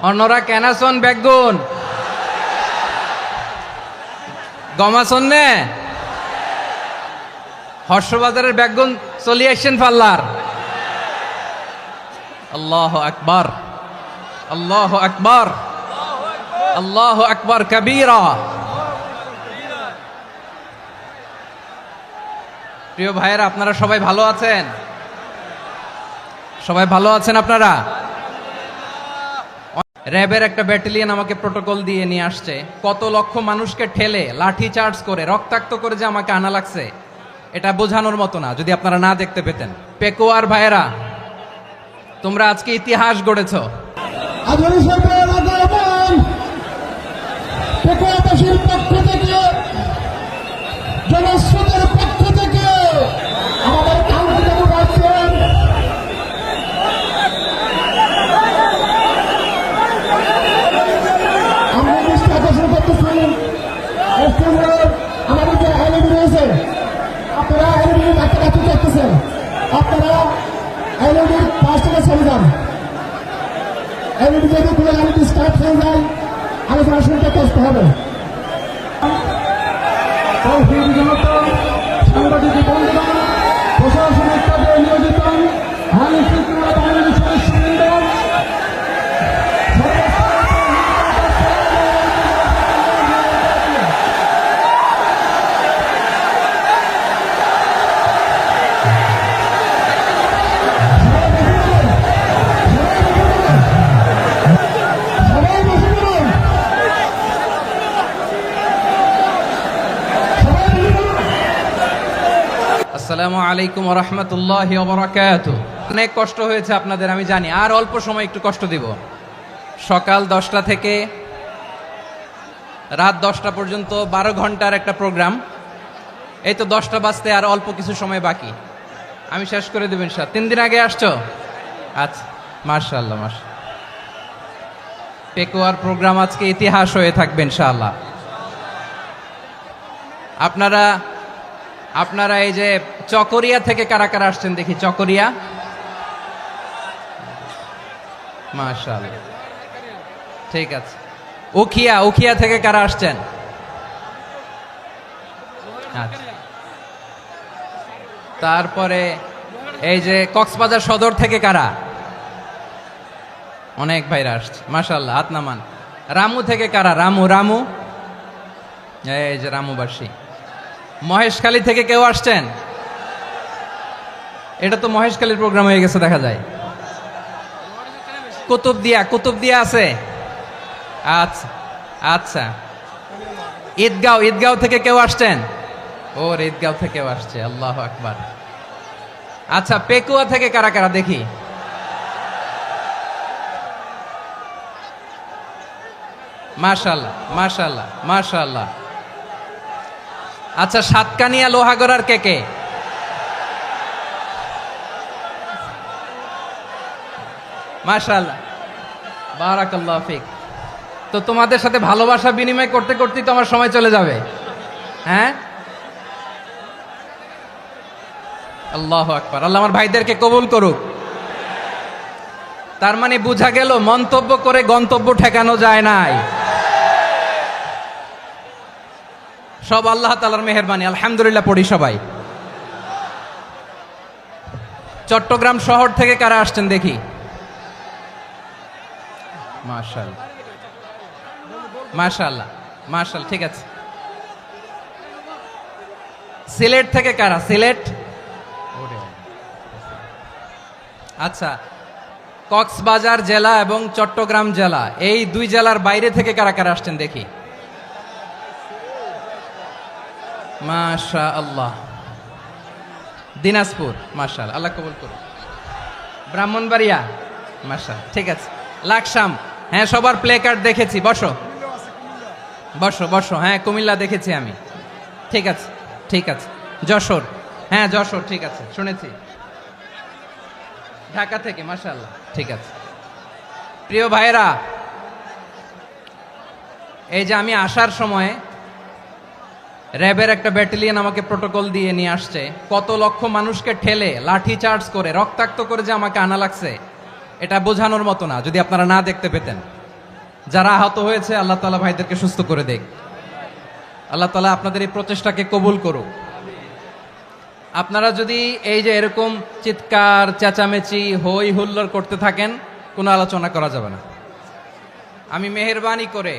অন্যরা কেনাসন বেগুন গমাসন নে হর্ষবাজারের বেগুন চলি আসছেন পাল্লার। আল্লাহু আকবার, আল্লাহু আকবার, আল্লাহু আকবার কবীরা। প্রিয় ভাইয়েরা, আপনারা সবাই ভালো আছেন? সবাই ভালো আছেন আপনারা? র্যাবের একটা ব্যাটালিয়ন আমাকে প্রোটোকল দিয়ে নিয়ে আসছে, কত লক্ষ মানুষকে ঠেলে লাঠি চার্জ করে রক্তাক্ত করে যে আমাকে আনা লাগছে এটা বোঝানোর মতো না, যদি আপনারা না দেখতে পেতেন। পেকুয়ার ভাইয়েরা, তোমরা আজকে ইতিহাস গড়েছ। পেকুয়াবাসীর পক্ষ থেকে, জনস্রোতের পক্ষ থেকে আমাদের কাঙ্ক্ষিত প্রার্থী আমরা দৃষ্টি আকর্ষণ করতেছি। আমাদের যে এলইডি রয়েছে, আপনারা এলইডির কাছাকাছি করতেছেন, আপনারা এলইডির পাশ থেকে চলে যান। এলইডি যদি কোনো এলইডি স্টার্ট হয়ে যায়, আলোচনা শুনতে কষ্ট হবে। সাংবাদিক বন্ধুগণ, প্রশাসনিক কাজে নিয়োজিত আইন শৃঙ্খলা বাহিনীর সদস্যবৃন্দ, আসসালামু আলাইকুম ওয়া রাহমাতুল্লাহি ওয়া বারাকাতুহু। অনেক কষ্ট হয়েছে আপনাদের, আমি জানি। আর অল্প সময় একটু কষ্ট দিব। সকাল 10টা থেকে রাত 10টা পর্যন্ত 12 ঘন্টার একটা প্রোগ্রাম। এই তো 10টা বাজতে আর অল্প কিছু সময় বাকি, আমি শেষ করে দেব ইনশাআল্লাহ। 3 দিন আগে আসছো? আচ্ছা, মাশাআল্লাহ মাশাআল্লাহ। পেকুয়ার প্রোগ্রাম আজকে ইতিহাস হয়ে থাকবে ইনশাআল্লাহ। আপনারা এই যে চকরিয়া থেকে কারা কারা আসছেন দেখি? চকরিয়া, মাশাআল্লাহ, ঠিক আছে। উখিয়া থেকে কারা আসছেন? আচ্ছা। তারপরে এই যে কক্সবাজার সদর থেকে কারা? অনেক ভাইরা আসছে, মাশাআল্লাহ, হাত নামান। রামু থেকে কারা? রামু, এই যে রামুবাসী। মহেশখালী থেকে কেউ আসছেন? এটা তো মহেশখালীর প্রোগ্রাম হয়ে গেছে দেখা যায়। কুতুবদিয়া আছে? আচ্ছা আচ্ছা। ঈদগাঁও থেকে কেউ আসছেন? ওর ঈদগাঁও থেকেও আসছে, আল্লাহু আকবার। আচ্ছা, পেকুয়া থেকে কারা কারা দেখি? মাশাআল্লাহ মাশাআল্লাহ মাশাআল্লাহ। আচ্ছা, সাতকানিয়া লোহাগড়ার কে? মাশাআল্লাহ, বারাকাল্লাহু ফিক। তো তোমাদের সাথে ভালোবাসা বিনিময় করতে করতেই তো আমার সময় চলে যাবে। হ্যাঁ, আল্লাহু আকবার। আল্লাহ আমার ভাইদেরকে কবুল করুক। তার মানে বোঝা গেল মন্তব্য করে গন্তব্য ঠেকানো যায় নাই। সব আল্লাহ তাআলার মেহেরবানি, আলহামদুলিল্লাহ পড়ি সবাই। চট্টগ্রাম শহর থেকে কারা আসছেন দেখি? মাশাআল্লাহ মাশাআল্লাহ মাশাআল্লাহ, ঠিক আছে। সিলেট থেকে কারা? সিলেট, আচ্ছা। কক্সবাজার জেলা এবং চট্টগ্রাম জেলা, এই দুই জেলার বাইরে থেকে কারা কারা আসছেন দেখি? মাশাআল্লাহ। দিনাজপুর, মাশাআল্লাহ, আল্লাহ কবুল করুন। ব্রাহ্মণবাড়িয়া, মাশাআল্লাহ, ঠিক আছে। লাকসাম, হ্যাঁ, সবার প্লে কার্ড দেখেছি। বসো বসো বসো। হ্যাঁ, কুমিল্লা দেখেছি আমি, ঠিক আছে ঠিক আছে। যশোর, হ্যাঁ যশোর, ঠিক আছে, শুনেছি। ঢাকা থেকে, মাশাআল্লাহ, ঠিক আছে। প্রিয় ভাইরা, এই যে আমি আসার সময় র্যাবের একটা ব্যাটালিয়ন আমাকে প্রোটোকল দিয়ে নিয়ে আসছে, কত লক্ষ মানুষকে ঠেলে লাঠি চার্জ করে রক্তাক্ত করে যে আমাকে আনা লাগছে এটা বোঝানোর মতো না, যদি আপনারা না দেখতে পেতেন। যারা আহত হয়েছে আল্লাহ তাআলা ভাইদেরকে সুস্থ করে দেখ। আল্লাহ তাআলা আপনাদের এই প্রচেষ্টাকে কবুল করুক। আপনারা যদি এই যে এরকম চিৎকার চেঁচামেচি হই হুল্লোড় করতে থাকেন, কোনো আলোচনা করা যাবে না। আমি মেহেরবানি করে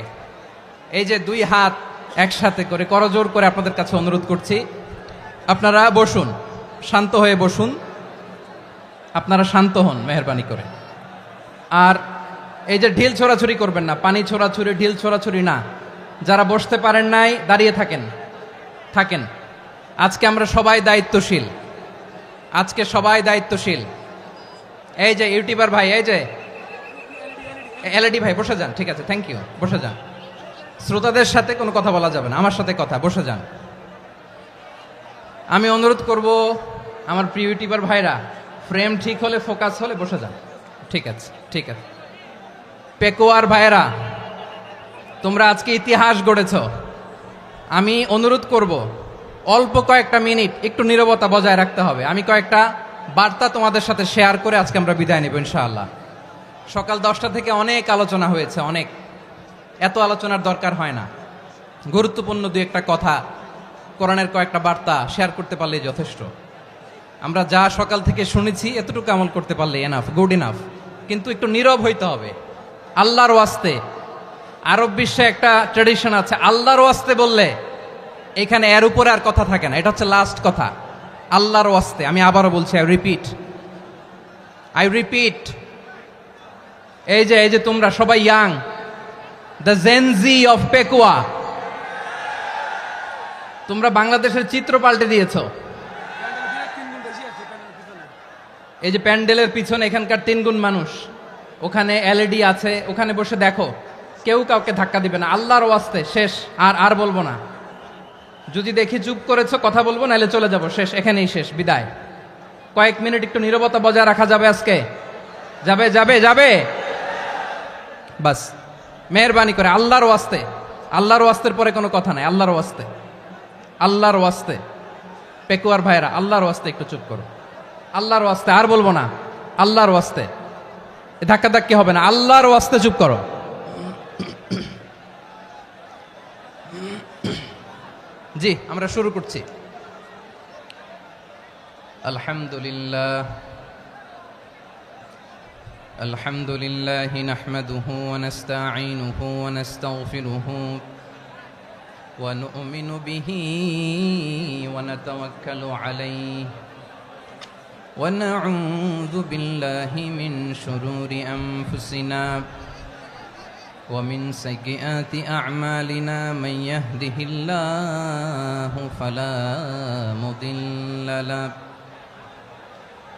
এই যে দুই হাত একসাথে করে করজোর করে আপনাদের কাছে অনুরোধ করছি, আপনারা বসুন, শান্ত হয়ে বসুন, আপনারা শান্ত হন মেহেরবানি করে। আর এই যে ঢিল ছোড়াছুরি করবেন না, পানি ছোড়াছুরি ঢিল ছোড়াছুরি না। যারা বসতে পারেন নাই দাঁড়িয়ে থাকেন। আজকে আমরা সবাই দায়িত্বশীল, আজকে সবাই দায়িত্বশীল। এই যে ইউটিউবার ভাই, এই যে এলইডি ভাই বসে যান, ঠিক আছে, থ্যাংক ইউ, বসে যান। শ্রোতাদের সাথে কোনো কথা বলা যাবে না, আমার সাথে কথা, বসে যান। আমি অনুরোধ করব আমার প্রিয় ইউটিউবার ভাইরা, ফ্রেম ঠিক হলে ফোকাস হলে বসে যান, ঠিক আছে, ঠিক আছে। পেকুয়ার ভাইরা, তোমরা আজকে ইতিহাস গড়েছ। আমি অনুরোধ করব অল্প কয়েকটা মিনিট একটু নীরবতা বজায় রাখতে হবে। আমি কয়েকটা বার্তা তোমাদের সাথে শেয়ার করে আজকে আমরা বিদায় নেব ইনশাআল্লাহ। সকাল 10টা থেকে অনেক আলোচনা হয়েছে, অনেক, এত আলোচনার দরকার হয় না। গুরুত্বপূর্ণ দুই একটা কথা, কোরআনের কয়েকটা বার্তা শেয়ার করতে পারলেই যথেষ্ট। আমরা যা সকাল থেকে শুনেছি এতটুকু আমল করতে পারলে এনাফ, গুড ইনাফ। কিন্তু একটু নীরব হইতে হবে আল্লাহর ওয়াস্তে। আরব বিশ্বে একটা ট্রেডিশন আছে, আল্লাহর ওয়াস্তে বললে এখানে এর উপরে আর কথা থাকে না, এটা হচ্ছে লাস্ট কথা। আল্লাহর ওয়াস্তে, আমি আবারও বলছি, আই রিপিট। এই যে তোমরা সবাই young, the Gen Z of Pekua, তোমরা বাংলাদেশের চিত্র পাল্টে দিয়েছ। এই যে প্যান্ডেলের পিছনে এখানকার 3 গুণ মানুষ, ওখানে এলইডি আছে, ওখানে বসে দেখো, কেউ কাউকে ধাক্কা দিবে না। আল্লাহর ওয়াস্তে, শেষ, আর বলবো না। যদি দেখি চুপ করেছো, কথা বলবো, নাহলে চলে যাব, শেষ, এখানেই শেষ, বিদায়। কয়েক মিনিট একটু নীরবতা বজায় রাখা যাবে আজকে? যাবে বাস, মেহেরবানি করে আল্লাহর ওয়াস্তে। আল্লাহর ওয়াস্তের পরে কোনো কথা নাই, আল্লাহর ওয়াস্তে। পেকুয়ার ভাইরা, আল্লাহর ওয়াস্তে একটু চুপ করো, আল্লাহর ওয়াস্তে, আর বলবো না, আল্লাহর ওয়াস্তে। ধাক্কাধাক্কি হবে না, আল্লাহর ওয়াস্তে চুপ করো। জি, আমরা শুরু করছি। আলহামদুলিল্লাহ নাহমাদুহু ওয়া নাস্তাঈনুহু ওয়া নাস্তাগফিরুহু ওয়া নু'মিনু বিহি ওয়া নাতাওয়াক্কালু আলাইহি ওয়া নাউযু বিল্লাহি মিন শুরুরি আনফুসিনা ومن سيئات أعمالنا من يهده الله فلا مضل له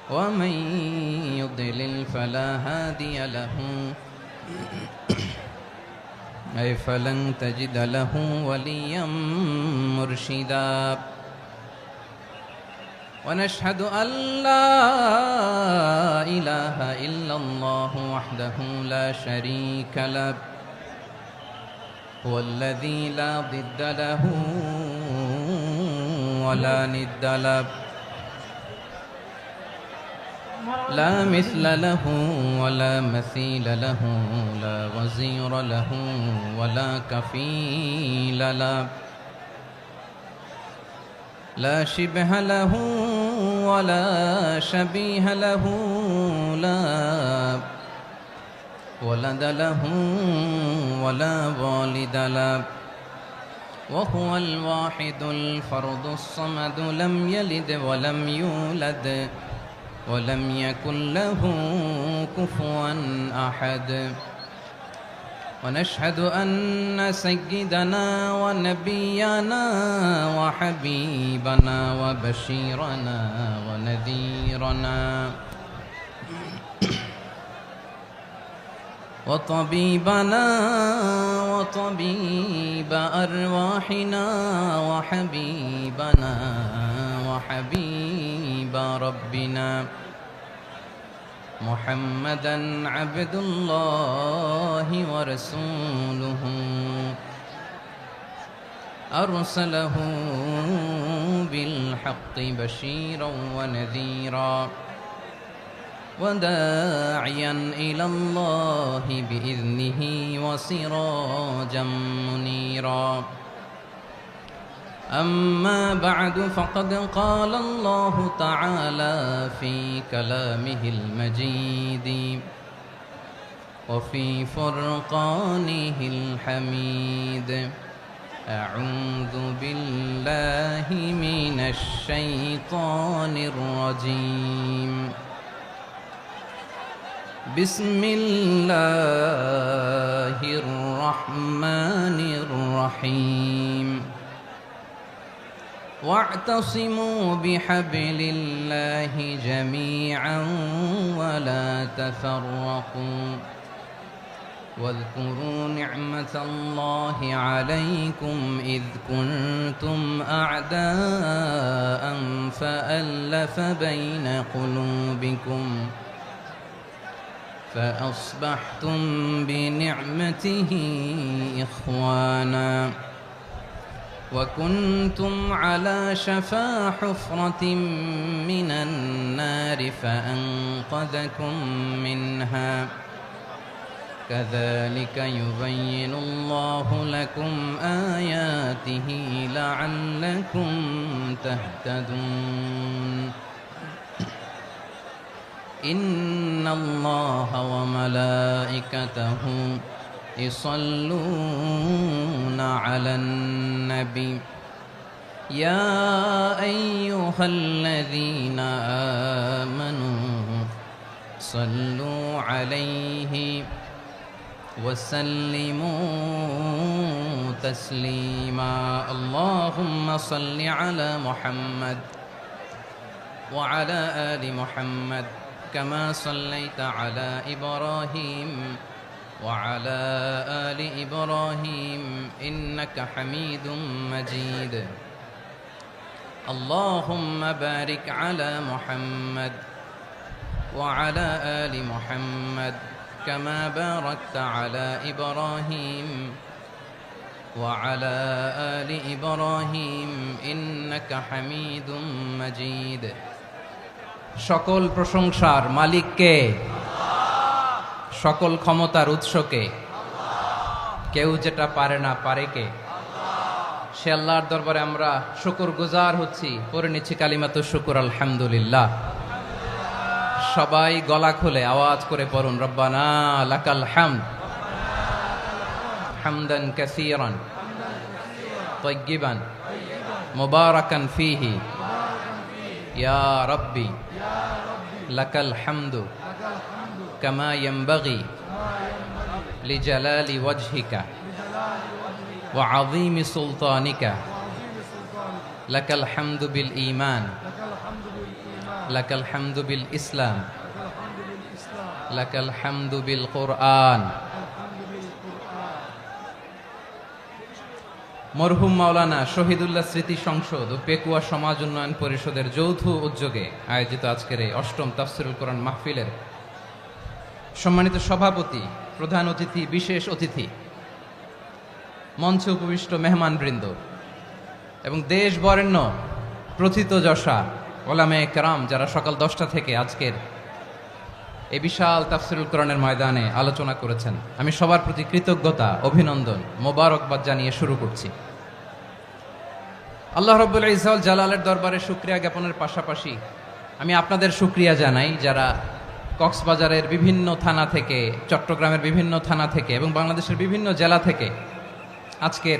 ومن يضلل فلا هادي له أي فلن تجد له وليا مرشدا ونشهد أن لا إله إلا الله وحده لا شريك له هو الذي لا ضد له ولا ند له لا مثل له ولا مثيل له لا وزير له ولا كفيل له لا شبه له ولا شبيه له لا ولد له ولا والد له وهو الواحد الفرد الصمد لم يلد ولم يولد ولم يكن له كفوا أحد ونشهد أن سيدنا ونبينا وحبيبنا وبشيرنا ونذيرنا وطبيبنا وطبيب أرواحنا وحبيبنا وحبيب ربنا محمدا عبد الله ورسوله أرسله بالحق بشيرا ونذيرا وداعيا إلى الله بإذنه وسراجا منيرا أما بعد فقد قال الله تعالى في كلامه المجيد وفي فرقانه الحميد أعوذ بالله من الشيطان الرجيم بسم الله الرحمن الرحيم واعتصموا بحبل الله جميعا ولا تفرقوا واذكروا نعمة الله عليكم إذ كنتم أعداء فألف بين قلوبكم فأصبحتم بنعمته إخوانا وكنتم على شفا حفرة من النار فأنقذكم منها كذلك يبين الله لكم آياته لعلكم تهتدون إن الله وملائكته يصلون على النبي يا أيها الذين آمنوا صلوا عليه وسلموا تسليما اللهم صل على محمد وعلى آل محمد كما صليت على إبراهيم وعلى آل إبراهيم إنك حميد مجيد اللهم بارك على محمد وعلى آل محمد كما باركت على إبراهيم وعلى آل إبراهيم إنك حميد مجيد সকল প্রশংসার মালিক কে? সকল ক্ষমতার উৎস কে? কেউ যেটা পারে না পারে কে? সে আল্লাহর দরবারে আমরা শুকরগুজার হচ্ছি, পড়ে নিচ্ছি কালিমাতু শুকর আলহামদুলিল্লাহ। সবাই গলা খুলে আওয়াজ করে পড়ুন রব্বানা লাকাল হামদ হামদান কাসীরান তাইয়্যিবান মুবারাকান ফীহি ইয়া রাব্বি লাকাল হামদু কামা ইয়ানবাগি লিজালালি ওয়াজহিকা ওয়া আযীমি সুলতানিকা লাকাল হামদু বিল ঈমান লাকাল হামদু বিল ইসলাম লাকাল হামদু বিল কুরআন। মরহুম মাওলানা শহীদুল্লাহ স্মৃতি সংসদ ও পেকুয়া সমাজ উন্নয়ন পরিষদের যৌথ উদ্যোগে আয়োজিত আজকের এই অষ্টম তাফসীরুল কোরআন মাহফিলের সম্মানিত সভাপতি, প্রধান অতিথি, বিশেষ অতিথি, মঞ্চে উপবিষ্ট মেহমানবৃন্দ এবং দেশ বরেণ্য প্রথিতযশা ওলামায়ে কেরাম যারা সকাল 10টা থেকে আজকের এই বিশাল তাফসীরুল কোরআনের ময়দানে আলোচনা করেছেন, আমি সবার প্রতি কৃতজ্ঞতা, অভিনন্দন, মোবারকবাদ জানিয়ে শুরু করছি। আল্লাহ রাব্বুল ইজ্জত জালালের দরবারে শুকরিয়া জ্ঞাপনের পাশাপাশি আমি আপনাদের শুকরিয়া জানাই যারা কক্সবাজারের বিভিন্ন থানা থেকে, চট্টগ্রামের বিভিন্ন থানা থেকে এবং বাংলাদেশের বিভিন্ন জেলা থেকে আজকের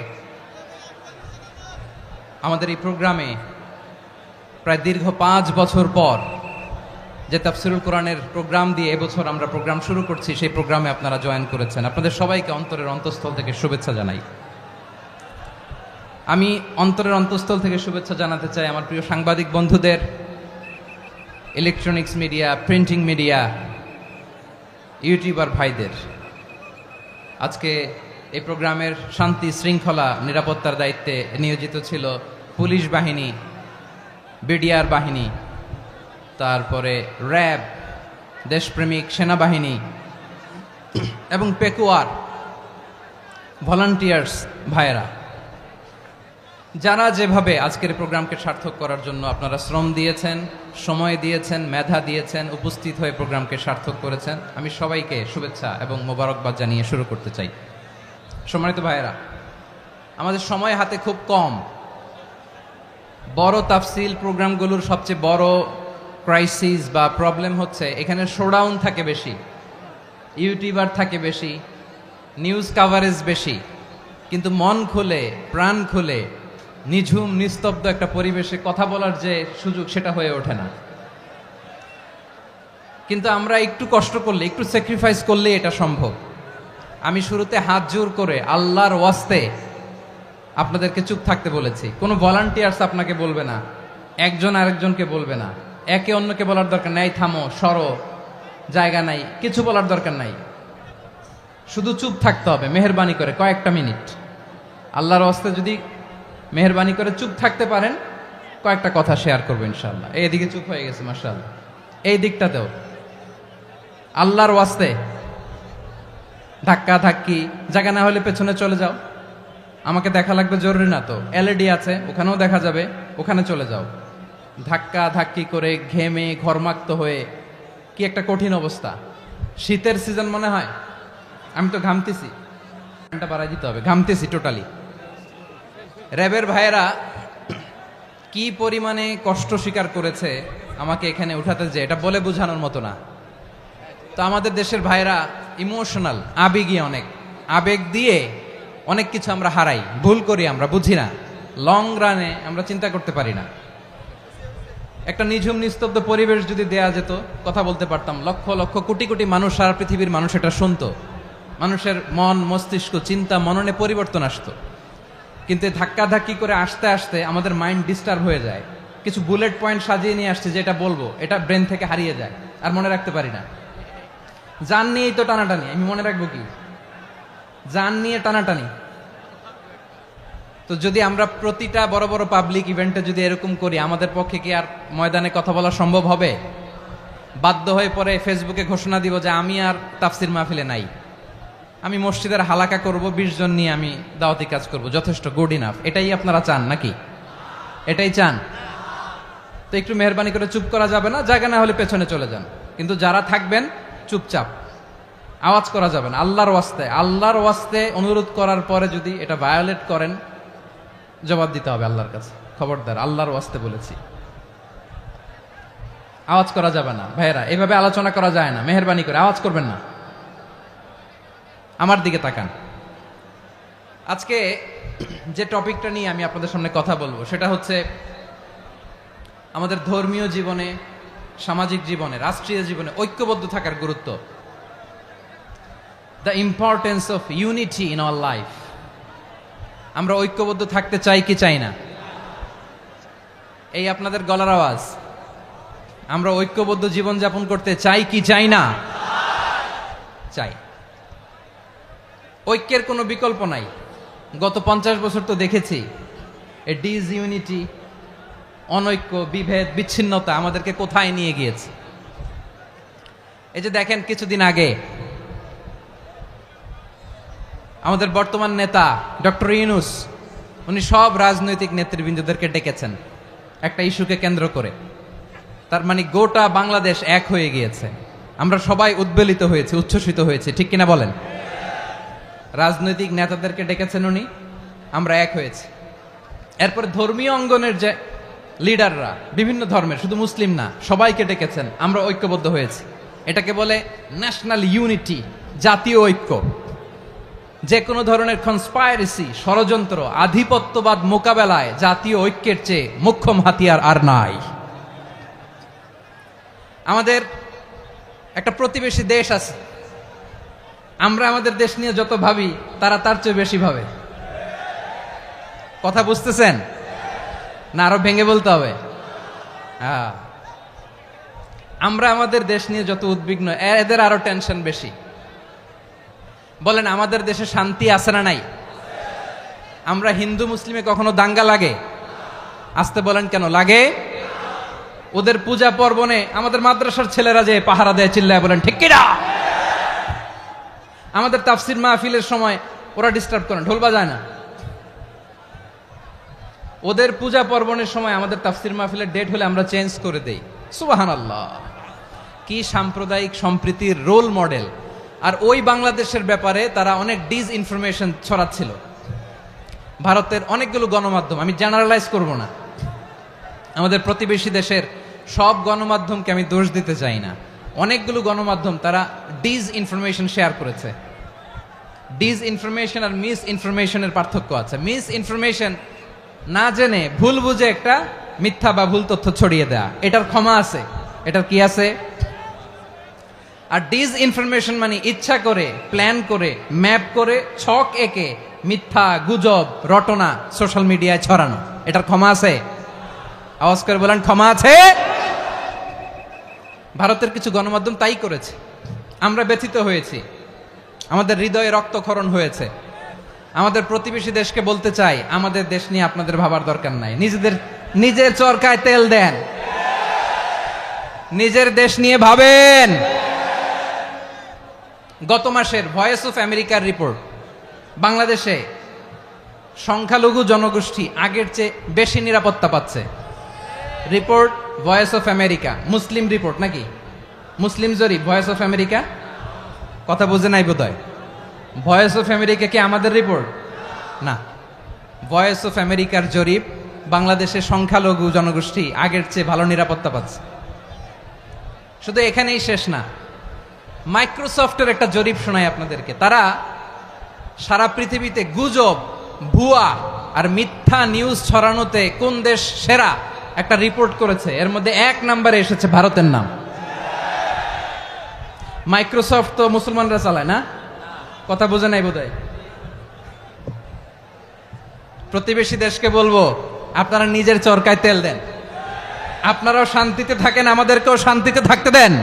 আমাদের এই প্রোগ্রামে প্রায় দীর্ঘ 5 বছর পর যে তাফসীরুল কোরআনের প্রোগ্রাম দিয়ে এবছর আমরা প্রোগ্রাম শুরু করছি, সেই প্রোগ্রামে আপনারা জয়েন করেছেন। আপনাদের সবাইকে অন্তরের অন্তঃস্থল থেকে শুভেচ্ছা জানাই। আমি অন্তরের অন্তঃস্থল থেকে শুভেচ্ছা জানাতে চাই আমার প্রিয় সাংবাদিক বন্ধুদের, electronics media, printing media, YouTuber ভাইদের। আজকে এই প্রোগ্রামের শান্তি শৃঙ্খলা নিরাপত্তার দায়িত্বে নিয়োজিত ছিল পুলিশ বাহিনী, বিডিআর বাহিনী, তারপরে র্যাব, দেশপ্রেমিক সেনাবাহিনী এবং পেকুয়ার ভলান্টিয়ার্স ভাইয়েরা। যারা যেভাবে আজকের প্রোগ্রামকে সার্থক করার জন্য আপনারা শ্রম দিয়েছেন, সময় দিয়েছেন, মেধা দিয়েছেন, উপস্থিত হয়ে প্রোগ্রামকে সার্থক করেছেন, আমি সবাইকে শুভেচ্ছা এবং মোবারকবাদ জানিয়ে শুরু করতে চাই। সম্মানিত ভাইয়েরা, আমাদের সময় হাতে খুব কম। বড় তাফসিল প্রোগ্রামগুলোর সবচেয়ে বড় ক্রাইসিস বা প্রবলেম হচ্ছে এখানে শোডাউন থাকে বেশি, ইউটিউবার থাকে বেশি, নিউজ কাভারেজ বেশি, কিন্তু মন খুলে প্রাণ খুলে নিঝুম নিস্তব্ধ একটা পরিবেশে কথা বলার যে সুযোগ সেটা হয়ে ওঠে না। কিন্তু আমরা একটু কষ্ট করলে, একটু স্যাক্রিফাইস করলে এটা সম্ভব। আমি শুরুতে হাত জোর করে আল্লাহর ওয়াস্তে আপনাদেরকে চুপ থাকতে বলেছি। কোনো ভলান্টিয়ার্স আপনাকে বলবে না, একজন আরেকজনকে বলবে না, একে অন্যকে বলার দরকার নাই, থামো সরো জায়গা নাই, কিছু বলার দরকার নাই, শুধু চুপ থাকতে হবে মেহেরবানি করে কয়েকটা মিনিট। আল্লাহর ওয়াস্তে যদি মেহেরবানি করে চুপ থাকতে পারেন, কয়েকটা কথা শেয়ার করবো ইনশাআল্লাহ। এইদিকে চুপ হয়ে গেছে মাশাআল্লাহ, এই দিকটাতেও আল্লাহর ওয়াস্তে ধাক্কা ধাক্কি জায়গা না হলে পেছনে চলে যাও। আমাকে দেখা লাগবে জরুরি না তো, এলইডি আছে ওখানেও দেখা যাবে, ওখানে চলে যাও। ধাক্কা ধাক্কি করে ঘেমে ঘরমাক্ত হয়ে কি একটা কঠিন অবস্থা। শীতের সিজন মনে হয়, আমি তো ঘামতেছি, বাড়াই দিতে হবে, ঘামতেছি টোটালি। র্যাবের ভাইয়েরা কি পরিমাণে কষ্ট স্বীকার করেছে আমাকে এখানে উঠাতে, যে এটা বলে বোঝানোর মতো না। তো আমাদের দেশের ভাইয়েরা ইমোশনাল, আবেগী অনেক, আবেগ দিয়ে অনেক কিছু আমরা হারাই, ভুল করি, আমরা বুঝি না, লং রানে আমরা চিন্তা করতে পারি না। একটা নিঝুম নিস্তব্ধ পরিবেশ যদি দেয়া যেত, কথা বলতে পারতাম, লক্ষ লক্ষ কোটি কোটি মানুষ, সারা পৃথিবীর মানুষ এটা শুনতো, মানুষের মন মস্তিষ্ক চিন্তা মননে পরিবর্তন আসতো। কিন্তু ধাক্কা ধাক্কি করে আসতে আসতে আমাদের মাইন্ড ডিস্টার্ব হয়ে যায়। কিছু বুলেট পয়েন্ট সাজিয়ে নিয়ে আসছে, যেটা বলবো এটা ব্রেন থেকে হারিয়ে যায়, আর মনে রাখতে পারি না। জান নিয়েই তো টানাটানি, আমি মনে রাখবো কি? জান নিয়ে টানাটানি। তো যদি আমরা প্রতিটা বড় বড় পাবলিক ইভেন্টে যদি এরকম করি, আমাদের পক্ষে কি আর ময়দানে কথা বলা সম্ভব হবে? বাধ্য হয়ে পরে ফেসবুকে ঘোষণা দিব যে আমি আর তাফসির মাহফিলে নাই, আমি মসজিদের হালাকা করব, 20 জন নিয়ে আমি দাওয়াতি কাজ করব, যথেষ্ট, গুড ইনাফ। এটাই আপনারা চান নাকি? এটাই চান? তো একটু মেহরবানি করে চুপ করা যাবে না, জায়গা না হলে পেছনে চলে যান, কিন্তু যারা থাকবেন চুপচাপ, আওয়াজ করা যাবে না। আল্লাহর ওয়াস্তে, আল্লাহর ওয়াস্তে অনুরোধ করার পরে যদি এটা ভায়োলেট করেন, জবাব দিতে হবে আল্লাহর কাছে। খবরদার, আল্লাহর ওয়াস্তে বলেছি, আওয়াজ করা যাবে না। ভাইয়েরা, এভাবে আলোচনা করা যায় না, মেহরবানি করে আওয়াজ করবেন না। আমার দিকে তাকান। আজকে যে টপিকটা নিয়ে আমি আপনাদের সামনে কথা বলবো সেটা হচ্ছে আমাদের ধর্মীয় জীবনে, সামাজিক জীবনে, রাষ্ট্রীয় জীবনে ঐক্যবদ্ধ থাকার গুরুত্ব। The importance of unity in our life. আমরা ঐক্যবদ্ধ থাকতে চাই কি চাই না? এই আপনাদের গলার আওয়াজ। আমরা ঐক্যবদ্ধ জীবন যাপন করতে চাই কি চাই না? চাই। ঐক্যের কোনো বিকল্প নাই। গত 50 বছর তো দেখেছি এই ডিসইউনিটি, অনৈক্য, বিভেদ, বিচ্ছিন্নতা আমাদেরকে কোথায় নিয়ে গিয়েছে। এই যে দেখেন, কিছুদিন আগে আমাদের বর্তমান নেতা ডক্টর ইউনূস, উনি সব রাজনৈতিক নেতৃবৃন্দদেরকে ডেকেছেন একটা ইস্যুকে কেন্দ্র করে। তার মানে গোটা বাংলাদেশ এক হয়ে গিয়েছে। আমরা সবাই উদ্বেলিত হয়েছে, উচ্ছ্বসিত হয়েছে, ঠিক কিনা বলেন? রাজনৈতিক নেতাদেরকে ডেকেছেন উনি, আমরা এক হয়েছি। এরপরে ধর্মীয় অঙ্গনের যে লিডাররা, বিভিন্ন ধর্মের, শুধু মুসলিম না, সবাইকে ডেকেছেন, আমরা ঐক্যবদ্ধ হয়েছি। এটাকে বলে ন্যাশনাল ইউনিটি, জাতীয় ঐক্য। যে কোনো ধরনের কনস্পাইরেসি, ষড়যন্ত্র, আধিপত্যবাদ মোকাবেলায় জাতীয় ঐক্যের চেয়ে মোক্ষম হাতিয়ার আর নাই। আমাদের একটা প্রতিবেশী দেশ আছে, আমরা আমাদের দেশ নিয়ে যত ভাবি তারা তার চেয়ে বেশি ভাবে। কথা বুঝতেছেন না? আরো ভেঙে বলতে হবে। আমরা আমাদের দেশ নিয়ে যত উদ্বিগ্ন, এদের আরো টেনশন বেশি। বলেন, আমাদের দেশে শান্তি আছে না নাই? আমরা হিন্দু মুসলিমে কখনো দাঙ্গা লাগে? আসতে বলেন, কেন লাগে? ওদের পূজা পার্বণে আমাদের মাদ্রাসার ছেলেরা যে পাহারা দেয়, চিল্লায় বলেন ঠিক কিনা? আমাদের তাফসির মাহফিলের সময় ওরা ডিস্টার্ব করেন, ঢোল বাজায় না। ওদের পূজা পার্বণের সময় আমাদের তাফসির মাহফিলের ডেট হলে আমরা চেঞ্জ করে দেই। সুবহানাল্লাহ, কি সাম্প্রদায়িক সম্প্রীতির রোল মডেল। আর ওই বাংলাদেশের ব্যাপারে তারা অনেক ডিস ইনফরমেশন ছড়াচ্ছিল। ভারতের অনেকগুলো গণমাধ্যম, আমি জেনারেলাইজ করব না, আমাদের প্রতিবেশী দেশের সব গণমাধ্যমকে আমি দোষ দিতে চাই না, অনেকগুলো গণমাধ্যম তারা ডিস ইনফরমেশন শেয়ার করেছে। ডিস ইনফরমেশন আর মিস ইনফরমেশনের পার্থক্য আছে। মিস ইনফরমেশন না জেনে ভুল বুঝে একটা মিথ্যা বা ভুল তথ্য ছড়িয়ে দেয়া, এটার ক্ষমা আছে, এটার কি আছে। আর ডিস ইনফরমেশন মানে ইচ্ছা করে, প্ল্যান করে, ম্যাপ করে, ছক এঁকে মিথ্যা, গুজব, রটনা সোশ্যাল মিডিয়ায় ছড়ানো, এটার ক্ষমা আছে? আওয়াজ করে বলেন, ক্ষমা আছে? ভারতের কিছু গণমাধ্যম তাই করেছে। আমরা ব্যথিত হয়েছি, আমাদের হৃদয়ে রক্তক্ষরণ হয়েছে। আমাদের প্রতিবেশী দেশকে বলতে চাই, আমাদের দেশ নিয়ে আপনাদের ভাবার দরকার নাই, নিজের চরকায় তেল দেন, নিজের দেশ নিয়ে ভাবেন। গত মাসের ভয়েস অফ আমেরিকার রিপোর্ট, বাংলাদেশে সংখ্যালঘু জনগোষ্ঠী আগের চেয়ে বেশি নিরাপত্তা পাচ্ছে। Report voice of America, Muslim report নাকি? মুসলিম জরিপ, ভয়েস অফ আমেরিকা। কথা বুঝে নাই বোধহয়। ভয়েস অফ আমেরিকা কি আমাদের রিপোর্ট? না, ভয়েস অফ আমেরিকার জরিপ, বাংলাদেশের সংখ্যালঘু জনগোষ্ঠী আগের চেয়ে ভালো নিরাপত্তা পাচ্ছে। শুধু এখানেই শেষ না, মাইক্রোসফটের একটা জরিপ শোনায় আপনাদেরকে। তারা সারা পৃথিবীতে গুজব, ভুয়া আর মিথ্যা নিউজ ছড়ানোতে কোন দেশ সেরা একটা রিপোর্ট করেছে। এর মধ্যে 1 নম্বরে এসেছে ভারতের নাম। মাইক্রোসফট তো মুসলমানরা চালায় না? কথা বোঝে নাই বোধহয়। প্রতিবেশী দেশকে বলবো, আপনারা নিজের চরকায় তেল দেন, আপনারাও শান্তিতে থাকেন, আমাদেরকেও শান্তিতে থাকতে দেন।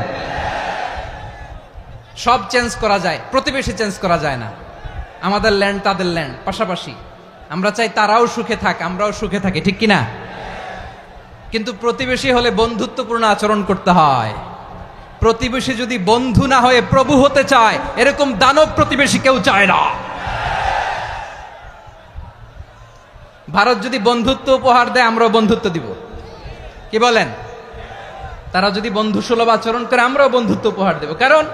সব চেঞ্জ করা যায়, প্রতিবেশী চেঞ্জ করা যায় না। আমাদের ল্যান্ড তাদের ল্যান্ড, পাশাপাশি। আমরা চাই তারাও সুখে থাক, আমরাও সুখে থাকি, ঠিক কিনা? কিন্তু প্রতিবেশী হলে বন্ধুত্বপূর্ণ আচরণ করতে হয়। প্রতিবেশী যদি বন্ধু না হয়ে প্রভু হতে চায়, এরকম দানব প্রতিবেশী কেউ চায় না। ভারত যদি বন্ধুত্ব উপহার দেয়, আমরাও বন্ধুত্ব দিব, কি বলেন? তারা যদি বন্ধুসুলভ আচরণ করে, আমরাও বন্ধুত্ব উপহার দেব। কারণ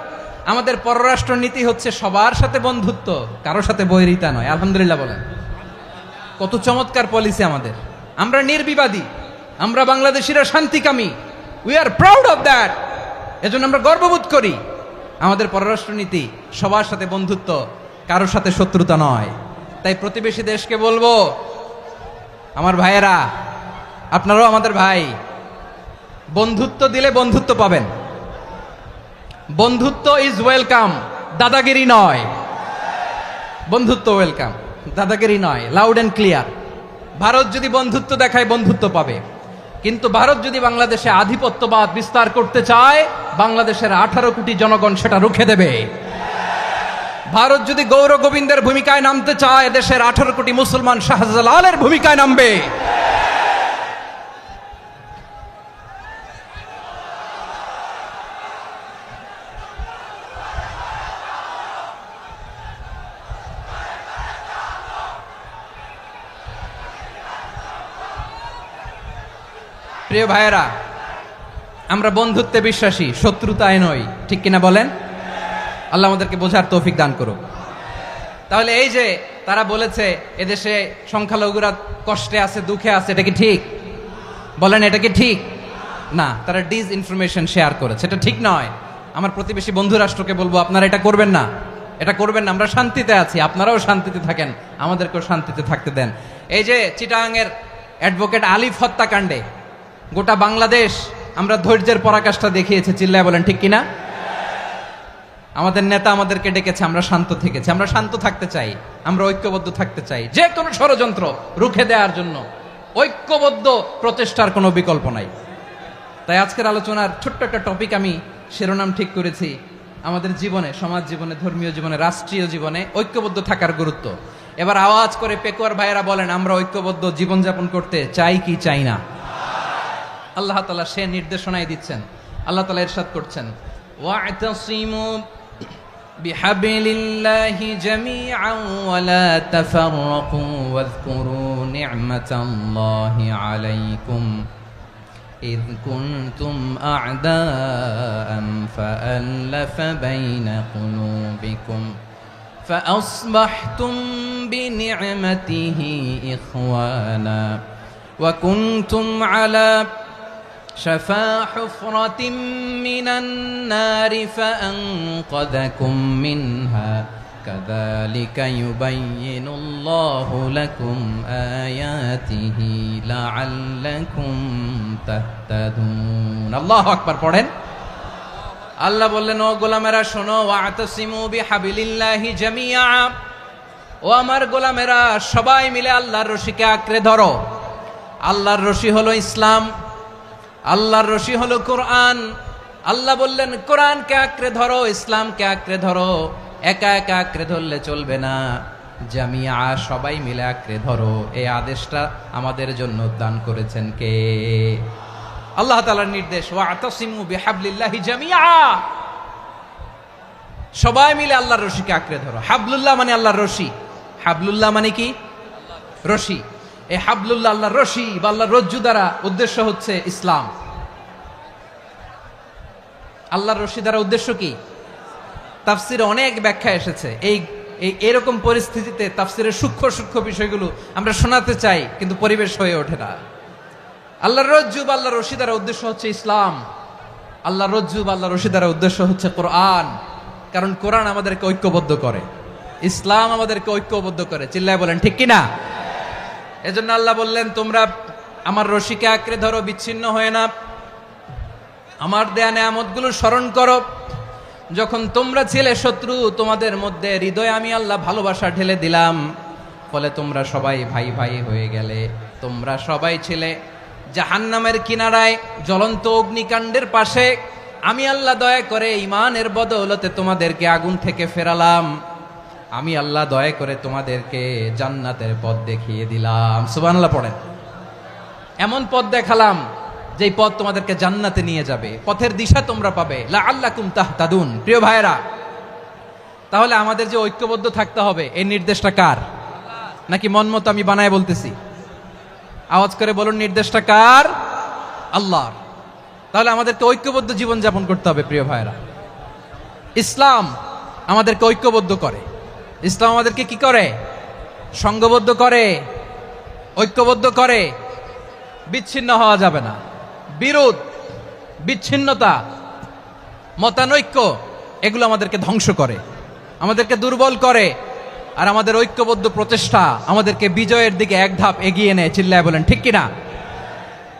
আমাদের পররাষ্ট্র নীতি হচ্ছে সবার সাথে বন্ধুত্ব, কারোর সাথে বৈরিতা নয়। আলহামদুলিল্লাহ বলেন, কত চমৎকার পলিসি আমাদের। আমরা নির্বিবাদী, আমরা বাংলাদেশিরা শান্তিকামী, we are proud of that. এজন্য আমরা গর্ববোধ করি। আমাদের পররাষ্ট্র নীতি সবার সাথে বন্ধুত্ব, কারোর সাথে শত্রুতা নয়। তাই প্রতিবেশী দেশকে বলবো, আমার ভাইয়েরা, আপনারাও আমাদের ভাই, বন্ধুত্ব দিলে বন্ধুত্ব পাবেন। বন্ধুত্ব ইজ ওয়েলকাম, দাদাগিরি নয়। বন্ধুত্ব ওয়েলকাম, দাদাগিরি নয়, লাউড এন্ড ক্লিয়ার। ভারত যদি বন্ধুত্ব দেখায়, বন্ধুত্ব পাবে। কিন্তু ভারত যদি বাংলাদেশে আধিপত্যবাদ বিস্তার করতে চায়, বাংলাদেশের 18 কোটি জনগণ সেটা রুখে দেবে। ভারত যদি গৌর গোবিন্দের ভূমিকায় নামতে চায়, দেশের 18 কোটি মুসলমান শাহজালালের ভূমিকায় নামবে। প্রিয় ভাইয়েরা, আমরা বন্ধুত্বে বিশ্বাসী, শত্রুতায় নই, ঠিক কিনা বলেন? আল্লাহ আমাদেরকে বোঝার তৌফিক দান করুক। তাহলে এই যে তারা বলেছে এদেশে সংখ্যালঘুরা কষ্টে আছে, দুঃখে আছে, এটা কি ঠিক? বলেন, এটা কি ঠিক? না, তারা ডিস ইনফরমেশন শেয়ার করেছে, এটা ঠিক নয়। আমার প্রতিবেশী বন্ধু রাষ্ট্রকে বলবো, আপনারা এটা করবেন না, এটা করবেন না। আমরা শান্তিতে আছি, আপনারাও শান্তিতে থাকেন, আমাদেরকেও শান্তিতে থাকতে দেন। এই যে চিটাগাংয়ের অ্যাডভোকেট আলিফ হত্যাকাণ্ডে গোটা বাংলাদেশ আমরা ধৈর্যের পরাকাষ্ঠা দেখিয়েছে, চিল্লায় বলেন ঠিক কিনা? আমাদের নেতা আমাদেরকে ডেকেছে, আমরা শান্ত থেকেছি। আমরা শান্ত থাকতে চাই, আমরা ঐক্যবদ্ধ থাকতে চাই। যে কোনো ষড়যন্ত্র রুখে দেওয়ার জন্য ঐক্যবদ্ধ প্রচেষ্টার কোনো বিকল্প নাই। তাই আজকের আলোচনার ছোট্ট একটা টপিক আমি শিরোনাম ঠিক করেছি, আমাদের জীবনে, সমাজ জীবনে, ধর্মীয় জীবনে, রাষ্ট্রীয় জীবনে ঐক্যবদ্ধ থাকার গুরুত্ব। এবার আওয়াজ করে পেকুয়ার ভাইয়েরা বলেন, আমরা ঐক্যবদ্ধ জীবনযাপন করতে চাই কি চাই না? আল্লাহ তাআলা সে নির্দেশনাই দিচ্ছেন। আল্লাহ তাআলা ইরশাদ করছেন, ওয়া'তাসিমু بحبل الله جميعا ولا تفرقوا واذكروا نعمة الله عليكم إذ كنتم أعداء فألف بين قلوبكم فأصبحتم بنعمته إخوانا وكنتم على شفا حفرة من النار فأنقذكم منها كذلك يبين الله لكم آياته لعلكم تهتدون الله أكبر পড়েন আল্লাহ বললেন ও গোলামেরা শোনো ওয়াতাসিমু বিহাবিলিল্লাহি জামিআ ও আমার গোলামেরা সবাই মিলে আল্লাহর রশিকে আঁকড়ে ধরো আল্লাহর রশি হলো ইসলাম আল্লাহর রশি হলো কোরআন আল্লাহ বললেন কোরআনকে আঁকড়ে ধরো ইসলামকে আঁকড়ে ধরো একা একা আঁকড়ে ধরলে চলবে না জামিয়া সবাই মিলে আঁকড়ে ধরো এই আদেশটা আমাদের জন্য দান করেছেন কে আল্লাহ তাআলার নির্দেশ ওয়াতাসিমু বিহাবলিল্লাহি জামিআ সবাই মিলে আল্লাহর রশিকে আঁকড়ে ধরো হাবলুল্লাহ মানে আল্লাহর রশি হাবলুল্লাহ মানে কি রশি এই হাবলুল্লাহ আল্লাহর রশি বা আল্লাহর রজ্জু দ্বারা উদ্দেশ্য হচ্ছে ইসলাম আল্লাহর রশি দ্বারা উদ্দেশ্য কি তাফসিরে অনেক ব্যাখ্যা এসেছে এই এরকম পরিস্থিতিতে তাফসিরের সূক্ষ্ম সূক্ষ্ম বিষয়গুলো আমরা শোনাতে চাই কিন্তু পরিবেশ হয়ে ওঠে না আল্লাহর রজ্জু বা আল্লাহর রশি দ্বারা উদ্দেশ্য হচ্ছে ইসলাম আল্লাহর রজ্জু বা আল্লাহর রশি দ্বারা উদ্দেশ্য হচ্ছে কোরআন কারণ কোরআন আমাদেরকে ঐক্যবদ্ধ করে ইসলাম আমাদেরকে ঐক্যবদ্ধ করে চিল্লায় বলেন ঠিক কিনা এজন্য আল্লাহ বললেন তোমরা আমার রশিকে আঁকড়ে ধরো বিচ্ছিন্ন হয়ে না আমার দেয়া নেয়ামতগুলো স্মরণ করো যখন তোমরা ছিলে শত্রু তোমাদের মধ্যে হৃদয়ে আমি আল্লাহ ভালোবাসা ঢেলে দিলাম ফলে তোমরা সবাই ভাই ভাই হয়ে গেলে তোমরা সবাই ছিলে জাহান্নামের কিনারায় জ্বলন্ত অগ্নিকাণ্ডের পাশে আমি আল্লাহ দয়া করে ঈমানের বদৌলতে তোমাদেরকে আগুন থেকে ফেরালাম আমি আল্লাহ দয়া করে তোমাদেরকে জান্নাতের পথ দেখিয়ে দিলাম সুবহানাল্লাহ পড়েন এমন পথ দেখালাম যেই পথ তোমাদেরকে জান্নাতে নিয়ে যাবে পথের দিশা তোমরা পাবে লাআল্লাকুম তাহতাদুন প্রিয় ভাইরা তাহলে আমাদের যে ঐক্যবদ্ধ থাকতে হবে এই নির্দেশটা কার নাকি মন মতো আমি বানায় বলতেছি আওয়াজ করে বলুন নির্দেশটা কার আল্লাহর তাহলে আমাদেরকে ঐক্যবদ্ধ জীবন যাপন করতে হবে প্রিয় ভাইরা ইসলাম আমাদেরকে ঐক্যবদ্ধ করে ইসলাম আমাদেরকে কি করে সংঘবদ্ধ করে ঐক্যবদ্ধ করে বিচ্ছিন্ন হওয়া যাবে না বিরোধ বিচ্ছিন্নতা মতানৈক্য এগুলো আমাদেরকে ধ্বংস করে আমাদেরকে দুর্বল করে আর আমাদের ঐক্যবদ্ধ প্রচেষ্টা আমাদেরকে বিজয়ের দিকে এক ধাপ এগিয়ে নেয় চিল্লায় বলেন ঠিক কিনা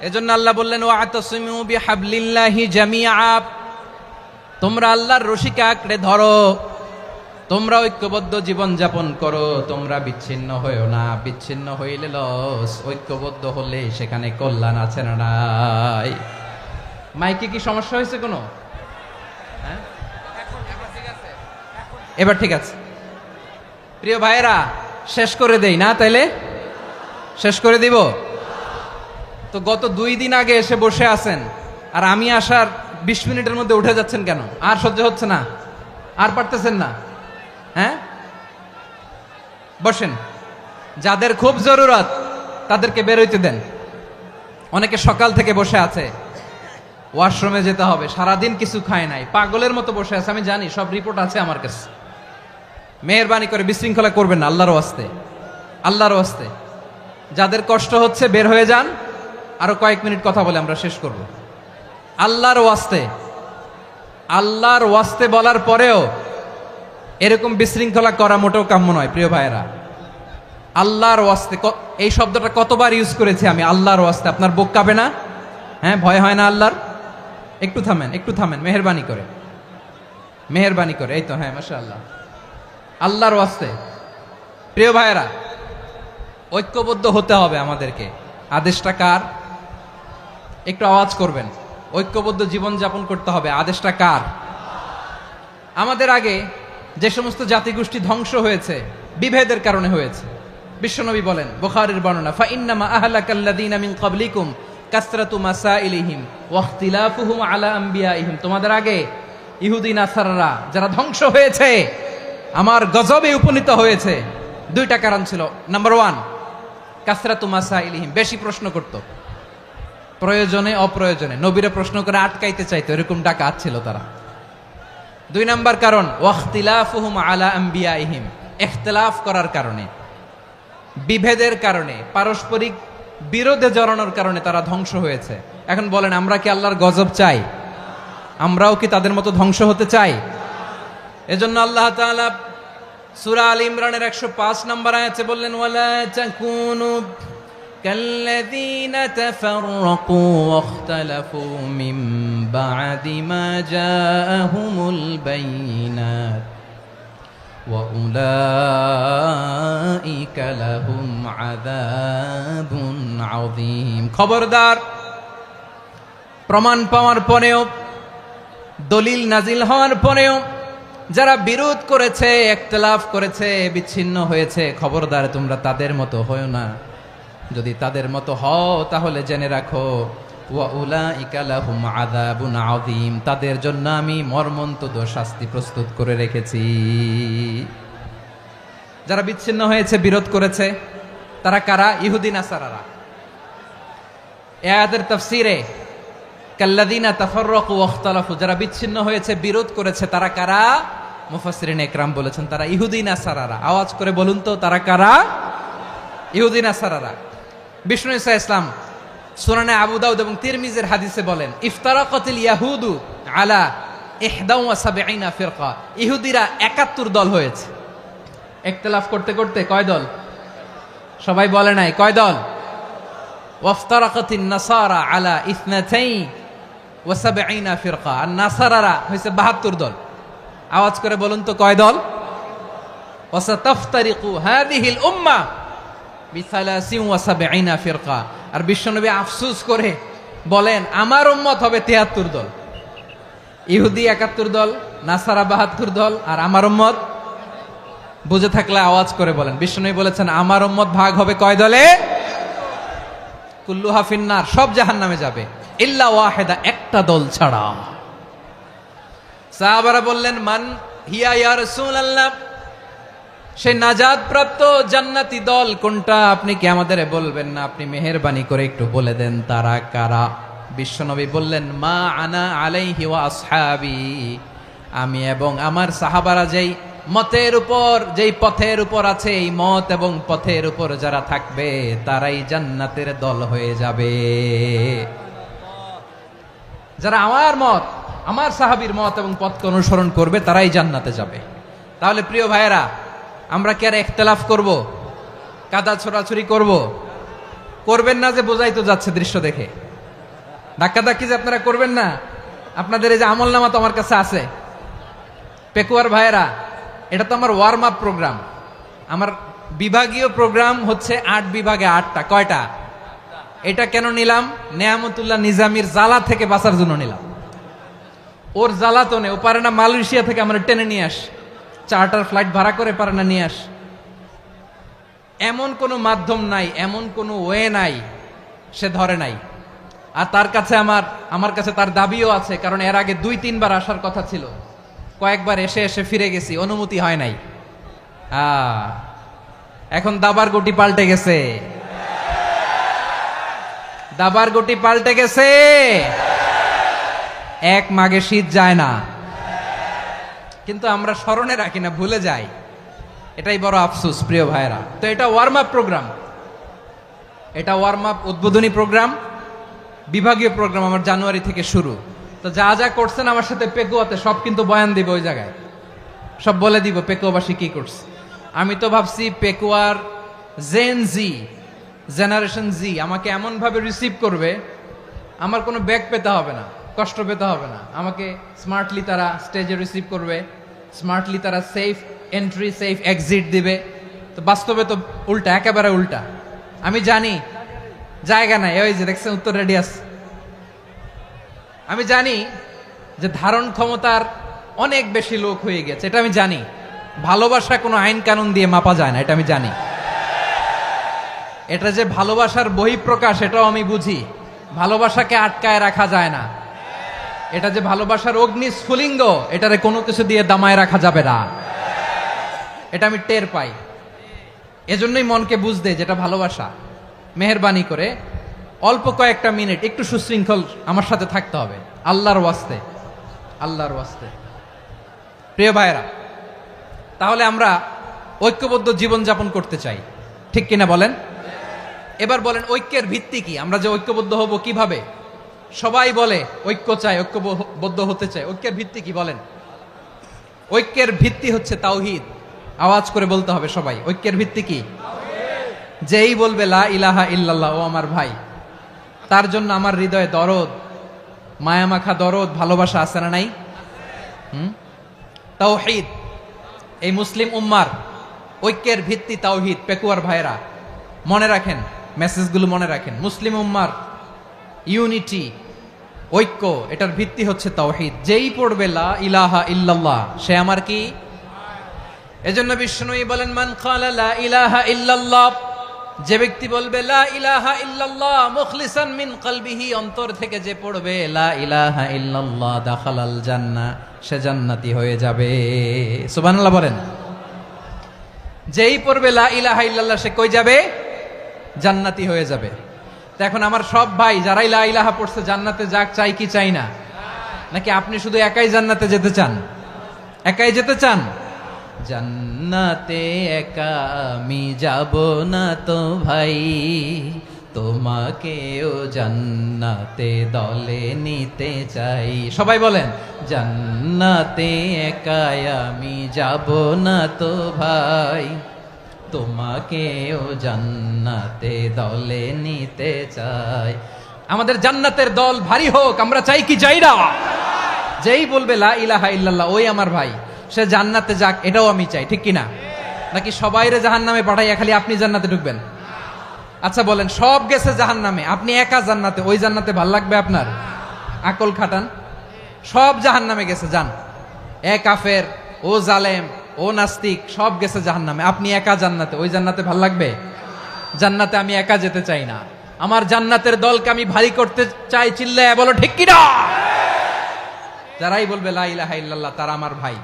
এজন্য আল্লাহ বললেন ওয়াতাসিমু বিহাবলিল্লাহি জামিআ তোমরা আল্লাহর রশিকে আঁকড়ে ধরো তোমরা ঐক্যবদ্ধ জীবন যাপন করো তোমরা বিচ্ছিন্ন হইও না বিচ্ছিন্ন হইলে লস ঐক্যবদ্ধ হলে সেখানে কল্যাণ আছে না নাই মাইকে কি সমস্যা হয়েছে কোনো হ্যাঁ এবার ঠিক আছে প্রিয় ভাইয়েরা শেষ করে দেই না তাইলে শেষ করে দিব তো গত 2 দিন আগে এসে বসে আছেন আর আমি আসার 20 মিনিটের মধ্যে উঠে যাচ্ছেন কেন আর সহ্য হচ্ছে না আর পারতেছেন না হ্যাঁ বসেন যাদের খুব জরুরত তাদেরকে বের হইতে দেন অনেকে সকাল থেকে বসে আছে ওয়াশরুমে যেতে হবে সারাদিন কিছু খায় নাই পাগলের মতো বসে আছে আমি জানি সব রিপোর্ট আছে আমার কাছে মেহেরবানি করে বিশৃঙ্খলা করবেন না আল্লাহর ওয়াস্তে আল্লাহর ওয়াস্তে যাদের কষ্ট হচ্ছে বের হয়ে যান আরো কয়েক মিনিট কথা বলে আমরা শেষ করব আল্লাহর ওয়াস্তে বলার পরেও এরকম বিশৃঙ্খলা করা মোটেও কাম্য নয় প্রিয় ভাইয়েরা আল্লাহর ওয়াস্তে এই শব্দটা কতবার ইউজ করেছি আমি আল্লাহর ওয়াস্তে আপনার বুক কাঁপে না হ্যাঁ ভয় হয় না আল্লাহর একটু থামেন মেহেরবানি করে এই তো হ্যাঁ মাশাআল্লাহ আল্লাহর ওয়াস্তে প্রিয় ভাইয়েরা ঐক্যবদ্ধ হতে হবে আমাদেরকে আদেশটা কার একটু আওয়াজ করবেন ঐক্যবদ্ধ জীবন যাপন করতে হবে আদেশটা কার আমাদের আগে যে সমস্ত জাতিগোষ্ঠী ধ্বংস হয়েছে বিভেদের কারণে হয়েছে বিশ্বনবী বলেন বুখারীর বর্ণনা ফা ইন্নামা আহলাকাল্লাযীনা মিন ক্বাবলিকুম কাসরাতু মাসাইলিহিম ওয়া ইখতিলাফুহুম আলা আমবিয়াইহিম তোমাদের আগে ইহুদি নাসারারা যারা ধ্বংস হয়েছে, আমার গজবে উপনীত হয়েছে, দুইটা কারণ ছিল। নাম্বার ওয়ান, কাসরাতু মাসাইলিহিম, বেশি প্রশ্ন করত, প্রয়োজনে অপ্রয়োজনে নবীরা প্রশ্ন করে আটকাইতে চাইতো, এরকম ডাকাত ছিল তারা। দুই নাম্বার কারণ, ওয়াখতিলাফুহুম আলা আম্বিয়াইহিম, ইখতিলাফ করার কারণে, বিভেদের কারণে, পারস্পরিক বিরোধে জড়ানোর কারণে তারা ধ্বংস হয়েছে। এখন বলেন, আমরা কি আল্লাহর গজব চাই? আমরাও কি তাদের মতো ধ্বংস হতে চাই? এজন্য আল্লাহ তাআলা সূরা আল ইমরানের 105 নম্বর আয়াতে বললেন, ওয়ালা তাকুনু কাল্লাযীনা তাফাররাকু ওয়াখতালাফু মিন বা'দি মা জাআহুমুল বাইয়িনাত ওয়া উলাইকা লাহুম আযাবুন আযীম। খবরদার, প্রমাণ পাওয়ার পরেও, দলিল নাজিল হওয়ার পরেও যারা বিরোধ করেছে, ইখতিলাফ করেছে, বিচ্ছিন্ন হয়েছে, খবরদার তোমরা তাদের মতো হও না। যদি তাদের মতো হও তাহলে জেনে রাখো, ওয়া উলাইকা লাহুম আযাবুন আযীম, তাদের জন্য আমি মর্মন্তুদ শাস্তি প্রস্তুত করে রেখেছি। যারা বিচ্ছিন্ন হয়েছে, বিরোধ করেছে, তারা কারা? ইহুদি নাসারারা। এই আয়াতের তাফসীরে কাল্লাযীনা তাফাররাকু ওয়াখতালাফু, যারা বিচ্ছিন্ন হয়েছে, বিরোধ করেছে, তারা কারা? মুফাসসিরিন ইকরাম বলেছেন তারা ইহুদি নাসারারা। আওয়াজ করে বলুন তো, তারা কারা? ইহুদি নাসারারা। বিষ্ণু ঈসা ইসলাম সুনানে আবু দাউদ এবং তিরমিজির হাদিসে বলেন, ইফতারাকাতিল ইয়াহুদু আলা 71 ফিরকা, ইহুদিরা 71 দল হয়েছে। ইখতিলাফ করতে করতে কয় দল? সবাই বলে নাই, কয় দল? ওয়াফতারাকাতিন নাসারা আলা 72 ফিরকা, আর নাসারারা হয়েছে 72 দল। আওয়াজ করে বলুন তো, কয় দল? ওয়াসাতাফতারিকু হাযিহিল উম্মাহ বি73 ফিরকা। আর বিশ্বনবী আফসোস করে বলেন, আমার উম্মত হবে 73 দল। ইহুদি 71 দল, নাসারা 72 দল, আর আমার উম্মত, বুঝে থাকলে আওয়াজ করে বলেন। বিশ্বনবী বলেছেন, আমার উম্মত ভাগ হবে কয় দলে? কুল্লুহা ফিন্নার, সব জাহান্নামে যাবে, ইল্লা ওয়াহিদা, একটা দল ছাড়া। সাহাবারা বললেন, মান হিয়া ইয়া রাসূলুল্লাহ, সে নাজাত প্রাপ্ত জান্নাতি দল কোনটা? আপনি কি আমাদের বলবেন না? আপনি মেহেরবানি করে একটু বলে দেন তারা কারা। বিশ্বনবী বললেন, মা আনা আলাইহি ওয়া আসহাবি, আমি এবং আমার সাহাবারা যেই মতের উপর, যেই পথের উপর আছে, এই মত এবং পথের উপর যারা থাকবে তারাই জান্নাতের দল হয়ে যাবে। যারা আমার মত, আমার সাহাবীর মত এবং পথকে অনুসরণ করবে তারাই জান্নাতে যাবে। তাহলে প্রিয় ভাইয়েরা, আমরা কি আর ইখতিলাফ করব? কাদা ছোড়াছুরি করব? করবেন না যে বোঝাই তো যাচ্ছে দৃশ্য দেখে। ধাক্কাধাক্কি যে আপনারা করবেন না। আপনাদের এই যে আমলনামা তো আমার কাছে আছে। পেকুয়ার ভাইয়েরা, এটা তো আমার ওয়ার্ম আপ প্রোগ্রাম। আমার বিভাগীয় প্রোগ্রাম হচ্ছে 8 বিভাগে 8টা। কয়টা? এটা কেন নিলাম? নেয়ামতুল্লাহ নিজামীর জ্বালা থেকে বাঁচার জন্য নিলাম। ওর জ্বালাতনে ও পারে না মালয়েশিয়া থেকে আমরা টেনে নিয়ে আস, চার্টার ফ্লাইট ভাড়া করে পারে না নিয়ে আস। এমন কোনো মাধ্যম নাই, এমন কোনো ওয়ে নাই সে ধরে নাই। আর তার কাছে আমার কাছে তার দাবিও আছে, কারণ এর আগে 2-3 বার আসার কথা ছিল। কয়েকবার এসে এসে ফিরে গেছি, অনুমতি হয় নাই। এখন দাবার গুটি পাল্টে গেছে, দাবার গুটি পাল্টে গেছে। এক মাঘে শীত যায় না, কিন্তু আমরা স্মরণে রাখি না, ভুলে যাই। এটাই বড় আফসোস প্রিয় ভাইরা। তো এটা ওয়ার্ম আপ প্রোগ্রাম, এটা ওয়ার্ম আপ উদ্বোধনী প্রোগ্রাম, বিভাগীয় প্রোগ্রাম আমার জানুয়ারি থেকে শুরু। তো যা যা করছেন আমার সাথে পেকুয়াতে সব কিন্তু বয়ান দিব, ওই জায়গায় সব বলে দিব পেকুয়াবাসী কি করছে। আমি তো ভাবছি পেকুয়ার জেনারেশন জি আমাকে এমন ভাবে রিসিভ করবে, আমার কোনো ব্যাগ পেতে হবে না, কষ্ট পেতে হবে না। আমাকে স্মার্টলি তারা স্টেজে রিসিভ করবে, স্মার্টলি তারা সেফ এন্ট্রি সেফ এক্সিট দিবে। তো বাস্তবে তো উল্টা, একেবারে উল্টা। আমি জানি জায়গা নাই, ওই যে দেখছেন উত্তর রেডিয়াস। আমি জানি যে ধারণ ক্ষমতার অনেক বেশি লোক হয়ে গেছে, এটা আমি জানি। ভালোবাসা কোনো আইন কানুন দিয়ে মাপা যায় না, এটা আমি জানি। এটা যে ভালোবাসার বহিঃপ্রকাশ, এটাও আমি বুঝি। ভালোবাসাকে আটকায় রাখা যায় না। এটা যে ভালোবাসার অগ্নি স্ফুলিঙ্গ, এটারে কোনো কিছু দিয়ে দামায় রাখা যাবে না। এটা আমি টের পাই, এজন্যই মনকে বুঝতে যেটা ভালোবাসা। মেহেরবানি করে অল্প কয়েকটা মিনিট একটু সুশৃঙ্খল আমার সাথে থাকতে হবে, আল্লাহর ওয়াস্তে, আল্লাহর ওয়াস্তে। প্রিয় ভাইয়েরা, তাহলে আমরা ঐক্যবদ্ধ জীবন যাপন করতে চাই, ঠিক কিনা বলেন? এবার বলেন ঐক্যের ভিত্তি কি? আমরা যে ঐক্যবদ্ধ হব কিভাবে? সবাই বলে ঐক্য চাই, ঐক্যবদ্ধ হতে চাই। ঐক্যের ভিত্তি কি বলেন? ঐক্যের ভিত্তি হচ্ছে তাওহীদ। আওয়াজ করে বলতে হবে সবাই, ঐক্যের ভিত্তি কি? যেই বলবে লা ইলাহা ইল্লাল্লাহ, ও আমার ভাই, তার জন্য আমার হৃদয়ে দরদ, মায়ামাখা দরদ, ভালোবাসা আছে না নাই? তাওহীদ। এই মুসলিম উম্মার ঐক্যের ভিত্তি তাওহীদ। পেকুয়ার ভাইরা মনে রাখেন, মেসেজগুলো মনে রাখেন। মুসলিম উম্মার ইউনিটি, ঐক্য, এটার ভিত্তি হচ্ছে তাওহীদ। যেই পড়বে লা ইলাহা ইল্লাল্লাহ, সে আমার কি? এজন্য বিষ্ণুই বলেন, মান ক্বালা লা ইলাহা ইল্লাল্লাহ, যে ব্যক্তি বলবে লা ইলাহা ইল্লাল্লাহ মুখলিসান মিন কলবিহি, অন্তর থেকে যে পড়বে লা ইলাহা ইল্লাল্লাহ, দাখালাল জান্নাহ, সে জান্নাতি হয়ে যাবে। সুবহানাল্লাহ বলেন। যেই পড়বে লা ইলাহা ইল্লাল্লাহ, সে কই যাবে? জান্নাতি হয়ে যাবে। তো এখন আমার সব ভাই যারাই লা ইলাহা পড়ছে জান্নাতে যাক, চাই কি চাই না? নাকি আপনি শুধু একাই জান্নাতে যেতে চান? একাই যেতে চান? জান্নাতে একা আমি যাব না তো ভাই, তোমাকেও জান্নাতে দলে নিতে চাই। সবাই বলেন, জান্নাতে একা আমি যাব না তো ভাই, তোমাকেও জান্নাতে দলে নিতে চাই। আমাদের জান্নাতের দল ভারী হোক, আমরা চাই কি চাই না? যেই বলবে লা ইলাহা ইল্লাল্লাহ, ওই আমার ভাই, সে জান্নাতে যাক, এটাও আমি চাই, ঠিক কিনা? নাকি সবাইরে জাহান্নামে পাঠাইয়া খালি আপনি জান্নাতে ঢুকবেন? আচ্ছা বলেন, সব গেছে জাহান্নামে, আপনি একা জান্নাতে, ওই জান্নাতে ভাল লাগবে আপনার? আকল খাটান। সব জাহান্নামে গেছে, যান। এ কাফের, ও জালেম, ও নাস্তিক, সব গেছে জাহান্নামে, আপনি একা জান্নাতে, ওই জান্নাতে ভাল লাগবে? জান্নাতে আমি একা যেতে চাই না, আমার জান্নাতের দলকে আমি ভারী করতে চাই। চিল্লায় বলো ঠিক কিনা? যারাই বলবে লা ইলাহা ইল্লাল্লাহ, তারা আমার ভাই।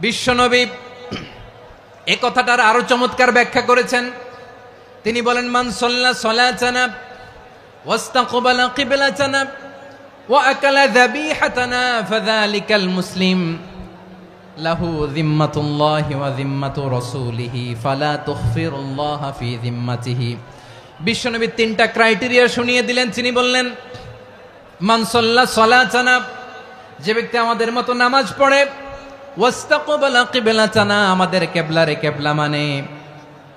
বিশ্বনবী এই কথাটার আরো চমৎকার ব্যাখ্যা করেছেন। তিনি বলেন, মান সাল্লা সালাতানা ওয়াস্তাকবালা কিবলাতানা ওয়া আকালা যাবিহাতানা ফাযালিকাল মুসলিম লাহু যিম্মাতুল্লাহি ওয়া যিম্মাতু রাসূলিহি ফালা তুখফিরুল্লাহা ফি যিম্মাতিহি। বিশ্বনবী তিনটা ক্রাইটেরিয়া শুনিয়ে দিলেন। তিনি বললেন, মান সাল্লা সালাতানা, যে ব্যক্তি আমাদের মতো নামাজ পড়ে, ওয়াস্তাকবালা কিবলাতানা, আমাদের কিবলারে কিবলা মানে,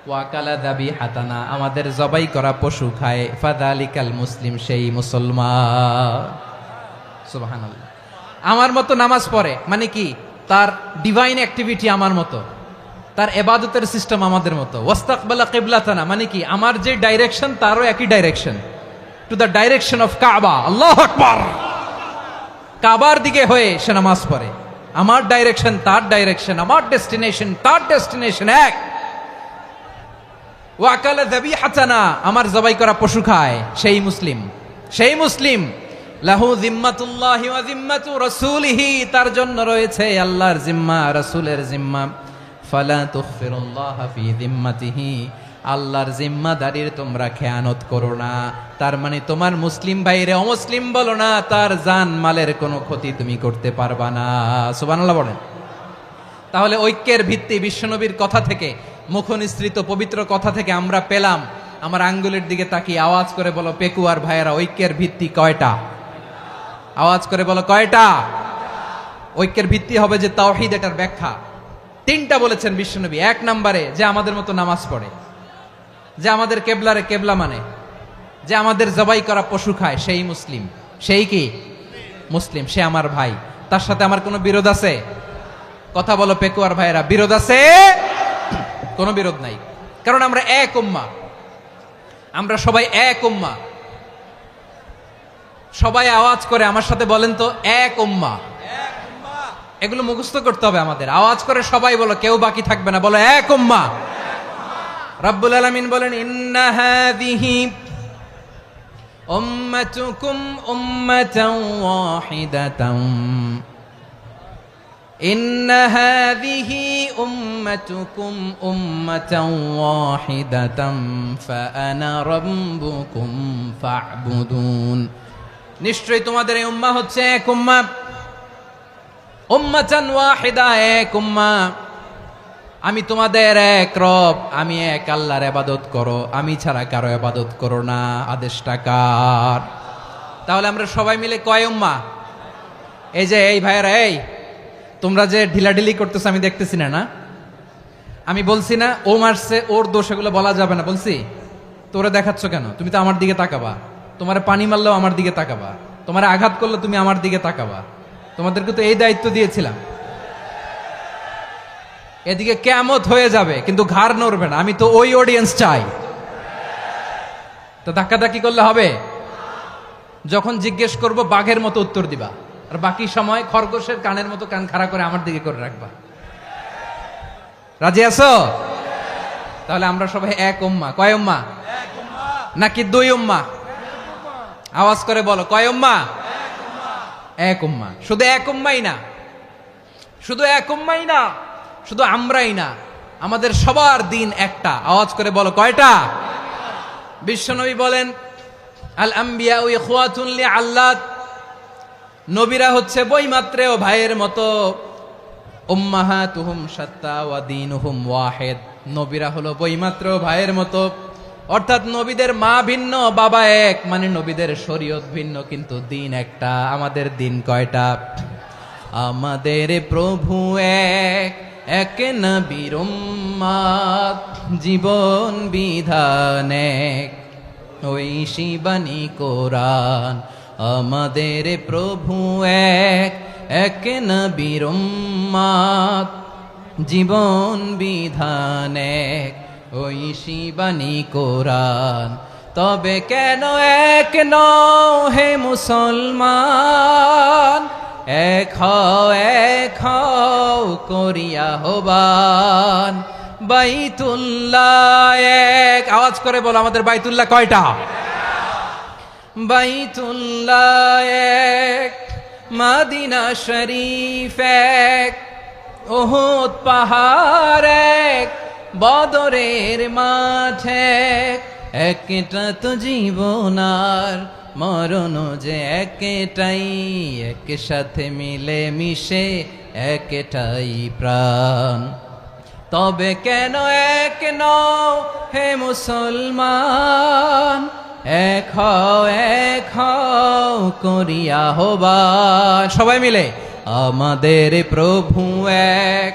ওয়া আকালা যাবিহাতানা, আমাদের জবাই করা পশু খায়, ফাযালিকাল মুসলিম, সেই মুসলমান। সুবহানাল্লাহ। আমার মতো নামাজ পড়ে মানে কি? তার ডিভাইন অ্যাক্টিভিটি আমার মতো, তার ইবাদতের সিস্টেম আমাদের মতো। ওয়াস্তাকবালা কিবলাতানা মানে কি? আমার যে ডাইরেকশন, তারও একই direction, to the direction of কাবা। আল্লাহু আকবার। কাবার দিকে হয়ে সে নামাজ পড়ে। আমার ডাইরেকশন, তার ডাইরেকশন, আমার ডেস্টিনেশন, তার ডেস্টিনেশন এক। ওয়া আকালা যাবিহাতানা, আমার জবাই করা পশু খায়, সেই মুসলিম, সেই মুসলিম। লাহু যিম্মাতুল্লাহি ওয়া যিম্মাতু রাসূলিহি, তার জন্য রয়েছে আল্লাহর জিম্মা, রাসূলের জিম্মা। ফালা তুখফিরুল্লাহা ফি যিম্মাতিহি, আল্লাহর জিম্মাদারির তোমরা খেয়ানত করো না। তার মানে তোমার মুসলিম ভাইরে অমুসলিম বলো না, তার জান মালের কোনো ক্ষতি তুমি করতে পারবা না। সুবহানাল্লাহ বলেন। তাহলে ঐক্যের ভিত্তি বিশ্বনবীর কথা থেকে, মুখনিসৃত পবিত্র কথা থেকে আমরা পেলাম। আমার আঙ্গুলের দিকে তাকিয়ে আওয়াজ করে বলো পেকুয়ার ভাইয়েরা, ঐক্যের ভিত্তি কয়টা? আওয়াজ করে বলো কয়টা? ঐক্যের ভিত্তি হবে যে তাওহীদ, এটার ব্যাখ্যা তিনটা বলেছেন বিশ্বনবী। এক নম্বরে, যে আমাদের মতো নামাজ পড়ে, যে আমাদের কেবলারে কেবলা মানে, যে আমাদের জবাই করা পশু খায়, সেই মুসলিম। সেই কি? মুসলিম, সে আমার ভাই। তার সাথে আমার কোনো বিরোধ আছে? কথা বলো পেকুয়ার ভাইয়েরা, বিরোধ আছে? কোনো বিরোধ নাই, কারণ আমরা এক উম্মাহ, আমরা সবাই এক উম্মাহ। সবাই আওয়াজ করে আমার সাথে বলেন তো, এক উম্মাহ। এগুলো মুখস্থ করতে হবে আমাদের। আওয়াজ করে সবাই বলো, কেউ বাকি থাকবে না, বলো এক উম্মাহ। রাব্বুল আলামিন বলেন, ইন্না হাযিহি উম্মাতুকুম উম্মাতান ওয়াহিদাতান ইন্না হাযিহি উম্মাতুকুম উম্মাতান ওয়াহিদাতান ফাআনা রাব্বুকুম ফা'বুদুন। নিশ্চয়ই তোমাদের এই উম্মাহ হচ্ছে এক উম্মাহ, উম্মাতান ওয়াহিদা, এক উম্মাহ। আমি তোমাদের এক রব, আমি এক আল্লাহর ইবাদত করো, আমি ছাড়া কারো ইবাদত করো না। আদেশটা কার? তাহলে আমরা সবাই মিলে কয় উম্মাহ? এই যে এই ভাইয়েরা, এই তোমরা যে ঢিলাঢিলি করতেছো আমি দেখতেছি না। আমি বলছি না ও মারছে ওর দোষ, এগুলো বলা যাবে না বলছি? তোরা দেখাচ্ছ কেন? তুমি তো আমার দিকে তাকাবা। তোমার পানি মারলেও আমার দিকে তাকাবা, তোমার আঘাত করলে তুমি আমার দিকে তাকাবা। তোমাদেরকে তো এই দায়িত্ব দিয়েছিলাম। এদিকে কিয়ামত হয়ে যাবে কিন্তু ঘাড় নড়বে না। আমি তো ওই অডিয়েন্স চাই। তো ধাক্কাধাক্কি করলে হবে? যখন জিজ্ঞেস করব বাঘের মতো উত্তর দিবা, আর বাকি সময় খরগোশের কানের মতো কান খাড়া করে আমার দিকে করে রাখবা। রাজি আছো? তাহলে আমরা সবাই এক উম্মাহ। কয় উম্মাহ? নাকি দুই উম্মাহ? আওয়াজ করে বলো, কয় উম্মাহ? এক উম্মাহ। শুধু এক উম্মাই না, শুধু এক উম্মাই না, শুধু আমরাই না, আমাদের সবার দিন একটা। আওয়াজ করে বলো, কয়টা? বিশ্বনবী বলেন, আল আম্বিয়া ইখওয়াতুন লিআল্লাত, নবীরা হচ্ছে বৈমাত্রেয় ভাইয়ের মতো। উম্মাহাতুহুম শাত্তা ওয়া দীনুহুম ওয়াহিদ, নবীরা হলো বৈমাত্রেয় ভাইয়ের মতো। অর্থাৎ নবীদের মা ভিন্ন, বাবা এক, মানে নবীদের শরীয়ত ভিন্ন, কিন্তু দিন একটা। আমাদের দিন কয়টা? আমাদের প্রভু এক, এক নবীর উম্মাত, জীবন বিধান এক, ওই শিবানী কোরআন। আমাদের প্রভু এক, এক নবীর উম্মাত, জীবন বিধান এক, ওই শিবানী কোরআন। তবে কেন এক নও হে মুসলমান? এক হও করিয়া হবান। বাইতুল্লাহ এক, আওয়াজ করে বলো আমাদের বাইতুল্লাহ কয়টা? বাইতুল্লাহ এক, মদিনা শরীফ এক, উহুদ পাহাড় এক, বদরের মাঠ এক। একটা তো জীবন আর মরণ যে একটাই, একসাথে মিলে মিশে একটাই প্রাণ। তবে কেন এক নও হে মুসলমান? এক হও করিয়া হবান। সবাই মিলে আমাদের প্রভু এক,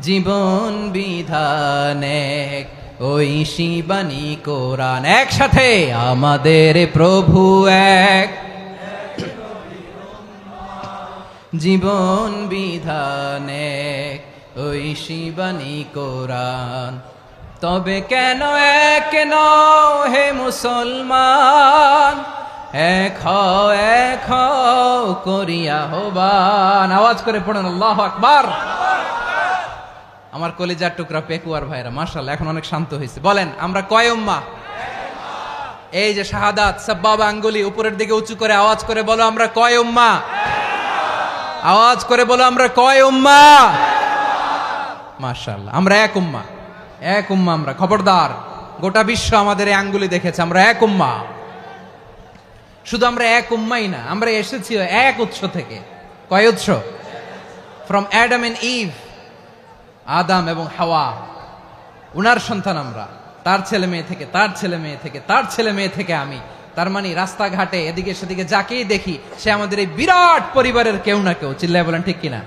জীবন বিধান এক, ওই শিবানী কোরআন। একসাথে আমাদের প্রভু এক, জীবন বিধান এক, ওই শিবানী কোরআন। তবে কেন এক নও হে মুসলমান? এক হও করিয়া হবান। আওয়াজ করে পড়েন আল্লাহু আকবার। আমার কলিজার টুকরা পেকুয়ার ভাইরা মাশাআল্লাহ এখন অনেক শান্ত হয়েছে। বলেন আমরা কয় উম্মাহ? এই যে শাহাদাত সাব্বাবা আঙ্গুলি উপরের দিকে উঁচু করে আওয়াজ করে বলো আমরা কয় উম্মাহ? আওয়াজ করে বলো আমরা কয় উম্মাহ? মাশাআল্লাহ আমরা এক উম্মাহ, এক উম্মাহ আমরা। খবরদার, গোটা বিশ্ব আমাদের এই আঙ্গুলি দেখেছে, আমরা এক উম্মাহ। শুধু আমরা এক উম্মাই না, আমরা এসেছি এক উৎস থেকে। কয় উৎস? ফ্রম অ্যাডাম এন্ড ইভ, আদাম এবং হাওয়া, উনার সন্তান আমরা। তার ছেলে মেয়ে থেকে, তার ছেলে মেয়ে থেকে, তার ছেলে মেয়ে থেকে আমি। তার মানে রাস্তাঘাটে এদিকে সেদিকে যাকেই দেখি সে আমাদের এই বিরাট পরিবারের কেউ না কেউ। চিল্লায় বলেন ঠিক কিনা?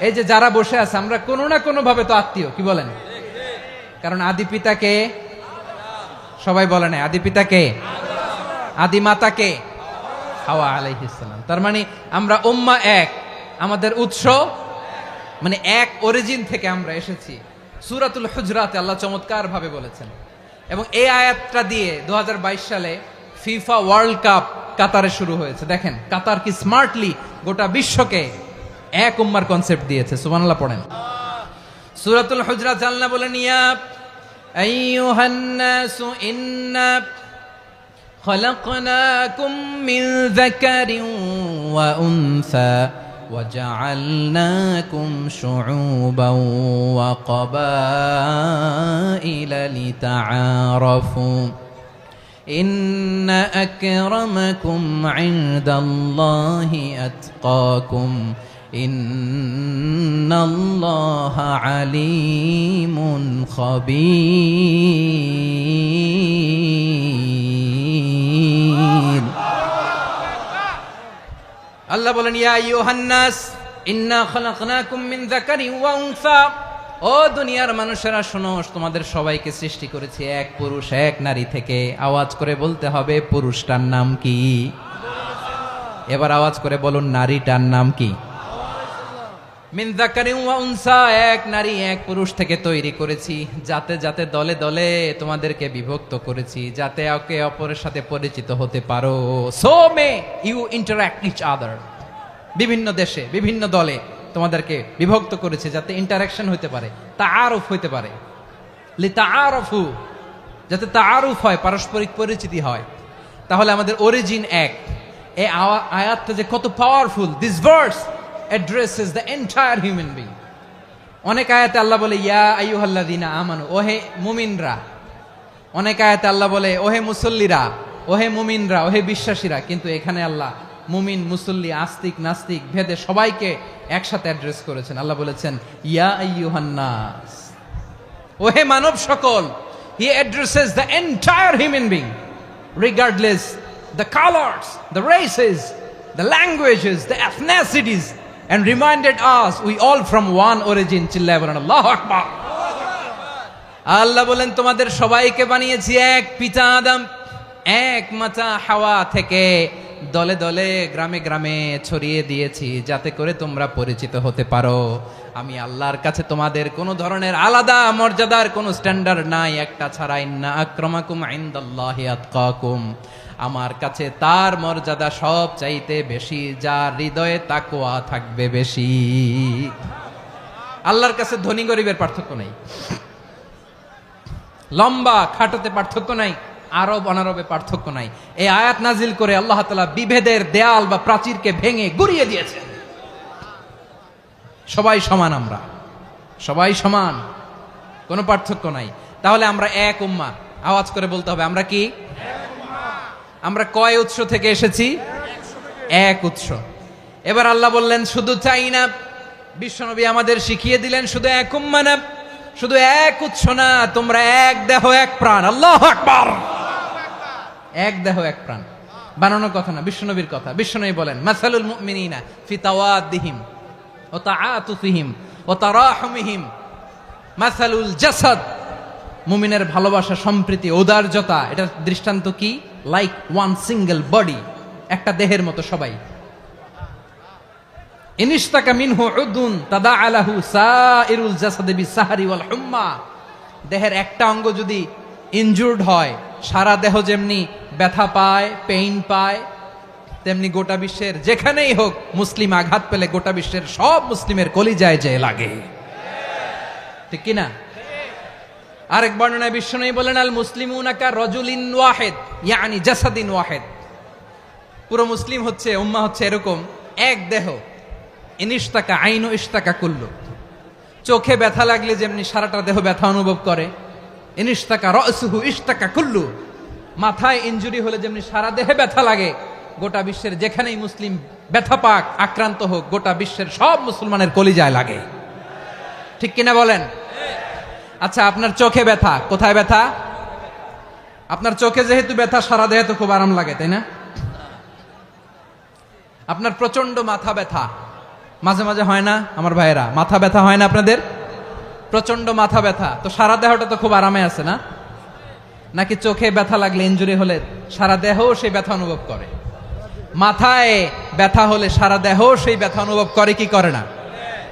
এই যে যারা বসে আছে আমরা কোনো না কোনো ভাবে তো আত্মীয়। কি বলেন? কারণ আদি পিতাকে সবাই বলে না, আদি পিতাকে, আদি মাতাকে হাওয়া আলাইহিস সালাম। তার মানে আমরা উম্মাহ এক, আমাদের উৎস মানে এক অরিজিন থেকে আমরা এসেছি। সূরাতুল হুজরাতে আল্লাহ চমৎকার ভাবে বলেছেন। এবং এই আয়াতটা দিয়ে 2022 সালে ফিফা ওয়ার্ল্ড কাপ কাতারে শুরু হয়েছে। দেখেন কাতার কি স্মার্টলি গোটা বিশ্বকে এক উম্মার কনসেপ্ট দিয়েছে। সুবহানাল্লাহ পড়েন। সূরাতুল হুজরাত আল্লাহ বলেন, ইয়া আইয়ুহান নাসু ইন্না خلقناكم من ذكر وأنثى وجعلناكم شعوبا وقبائل لتعارفوا إن أكرمكم عند الله أتقاكم إن الله عليم خبير আল্লাহ বলেন ইয়া আইয়ুহান নাস ইন্না খলাকনাকুম মিন যাকারিন ওয়া উনসা ও দুনিয়ার মানুষেরা শোনো তোমাদের সবাইকে সৃষ্টি করেছি এক পুরুষ এক নারী থেকে আওয়াজ করে বলতে হবে পুরুষটার নাম কি এবার আওয়াজ করে বলুন নারীটার নাম কি মিন যাকারিন ওয়া উনসা এক নারী এক পুরুষ থেকে তৈরি করেছি যাতে যাতে দলে দলে তোমাদেরকে বিভক্ত করেছি যাতে একে অপরের সাথে পরিচিত হতে পারো so may you interact each other বিভিন্ন দেশে বিভিন্ন দলে তোমাদেরকে বিভক্ত করেছে যাতে ইন্টারাকশন হতে পারে তাআরুফ হতে পারে লিতাআরফু যাতে তাআরুফ হয় পারস্পরিক পরিচিতি হয় তাহলে আমাদের অরিজিন এক এই আয়াতটা যে কত powerful this verse addresses the entire human being অনেক আয়াতে আল্লাহ বলে ইয়া আইয়ুহাল্লাযীনা আমানু ওহে মুমিনরা অনেক আয়াতে আল্লাহ বলে ওহে মুসল্লিরা ওহে মুমিনরা ওহে বিশ্বাসীরা কিন্তু এখানে আল্লাহ মুমিন মুসল্লি আস্তিক নাস্তিক ভেদে সবাইকে একসাথে অ্যাড্রেস করেছেন আল্লাহ বলেছেন ইয়া আইয়ুহান নাস ওহে মানব সকল he addresses the entire human being regardless the colors the races the languages the ethnicities and reminded us we all from one origin চিল্লায় বলেন আল্লাহু আকবার আল্লাহ বলেন তোমাদের সবাইকে বানিয়েছি এক পিতা আদম এক মাতা হাওয়া থেকে দলে দলে গ্রামে গ্রামে ছড়িয়ে দিয়েছি যাতে করে তোমরা পরিচিত হতে পারো আমি আল্লাহর কাছে তোমাদের কোনো ধরনের আলাদা মর্যাদার কোনো স্ট্যান্ডার্ড নাই একটা ছাড়া ইন্না আক্রামাকুম ইনদাল্লাহি আতকাকুম আমার কাছে তার মর্যাদা সব চাইতে বেশি যার হৃদয়ে তাকওয়া থাকবে বেশি আল্লাহর কাছে ধনী গরিবের পার্থক্য নাই লম্বা খাটোতে পার্থক্য নাই আরব অনারবে পার্থক্য নাই এই আয়াত নাজিল করে আল্লাহ তাআলা বিভেদের দেয়াল বা প্রাচীরকে ভেঙে গুড়িয়ে দিয়েছেন সবাই সমান আমরা সবাই সমান কোনো পার্থক্য নাই তাহলে আমরা এক উম্মাহ আওয়াজ করে বলতে হবে আমরা কি আমরা কয় উৎস থেকে এসেছি এক উৎস এবার আল্লাহ বললেন শুধু তাই না বিশ্বনবী আমাদের শিখিয়ে দিলেন শুধু এক উম্মাহ না শুধু এক উৎস না তোমরা এক দেহ এক প্রাণ আল্লাহু আকবার এক দেহ এক প্রাণ বানানোর কথা না বিশ্বনবীর কথা বিশ্বনবী বলেন মাসালুল মুমিনিনা ফি তাওয়াদ্দিহিম ওয়া তাআতুফিহিম ওয়া তারাহুমিহিম মাসালুল জাসাদ মুমিনের ভালোবাসা সম্প্রীতি ঔদার্যতা এটা দৃষ্টান্ত কি লাইক ওয়ান সিঙ্গেল বডি একটা দেহের মতো সবাই ইনিশতাকা মিনহু উদুন তাদাআলাহু সাইরুল জাসাদি বিসাহরি ওয়াল হুম্মা দেহের একটা অঙ্গ যদি ইনজুরড হয় সারা দেহ যেমনি ব্যথা পায় পেইন পায় তেমনি গোটা বিশ্বের যেখানেই হোক মুসলিম আঘাত পেলে গোটা বিশ্বের সব মুসলিমের কলিজায় যে লাগে ঠিক কি না আরেক বর্ণনায় বিশ্বনবী বলেন আল মুসলিমুনা কা রাজুলিন ওয়াহিদ ইয়ানি জাসাদিন ওয়াহিদ পুরো মুসলিম হচ্ছে উম্মাহ হচ্ছে এরকম এক দেহ ইনিশতাকা আইনু ইশতাকা কুল্লু চোখে ব্যথা লাগলে যেমনি সারাটা দেহ ব্যথা অনুভব করে ইনিশতাকা রাসুহু ইশতাকা কুল্লু মাথায় ইনজুরি হলে যেমনি সারা দেহে ব্যথা লাগে গোটা বিশ্বের যেখানেই মুসলিম ব্যথা পাক আক্রান্ত হোক গোটা বিশ্বের সব মুসলমানের কলিজায় লাগে ঠিক কিনা বলেন আচ্ছা আপনার চোখে ব্যথা কোথায় ব্যথা আপনার চোখে যেহেতু ব্যথা সারা দেহে তো খুব আরাম লাগে তাই না আপনার প্রচন্ড মাথা ব্যথা মাঝে মাঝে হয় না আমার ভাইয়েরা মাথা ব্যথা হয় না আপনাদের প্রচন্ড মাথা ব্যথা তো সারা দেহটা তো খুব আরামে আছে না নাকি চোখে ব্যথা লাগলে ইনজুরি হলে সারা দেহ সেই ব্যথা অনুভব করে মাথায় ব্যথা হলে সারা দেহ সেই ব্যথা অনুভব করে কি করে না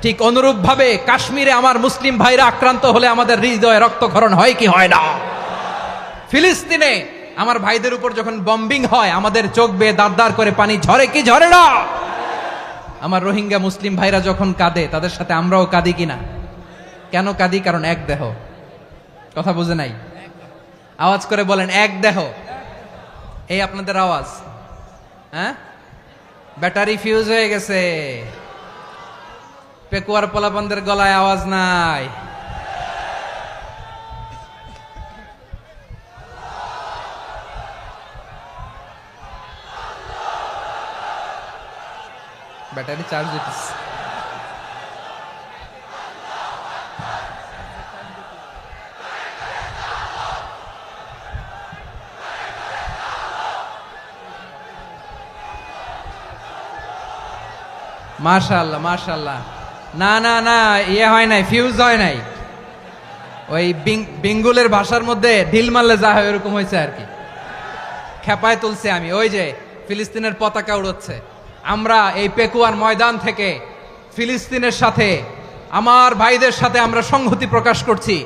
ঠিক অনুরূপ ভাবে কাশ্মীরে আমার মুসলিম ভাইরা আক্রান্ত হলে আমাদের হৃদয়ে রক্তক্ষরণ হয় কি হয় না ফিলিস্তিনে আমার ভাইদের উপর যখন বম্বিং হয় আমাদের চোখ বেয়ে দাঁড় দাঁড় করে পানি ঝরে কি ঝরে না আমার রোহিঙ্গা মুসলিম ভাইরা যখন কাঁদে তাদের সাথে আমরাও কাঁদি কিনা কেন কাঁদি কারণ এক দেহ কথা বুঝে নাই? আওয়াজ করে বলেন এক দেহ। এই আপনাদের আওয়াজ, হ্যাঁ? ব্যাটারি ফিউজ হয়ে গেছে, পেকুয়ার পোলাপানদের গলায় আওয়াজ নাই। ব্যাটারি চার্জ দিতেছে। মাশাআল্লাহ মাশাআল্লাহ। না না না, ইয়ে হয় নাই, ফিউজ হয় নাই। ওই বেঙ্গলের ভাষার মধ্যে ঢিল মারলে যা হয় এরকম হয়েছে আর কি। খেপায় তুলছে আমি। ওই যে ফিলিস্তিনের পতাকা উড়ছে। আমরা এই পেকুয়ার ময়দান থেকে ফিলিস্তিনের সাথে, আমার ভাইদের সাথে আমরা সংহতি প্রকাশ করছি।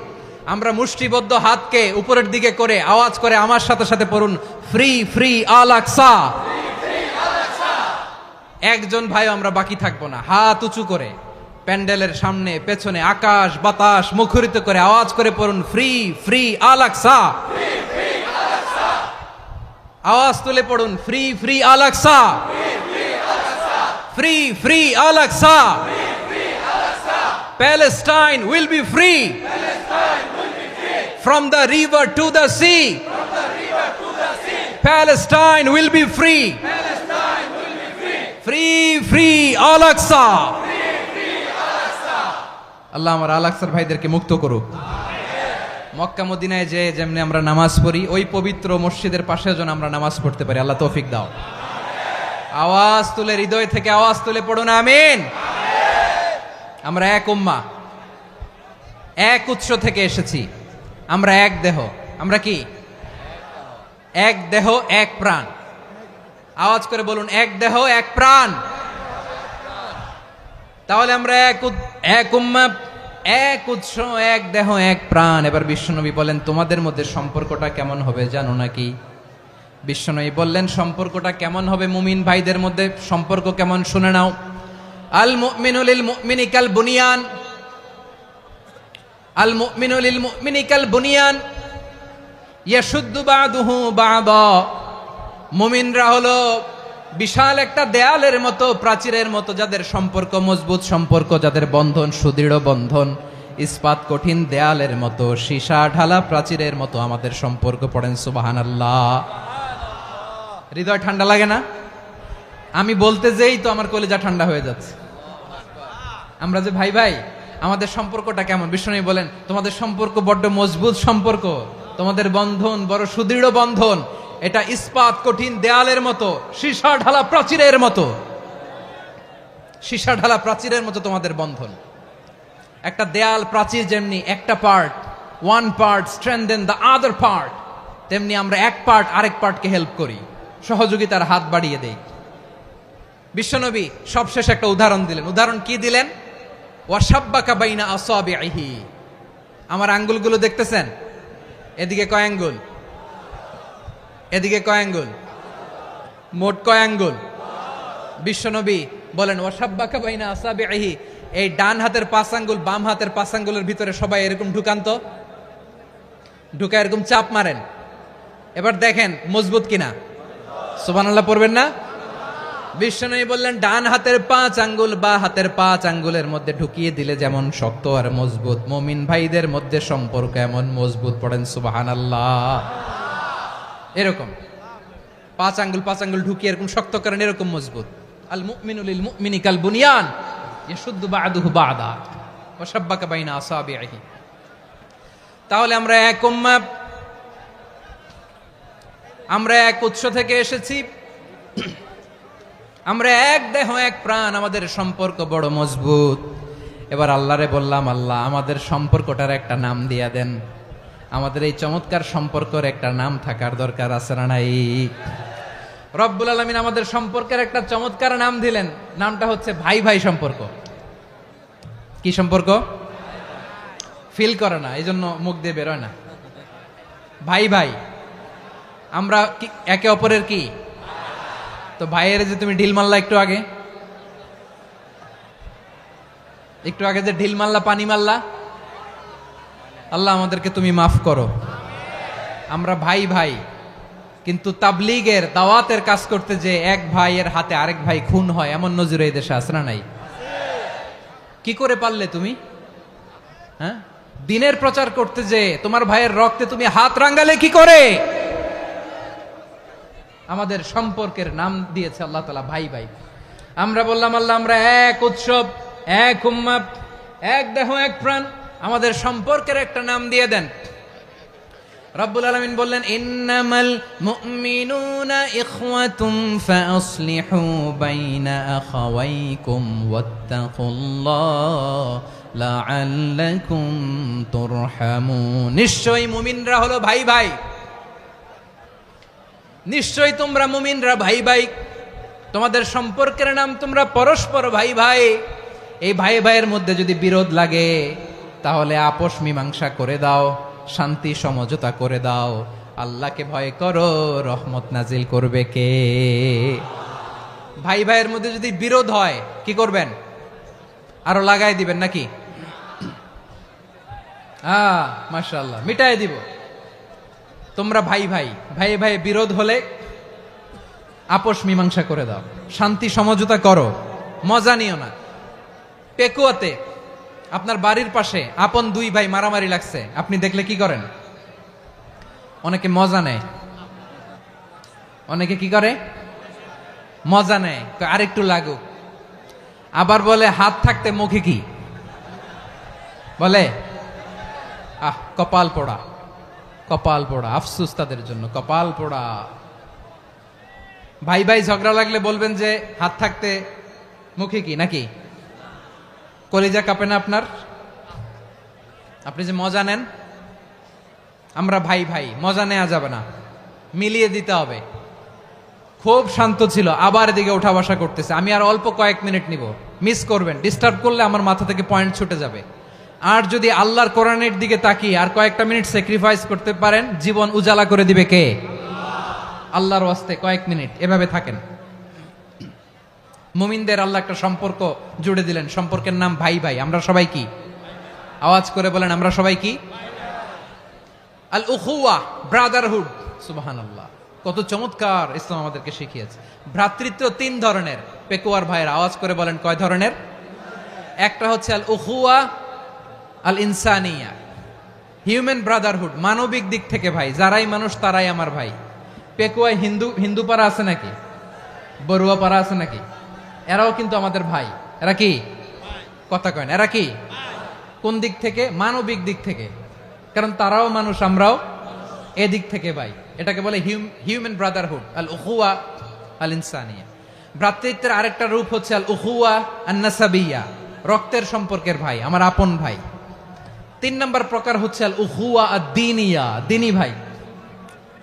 আমরা মুষ্টিবদ্ধ হাতকে উপরের দিকে করে আওয়াজ করে আমার সাথে সাথে পড়ুন, ফ্রি ফ্রি আল আকসা। একজন ভাই আমরা বাকি থাকবো না। হাত উঁচু করে প্যান্ডেলের সামনে পেছনে আকাশ বাতাস মুখরিত করে আওয়াজ করে পড়ুন, ফ্রি ফ্রি আল আকসা। আওয়াজ তুলে পড়ুন, free free Al Aqsa, free free Al Aqsa. Palestine will be free from the river to the sea. Palestine will be free. Free free Al Aqsa. আল্লাহ আমার আল আকসার ভাইদেরকে মুক্ত করুক। মক্কা মদিনায় যে যেমনি আমরা নামাজ পড়ি, ওই পবিত্র মসজিদের পাশে যেন আমরা নামাজ পড়তে পারি। আল্লাহ তৌফিক দাও। আওয়াজ তুলে, হৃদয় থেকে আওয়াজ তুলে পড়ুন আমিন। আমরা এক উম্মাহ, এক উৎস থেকে এসেছি। আমরা এক দেহ। আমরা কি? এক দেহ এক প্রাণ। আওয়াজ করে বলুন, এক দেহ এক প্রাণ। তাহলে আমরা এক উম্মাহ, এক উৎস, এক দেহ এক প্রাণ। এবার বিশ্বনবী বলেন, তোমাদের মধ্যে সম্পর্কটা কেমন হবে জানো নাকি? বিশ্বনবী বললেন, সম্পর্কটা কেমন হবে মুমিন ভাইদের মধ্যে? সম্পর্ক কেমন শুনে নাও। আল মুমিনু লিল মুমিনি কাল বুনিয়ান, আল মুমিনু লিল মুমিনি কাল বুনিয়ান ইয়াশুদ্দু বাদুহু বাদা। মুমিনরা হলো বিশাল একটা দেয়ালের মতো, প্রাচীরের মতো, যাদের সম্পর্ক মজবুত সম্পর্ক, যাদের বন্ধন সুদৃঢ় বন্ধন, ইস্পাত কঠিন দেয়ালের মতো, সীসা ঢালা প্রাচীরের মতো আমাদের সম্পর্ক। পড়েন সুবহানাল্লাহ। হৃদয় ঠান্ডা লাগে না? আমি বলতে যেই তো আমার কলিজা ঠান্ডা হয়ে যাচ্ছে। আমরা যে ভাই ভাই, আমাদের সম্পর্কটা কেমন? বিষ্ণু বলেন, তোমাদের সম্পর্ক বড্ড মজবুত সম্পর্ক, তোমাদের বন্ধন বড় সুদৃঢ় বন্ধন। এটা ইস্পাত কঠিন দেয়ালের মতো, সীসা ঢালা প্রাচীরের মতো, সীসা ঢালা প্রাচীরের মতো তোমাদের বন্ধন। একটা দেয়াল প্রাচীর যেমনি একটা part, one part strengthen the other part, তেমনি আমরা এক পার্ট আরেক পার্টকে হেল্প করি, সহযোগিতার হাত বাড়িয়ে দেই। বিশ্বনবী সবশেষ একটা উদাহরণ দিলেন। উদাহরণ কি দিলেন? ওয়াসাব্বাকা বাইনা আসাবিহি। আমার আঙ্গুলগুলো দেখতেছেন? এদিকে কয় আঙ্গুল, এদিকে কয় আঙ্গুল, মোট কয় আঙ্গুল? বিশ্বনবী বলেন, ওয়াসাব্বাকা বাইনা আসাবিহি। এই ডান হাতের 5 আঙ্গুল বাম হাতের 5 আঙ্গুলের ভিতরে সবাই এরকম ঢুকান তো, ঢুকা এরকম চাপ মারেন। এবার দেখেন মজবুত কিনা। সুবহানাল্লাহ পড়বেন না? বিশ্বনবী বললেন, ডান হাতের 5 আঙ্গুল বা হাতের 5 আঙ্গুলের মধ্যে ঢুকিয়ে দিলে যেমন শক্ত আর মজবুত, মুমিন ভাইদের মধ্যে সম্পর্ক এমন মজবুত। পড়েন সুবহানাল্লাহ। এরকম 5 আঙ্গুল ঢুকিয়ে এরকম শক্ত করেন, এরকম মজবুত। আল মুমিনু লিল মুমিনি কাল বুনিয়ান ইয়াশুদ্দু বা'দুহু বা'দা ওয়া শাব্বাকা বাইনা আসাবিহি। তাহলে আমরা এক উম্মাহ, আমরা এক উৎস থেকে এসেছি, আমরা এক দেহ এক প্রাণ, আমাদের সম্পর্ক বড় মজবুত। এবার আল্লাহরে বললাম, আল্লাহ আমাদের সম্পর্কটার একটা নাম দিয়া দেন। আমাদের এই চমৎকার সম্পর্কের একটা নাম থাকার দরকার আছে না নাই? রব্বুল আলামিন আমাদের সম্পর্কের একটা চমৎকার নাম দিলেন। নামটা হচ্ছে ভাই ভাই সম্পর্ক। কি সম্পর্ক? ফিল করে না, এই জন্য মুখ দিয়ে বেরোয় না। ভাই ভাই, আমরা একে অপরের কি? তো ভাইয়ের যে তুমি ঢিল মারলা একটু আগে, একটু আগে যে ঢিল মারলা, পানি মারলা, আল্লাহ আমাদেরকে তুমি মাফ করো। আমরা ভাই ভাই, কিন্তু তাবলীগের দাওয়াতের কাজ করতে যে এক ভাইয়ের হাতে আরেক ভাই খুন হয়, এমন নজির এই দেশে আছে না নাই? কি করে পারলে তুমি? হ্যাঁ, দিনের প্রচার করতে যে তোমার ভাইয়ের রক্তে তুমি হাত রাঙ্গালে কি করে? আমাদের সম্পর্কের নাম দিয়েছে আল্লাহ তাআলা ভাই ভাই। আমরা বললাম আল্লাহ আমরা এক উৎসব, এক উম্মাহ, এক দেহ, এক প্রাণ, আমাদের সম্পর্কের একটা নাম দিয়ে দেন। রব্বুল আলামিন বললেন ইন্নামাল মুমিনুনা ইখওয়াতুম ফাসলিহু বাইনা আখাওয়াইকুম ওয়াত্তাকুল্লাহ লাআল্লাকুম তুরহামুন। নিশ্চয়ই মুমিনরা হলো ভাই ভাই, নিশ্চয়ই তোমরা মুমিনরা ভাই ভাই, তোমাদের সম্পর্কের নাম তোমরা পরস্পর ভাই ভাই। এই ভাই ভাইয়ের মধ্যে যদি বিরোধ লাগে তাহলে আপোষ মীমাংসা করে দাও, শান্তি সমঝোতা করে দাও। আল্লাহকে ভয় করো, রহমত নাজিল করবে কে? ভাই ভাইয়ের মধ্যে যদি বিরোধ হয় কি করবেন? আরো লাগাই দিবেন নাকি? মাশাআল্লাহ, মিটাই দিব। তোমরা ভাই ভাই, ভাই ভাই বিরোধ হলে আপোষ মীমাংসা করে দাও, শান্তি সমঝোতা করো, মজা নিও না। পেকুয়াতে আপনার বাড়ির পাশে আপন দুই ভাই মারামারি লাগছে, আপনি দেখলে কি করেন? অনেকে মজা নেয়। অনেকে কি করে? মজা নেয়, আরেকটু লাগুক। আবার বলে হাত থাকতে মুখে কি বলে? কপাল পোড়া, কপাল পোড়া। আফসোস তাদের জন্য, কপাল পোড়া। ভাই ভাই ঝগড়া লাগলে বলবেন যে হাত থাকতে মুখে কি, নাকি? কলিজা কাঁপে না আপনার? আপনি যে মজা নেন। আমরা ভাই ভাই, মজা নেওয়া যাবে না, মিলিয়ে দিতে হবে। খুব শান্ত ছিল, আবার এদিকে উঠা বসা করতেছে। আমি আর অল্প কয়েক মিনিট নিব, মিস করবেন। ডিস্টার্ব করলে আমার মাথা থেকে পয়েন্ট ছুটে যাবে। আর যদি আল্লাহর কোরআনের দিকে তাকিয়ে আর কয়েকটা মিনিট স্যাক্রিফাইস করতে পারেন, জীবন উজালা করে দিবে কে? আল্লাহর ওয়াস্তে কয়েক মিনিট এভাবে থাকেন। মুমিনদের আল্লাহ একটা সম্পর্ক জুড়ে দিলেন, সম্পর্কের নাম ভাই ভাই। আমরা সবাই কি? আওয়াজ করে বলেন, আমরা সবাই কি? আল উখুয়া, ব্রাদারহুড। সুবহানাল্লাহ, কত চমৎকার ইসলাম আমাদেরকে শিখিয়েছে। ভ্রাতৃত্ব তিন ধরনের। পেকুয়ার ভাইয়ের আওয়াজ করে বলেন, কয় ধরনের? একটা হচ্ছে আল উখুয়া আল ইনসানিয়া, হিউম্যান ব্রাদারহুড, মানবিক দিক থেকে ভাই। যারাই মানুষ তারাই আমার ভাই। পেকুয়ায় হিন্দু পাড়া আছে নাকি? বড়ুয়া পাড়া আছে নাকি? এরাও কিন্তু আমাদের ভাই। এরা কি? কথা কয় না, এরা কি? কোন দিক থেকে? মানবিক দিক থেকে। কারণ তারাও মানুষ, আমরাও এদিক থেকে ভাই। এটাকে বলে হিউম্যান ব্রাদারহুড, আল উখুয়া আল ইনসানিয়া। ভ্রাতৃত্বের আরেকটা রূপ হচ্ছে আল উখুয়া আন নাসাবিয়া, রক্তের সম্পর্কের ভাই, আমার আপন ভাই। 3 নম্বর প্রকার হচ্ছে আল উখুয়া আদ-দীনিয়া, দিনী ভাই।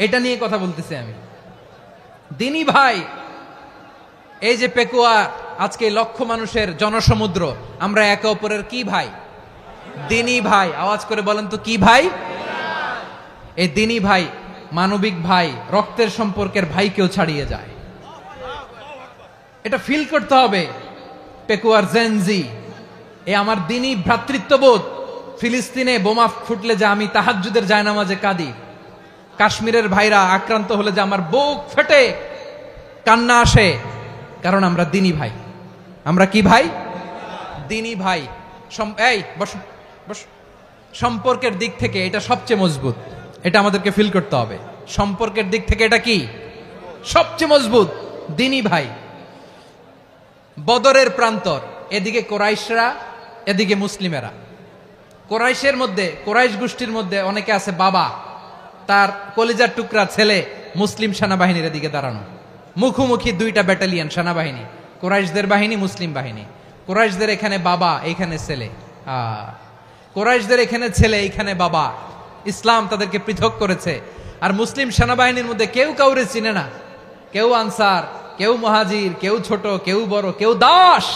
এটা নিয়ে কথা বলতেছি আমি। দিনী ভাই, এই যে পেকুয়া, আজকে লক্ষ মানুষের জনসমুদ্র, আমরা একে অপরের কি ভাই? দিনী ভাই। আওয়াজ করে বলেন তো, কি ভাই? এই দিনী ভাই, মানবিক ভাই, রক্তের সম্পর্কের ভাইকেও ছাড়িয়ে যায়। এটা ফিল করতে হবে। পেকুয়ার জেনজি, এ আমার দিনী ভ্রাতৃত্ববোধ। ফিলিস্তিনে বোমা ফুটলে যে আমি তাহাজ্জুদের জায়নামাজে কাঁদি, কাশ্মীরের ভাইরা আক্রান্ত হলে যে আমার বুক ফেটে কান্না আসে, কারণ আমরা দিনী ভাই। আমরা কি ভাই? দিনী ভাই। এই বসো বসো। সম্পর্কের দিক থেকে এটা সবচেয়ে মজবুত। এটা আমাদেরকে ফিল করতে হবে। সম্পর্কের দিক থেকে এটা কি? সবচেয়ে মজবুত, দিনী ভাই। বদরের প্রান্তর, এদিকে কোরাইশরা, এদিকে মুসলিমেরা। কোরাইশের মধ্যে, কোরাইশ গোষ্ঠীর মধ্যে অনেকে আছে বাবা, তার কলিজার টুকরা ছেলে মুসলিম সেনাবাহিনীর এদিকে দাঁড়ানো। মুখোমুখি দুইটা ব্যাটালিয়ন সেনাবাহিনী, কোরাইশদের বাহিনী, মুসলিম বাহিনী। কোরাইশদের এখানে বাবা, এইখানে ছেলে। কোরাইশদের এখানে ছেলে, এইখানে বাবা। ইসলাম তাদেরকে পৃথক করেছে। আর মুসলিম সেনাবাহিনীর মধ্যে কেউ কাউরে চিনে না। কেউ আনসার, কেউ মুহাজির, কেউ ছোট, কেউ বড়, কেউ দাস,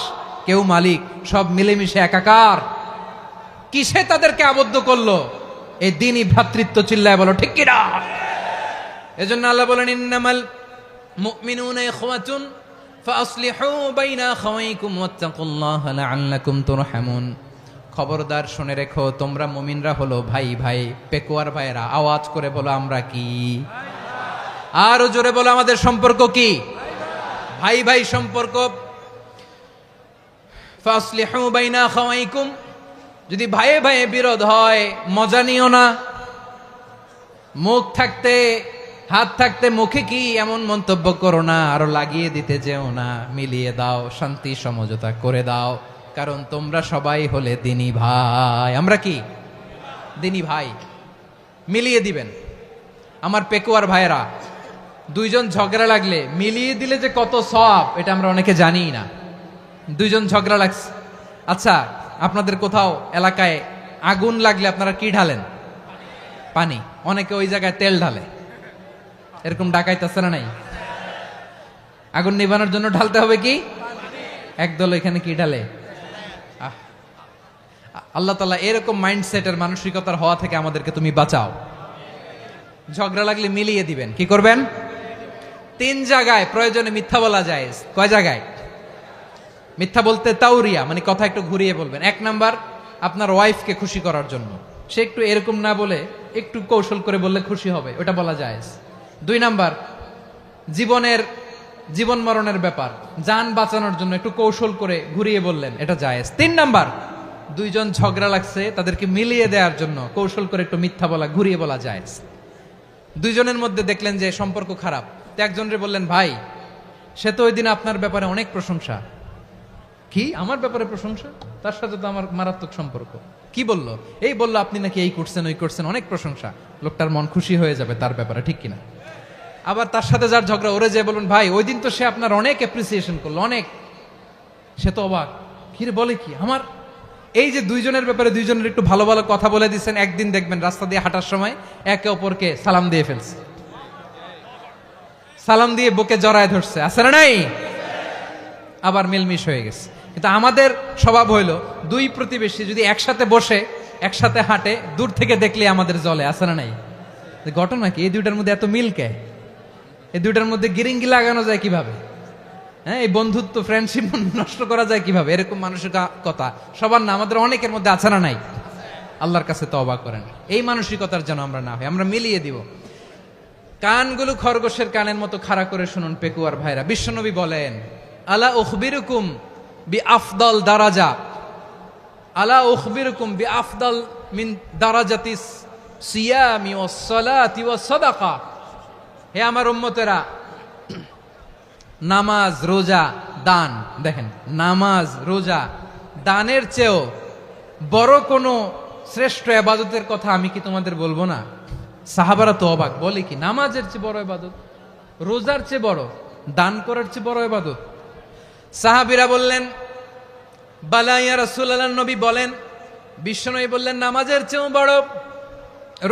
কেউ মালিক, সব মিলেমিশে একাকার। কিসে তাদেরকে আবদ্ধ করলো? এই দিনই ভ্রাতৃত্ব। চিল্লায় বলো ঠিক কিনা? এজন্য আল্লাহ বলেন, ইন্নামাল মুমিনুনা ইখওয়াতুন ফাসলিহু বাইনা আখাওয়াইকুম ওয়াত্তাকুল্লাহা লাআল্লাকুম তুরহামুন। খবরদার শুনে রেখো, তোমরা মুমিনরা হলো ভাই ভাই। পেকুয়ার ভাইয়েরা আওয়াজ করে বলো আমরা কি? আরো জোরে বলো আমাদের সম্পর্ক কি? ভাই ভাই সম্পর্ক। ফাসলিহু বাইনা আখাওয়াইকুম, যদি ভাইয়ে ভাইয়ে বিরোধ হয় মজা নিও না। মুখ থাকতে হাত থাকতে মুখে কি এমন মন্তব্য করো না, আরো লাগিয়ে দিতে যেও না। মিলিয়ে দাও, শান্তি সমঝোতা করে দাও, কারণ তোমরা সবাই হলে দিনী ভাই। আমরা কি দিনী ভাই? মিলিয়ে দিবেন। আমার পেকুয়ার ভাইয়েরা, দুইজন ঝগড়া লাগলে মিলিয়ে দিলে যে কত সওয়াব এটা আমরা অনেকে জানি না। দুইজন ঝগড়া লাগছে, আচ্ছা আপনাদের কোথাও এলাকায় আগুন লাগলে আপনারা কি ঢালেন? পানি। অনেকে ওই জায়গায় তেল ঢালে, এরকম ডাকাইতেছে না নাই? আগুন নিভানোর জন্য ঢালতে হবে কি? একদল এখানে কি ঢালে? আল্লাহ তাআলা এরকম মাইন্ডসেটের মানসিকতার হওয়া থেকে আমাদেরকে তুমি বাঁচাও। ঝগড়া লাগলে মিলিয়ে দিবেন। কি করবেন? 3 জায়গায় প্রয়োজনে মিথ্যা বলা যায়। কয় জায়গায় মিথ্যা বলতে? তাউরিয়া, মানে কথা একটু ঘুরিয়ে বলবেন। 1 নাম্বার, আপনার ওয়াইফকে খুশি করার জন্য, সে একটু এরকম না বলে একটু কৌশল করে বললে খুশি হবে, ওটা বলা যায়। 2 নাম্বার, জীবন মরণের ব্যাপার, জান বাঁচানোর জন্য একটু কৌশল করে ঘুরিয়ে বললেন, এটা জায়েজ। 3 নাম্বার, দুইজন ঝগড়া লাগছে তাদেরকে মিলিয়ে দেওয়ার জন্য কৌশল করে একটু মিথ্যা বলা, ঘুরিয়ে বলা জায়েজ। দুইজনের মধ্যে দেখলেন যে সম্পর্ক খারাপ, তো একজনরে বললেন, ভাই সে তো ওই দিন আপনার ব্যাপারে অনেক প্রশংসা। কি আমার ব্যাপারে প্রশংসা? তার সাথে তো আমার মারাত্মক সম্পর্ক। কি বললো? এই বললো আপনি নাকি এই করছেন ওই করছেন, অনেক প্রশংসা। লোকটার মন খুশি হয়ে যাবে তার ব্যাপারে, ঠিক কিনা? আবার তার সাথে যার ঝগড়া, ওরে যে বলুন, ভাই ওই দিন তো সে আপনার অনেক অ্যাপ্রিসিয়েশন করলো, অনেক। সে তো অবাক, কিরে বলে কি আমার? এই যে দুইজনের ব্যাপারে দুইজনের একটু ভালো ভালো কথা বলে দিচ্ছেন, একদিন দেখবেন রাস্তা দিয়ে হাঁটার সময় একে অপরকে সালাম দিয়ে ফেলছে, সালাম দিয়ে বুকে জড়ায় ধরছে, আছে না নাই? আবার মিলমিশ হয়ে গেছে। কিন্তু আমাদের স্বভাব হইলো, দুই প্রতিবেশী যদি একসাথে বসে একসাথে হাঁটে, দূর থেকে দেখলে আমাদের জলে, আছে না নাই? ঘটনা কি? এই দুইটার মধ্যে এত মিল কে? এই দুইটার মধ্যে গিরিঙ্গি লাগানো যায় কিভাবে? হ্যাঁ, এই বন্ধুত্ব ফ্রেন্ডশিপ নষ্ট করা যায় কিভাবে? এরকম মানসিকতা সবার না, আমাদের অনেকের মধ্যে আছে না নাই? আল্লাহর কাছে তওবা করেন এই মানসিকতার যেন আমরা না হই, আমরা মিলিয়ে দিব। কানগুলো খরগোশের কানের মতো খাড়া করে শুনুন পেকুয়ার ভাইরা। বিশ্বনবী বলেন, আলা উখবিরুকুম বি আফদল দারাজা, আলা উখবিরুকুম বি আফদল মিন দারাজাতিস সিয়ামি ওয়াস সালাতি ওয়াস সাদাকা। হে আমার উম্মতেরা, নামাজ, রোজা, দান, দেখেন নামাজ, রোজা, দানের চেয়েও বড় কোনো শ্রেষ্ঠ ইবাদতের কথা আমি কি তোমাদের বলবো না? সাহাবারা তো অবাক, বলে কি নামাজের চেয়ে বড় ইবাদত, রোজার চেয়ে বড়, দান করার চেয়ে বড় ইবাদত? সাহাবীরা বললেন, বালা ইয়া রাসূলুল্লাহ। নবী বলেন, বিশ্বনবী বললেন, নামাজের চেয়েও বড়,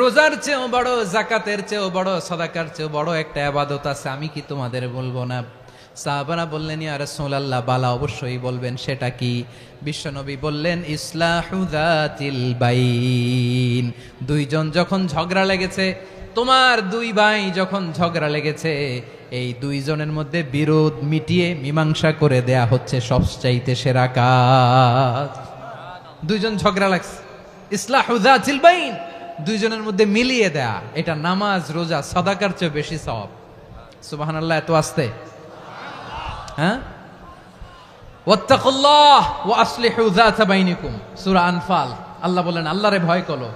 রোজার চেয়েও বড়, যাকাতের চেয়েও বড়, সাদাকার চেয়েও বড় একটা ইবাদত আছে, আমি কি তোমাদের বলবো না? সাহাবারা বললেন, ইয়া রাসূলুল্লাহ, বালা, অবশ্যই বলবেন, সেটা কি? বিশ্বনবী বললেন, ইসলাহু যাতিল বাইন। দুইজন যখন ঝগড়া লেগেছে, তোমার দুই ভাই যখন ঝগড়া লেগেছে, এই দুইজনের মধ্যে বিরোধ মিটিয়ে মীমাংসা করে দেয়া হচ্ছে সবচাইতে সেরা কাজ। দুইজন ঝগড়া লাগছে, ইসলাহু যাতিল বাইন, দুইজনের মধ্যে মিলিয়ে দেয়া, এটা নামাজ, রোজা, সাদাকার চেয়ে বেশি সওয়াব। সুবহানাল্লাহ, এত আস্তে? হ্যাঁ, ওয়াত্তাকুল্লাহ ওয়া আসলিহু যাতা বাইনিকুম, সূরা আনফাল। আল্লাহ বলেন, আল্লাহরে ভয় করো,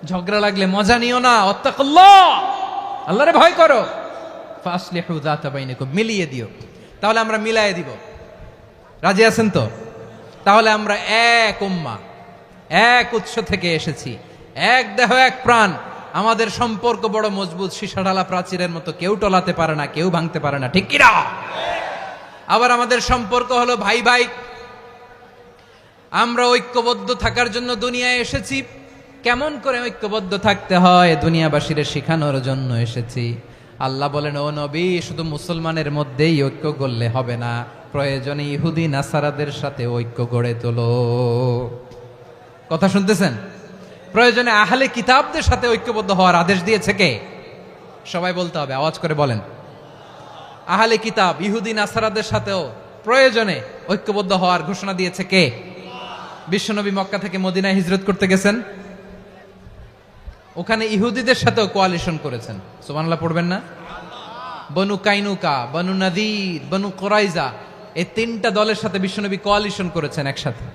ঝগড়া লাগলে মজা নিও না, ওয়াত্তাকুল্লাহ, আল্লাহরে ভয় করো, ফাসলিহু যাতা বাইনিকুম, মিলিয়ে দিও। তাহলে আমরা মিলায়ে দিব, রাজি আছেন তো? তাহলে আমরা এক উম্মাহ, এক উৎস থেকে এসেছি, এক দেহ এক প্রাণ, আমাদের সম্পর্ক বড় মজবুত, সীসাঢালা প্রাচীরের মতো, কেউ টলাতে পারে না, কেউ ভাঙতে পারে না, ঠিক কিনা? আবার আমাদের সম্পর্ক হলো ভাই ভাই, আমরা ঐক্যবদ্ধ থাকার জন্য দুনিয়ায় এসেছি। কেমন করে ঐক্যবদ্ধ থাকতে হয় দুনিয়াবাসীদের শেখানোর জন্য এসেছি। আল্লাহ বলেন, ও নবী, শুধু মুসলমানের মধ্যেই ঐক্য গড়লে হবে না, প্রয়োজনে ইহুদি নাসারাদের সাথে ঐক্য গড়ে তোলো। কথা শুনতেছেন? প্রয়োজনে আহলে কিতাবদের সাথে ঐক্যবদ্ধ হওয়ার আদেশ দিয়েছে কে? সবাই বলতে হবে, আওয়াজ করে বলেন। আহলে কিতাব, ইহুদি নাসারাদের সাথেও প্রয়োজনে ঐক্যবদ্ধ হওয়ার ঘোষণা দিয়েছে কে? বিশ্বনবী মক্কা থেকে মদিনায় হিজরত করতে গেছেন, ওখানে ইহুদিদের সাথেও কোয়ালিশন করেছেন। সুবহানাল্লাহ পড়বেন না? বনু কাইনুকা, বনু নাদির, বনু কোরাইজা, এই তিনটা দলের সাথে বিশ্বনবী কোয়ালিশন করেছেন একসাথে।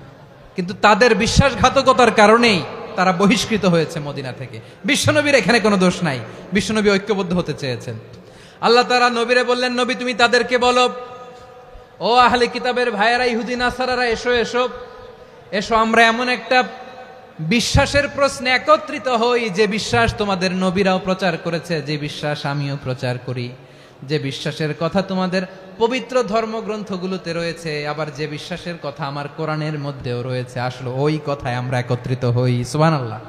কিন্তু তাদের বিশ্বাসঘাতকতার কারণেই তারা বহিষ্কৃত হয়েছে মদিনা থেকে। বিশ্বনবীর এখানে কোনো দোষ নাই, বিশ্বনবী ঐক্যবদ্ধ হতে চেয়েছেন। আল্লাহ তাআলা নবীরে বললেন, নবী তুমি তাদেরকে বলো, ও আহলে কিতাবের ভাইয়েরা, ইহুদি নাসারারা, এসো এসো এসো, আমরা এমন একটা বিশ্বাসের প্রশ্নে একত্রিত হই যে বিশ্বাস তোমাদের নবীরাও প্রচার করেছে, যে বিশ্বাস আমিও প্রচার করি, যে বিশ্বাসের কথা তোমাদের পবিত্র ধর্মগ্রন্থগুলোতে রয়েছে, আবার যে বিশ্বাসের কথা আমার কোরআনের মধ্যেও রয়েছে, আসলে ওই কথায় আমরা একত্রিত হই। সুবহানাল্লাহ।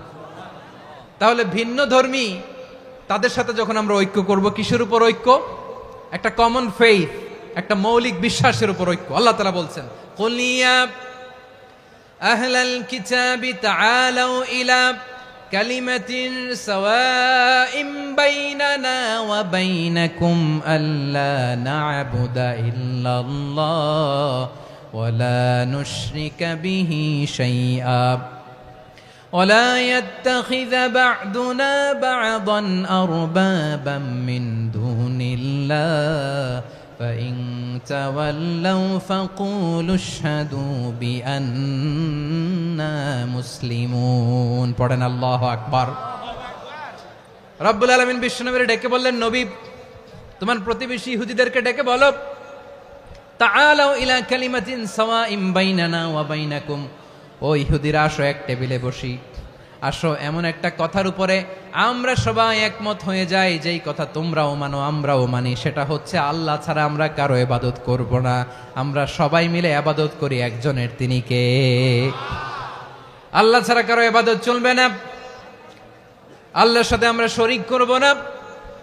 তাহলে ভিন্ন ধর্মী তাদের সাথে যখন আমরা ঐক্য করব, কিসের উপর ঐক্য? একটা কমন ফেইথ, একটা মৌলিক বিশ্বাসের উপর ঐক্য। আল্লাহ তাআলা বলছেন, কুল ইয়া আহলাল কিতাবি তাআলাউ ইলা কালিমাতিন সাওয়াইন বাইনানা ওয়া বাইনাকুম আল্লা না'বুদা ইল্লাল্লাহ ওয়া লা নুশরিকা বিহি শাইআ ولا يتخذ بعضنا بعضا أربابا من دون الله فإن تولوا فقولوا اشهدوا بأننا مسلمون। পড়েন আল্লাহু আকবার। রব্বুল আলামিন বিশ্বনবীর ডেকে বললেন, নবী তোমার প্রতিবেশী ইহুদিদেরকে ডেকে বলো, তাআলাউ ইলা কালিমাতিন সাওয়াইন বাইনানা ওয়া বাইনাকুম, ও ইহুদিরা আসো, এক টেবিলে বসি, আসো এমন একটা কথার উপরে আমরা সবাই একমত হয়ে যাই, যেই কথা তোমরাও মানো আমরাও মানি, সেটা হচ্ছে আল্লাহ ছাড়া আমরা কারো ইবাদত করব না, আমরা সবাই মিলে ইবাদত করি একজনের, তিনি কে? আল্লাহ ছাড়া কারো ইবাদত চলবে না, আল্লাহর সাথে আমরা শরীক করব না,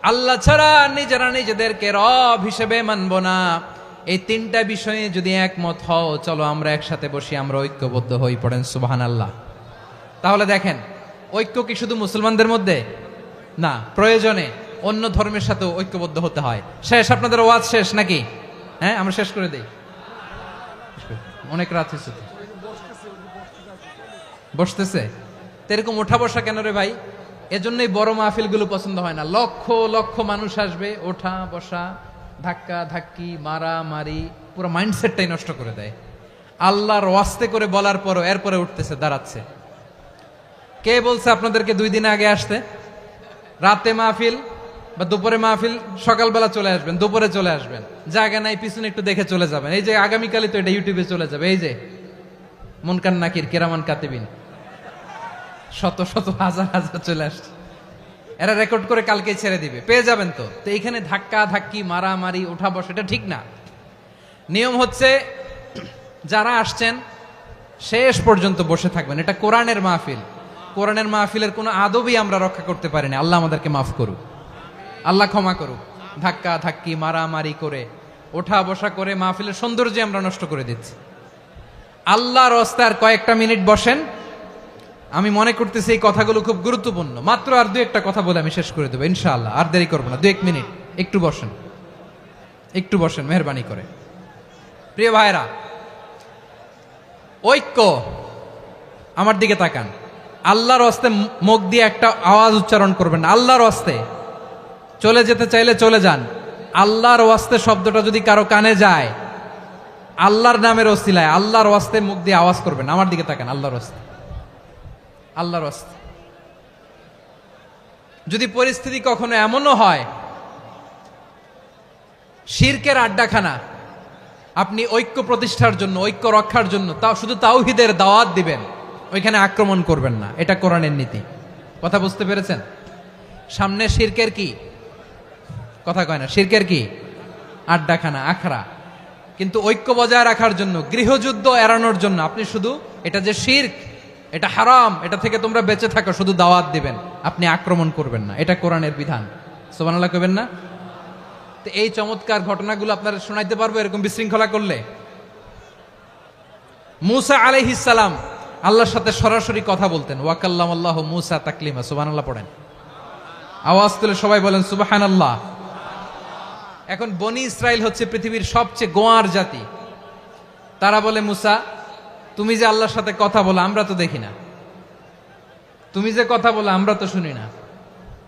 আল্লাহ ছাড়া নিজেরা নিজেদেরকে রব হিসেবে মানব না। এই তিনটা বিষয়ে যদি একমত হও, চলো আমরা একসাথে বসি, আমরা ঐক্যবদ্ধ হই। পড়েন সুবহানাল্লাহ। তাহলে দেখেন, ঐক্য কি শুধু মুসলমানদের মধ্যে না, প্রয়োজনে অন্য ধর্মের সাথেও ঐক্যবদ্ধ হতে হয়। শেষ, আপনাদের ওয়াজ শেষ নাকি? হ্যাঁ, আমরা শেষ করে দেই, অনেক রাত হয়েছে। বসতেছে তো এরকম ওঠা বসা কেন রে ভাই? এজন্যই বড় মাহফিলগুলো পছন্দ হয় না। লক্ষ লক্ষ মানুষ আসবে, ওঠা বসা, ধাক্কা ধাক্কি, মারা মারি, পুরো মাইন্ডসেটটাই নষ্ট করে দেয়। আল্লাহর ওয়াস্তে করে বলার পরও এরপরে উঠতেছে, দাঁড়াচ্ছে। কে বলছে আপনাদেরকে 2 দিন আগে আসতে? রাতে মাহফিল বা দুপুরে মাহফিল, সকালবেলা চলে আসবেন, দুপুরে চলে আসবেন, জায়গা নাই পিছনে একটু দেখে চলে যাবেন। এই যে আগামীকালই তো এটা ইউটিউবে চলে যাবে, এই যে মুনকার নাকির কিরামান কাতিবিন, শত শত হাজার হাজার চলে আসছে, এরা রেকর্ড করে কালকে ছেড়ে দিবে, পেয়ে যাবেন। তো এইখানে ধাক্কা ধাক্কি, মারামারি, ওঠা বসা, এটা ঠিক না। নিয়ম হচ্ছে যারা আসছেন শেষ পর্যন্ত বসে থাকবেন। এটা কোরআনের মাহফিল, কোরআনের মাহফিলের কোনো আদবই আমরা রক্ষা করতে পারিনি। আল্লাহ আমাদেরকে মাফ করুক, আল্লাহ ক্ষমা করুক। ধাক্কা ধাক্কি, মারামারি করে, ওঠা বসা করে মাহফিলের সৌন্দর্য আমরা নষ্ট করে দিচ্ছি। আল্লাহর রাস্তায় আর কয়েকটা মিনিট বসেন। আমি মনে করতেছি এই কথাগুলো খুব গুরুত্বপূর্ণ। মাত্র আর 2-1টা কথা বলে আমি শেষ করে দেবো ইনশাআল্লাহ, আর দেরি করবো না। 2-1 মিনিট একটু বসেন, একটু বসেন মেহরবানি করে। প্রিয় ভাইরা, ঐক্য, আমার দিকে তাকান। আল্লাহর রাস্তে মুখ দিয়ে একটা আওয়াজ উচ্চারণ করবেন না। আল্লাহর রাস্তে চলে যেতে চাইলে চলে যান। আল্লাহর ওয়াস্তে শব্দটা যদি কারো কানে যায়, আল্লাহর নামের ওসিলায় আল্লাহর ওয়াস্তে মুখ দিয়ে আওয়াজ করবেন। আমার দিকে তাকান, আল্লাহর ওয়াস্তে, আল্লাহর ওয়াস্তে। যদি পরিস্থিতি কখনো এমনও হয় শিরকের আড্ডাখানা, আপনি ঐক্য প্রতিষ্ঠার জন্য, ঐক্য রক্ষার জন্য শুধু তাওহীদের দাওয়াত দিবেন, ওইখানে আক্রমণ করবেন না। এটা কোরআনের নীতি। কথা বুঝতে পেরেছেন? সামনে শিরকের কি কথা কয় না, শিরকের কি আড্ডাখানা, আখড়া। কিন্তু ঐক্য বজায় রাখার জন্য, গৃহযুদ্ধ এড়ানোর জন্য আপনি শুধু এটা যে শিরক, এটা হারাম, এটা থেকে তোমরা বেঁচে থাকো, শুধু দাওয়াত দিবেন, আপনি আক্রমণ করবেন না। এটা কোরআনের বিধান। সুবহানাল্লাহ কইবেন না? তো এই চমৎকার ঘটনাগুলো আপনারা শোনাইতে পারবো এরকম বিশৃঙ্খলা করলে। মূসা আলাইহিস সালাম আল্লাহর সাথে সরাসরি কথা বলতেন। ওয়াকাল্লামাল্লাহু মূসা তাকলিমা। সুবহানাল্লাহ পড়েন, আওয়াজ তুলে সবাই বলেন সুবহানাল্লাহ। এখন বনি ইসরাইল হচ্ছে পৃথিবীর সবচেয়ে গোয়ার জাতি। তারা বলে, মূসা তুমি যে আল্লাহর সাথে কথা বলো আমরা তো দেখি না, তুমি যে কথা বলো আমরা তো শুনি না,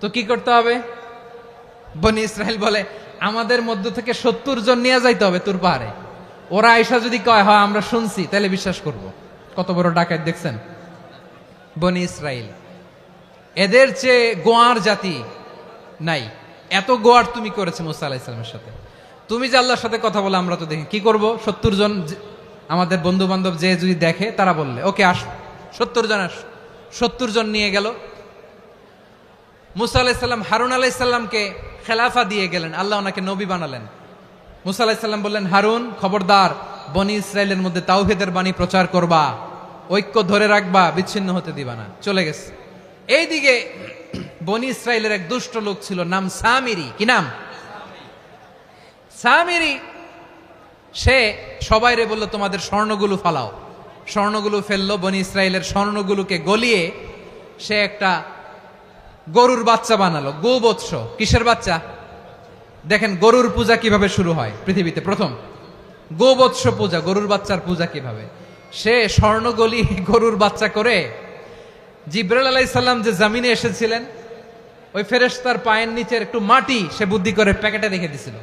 তো কি করতে হবে? বনি ইসরাইল বলে আমাদের মধ্য থেকে 70 জন নিয়ে যাইতে হবে তুর পাহাড়ে। ওরা আয়সা যদি কয় হয় আমরা শুনছি, তাহলে বিশ্বাস করব। কত বড় ডাকাত দেখছেন বনি ইসরাইল। এদের চেয়ে গোয়ার জাতি নাই, এত গোয়ার তুমি করেছে মুসা আলাইহিস সালামের সাথে। তুমি যে আল্লাহর সাথে কথা বলে আমরা তো দেখি, কি করব? 70 জন আমাদের বন্ধু বান্ধব যে যদি দেখে তারা বললে ওকে আস, 70 জন আস। 70 জন নিয়ে গেল। মুসা আলাইহিস সালাম হারুন আলাইহিস সালামকে খেলাফা দিয়ে গেলেন, আল্লাহ ওনাকে নবী বানালেন। মুসা আলাইহিস সালাম বললেন, হারুন খবরদার, বনি ইসরায়েলের মধ্যে তাওহীদের বাণী প্রচার করবা, ঐক্য ধরে রাখবা, বিচ্ছিন্ন হতে দিবা না। চলে গেছে। এইদিকে বনি ইসরায়েলের এক দুষ্ট লোক ছিল, নাম সামিরি। কি নাম? সামিরি। সে সবাইরে বলল তোমাদের স্বর্ণগুলো ফালাও। স্বর্ণগুলো ফেললো, বনি ইসরায়েলের স্বর্ণগুলোকে গলিয়ে সে একটা গরুর বাচ্চা বানালো, গোবৎস। কিসের বাচ্চা? দেখেন গরুর পূজা কিভাবে শুরু হয় পৃথিবীতে প্রথম, গোবৎস পূজা, গরুর বাচ্চার পূজা কিভাবে। সে স্বর্ণ গলি গরুর বাচ্চা করে জিবরাইল আলাইহিস সালাম যে জমিনে এসেছিলেন, ওই ফেরেশতার পায়ের নিচের একটু মাটি সে বুদ্ধি করে প্যাকেটে রেখে দিছিল।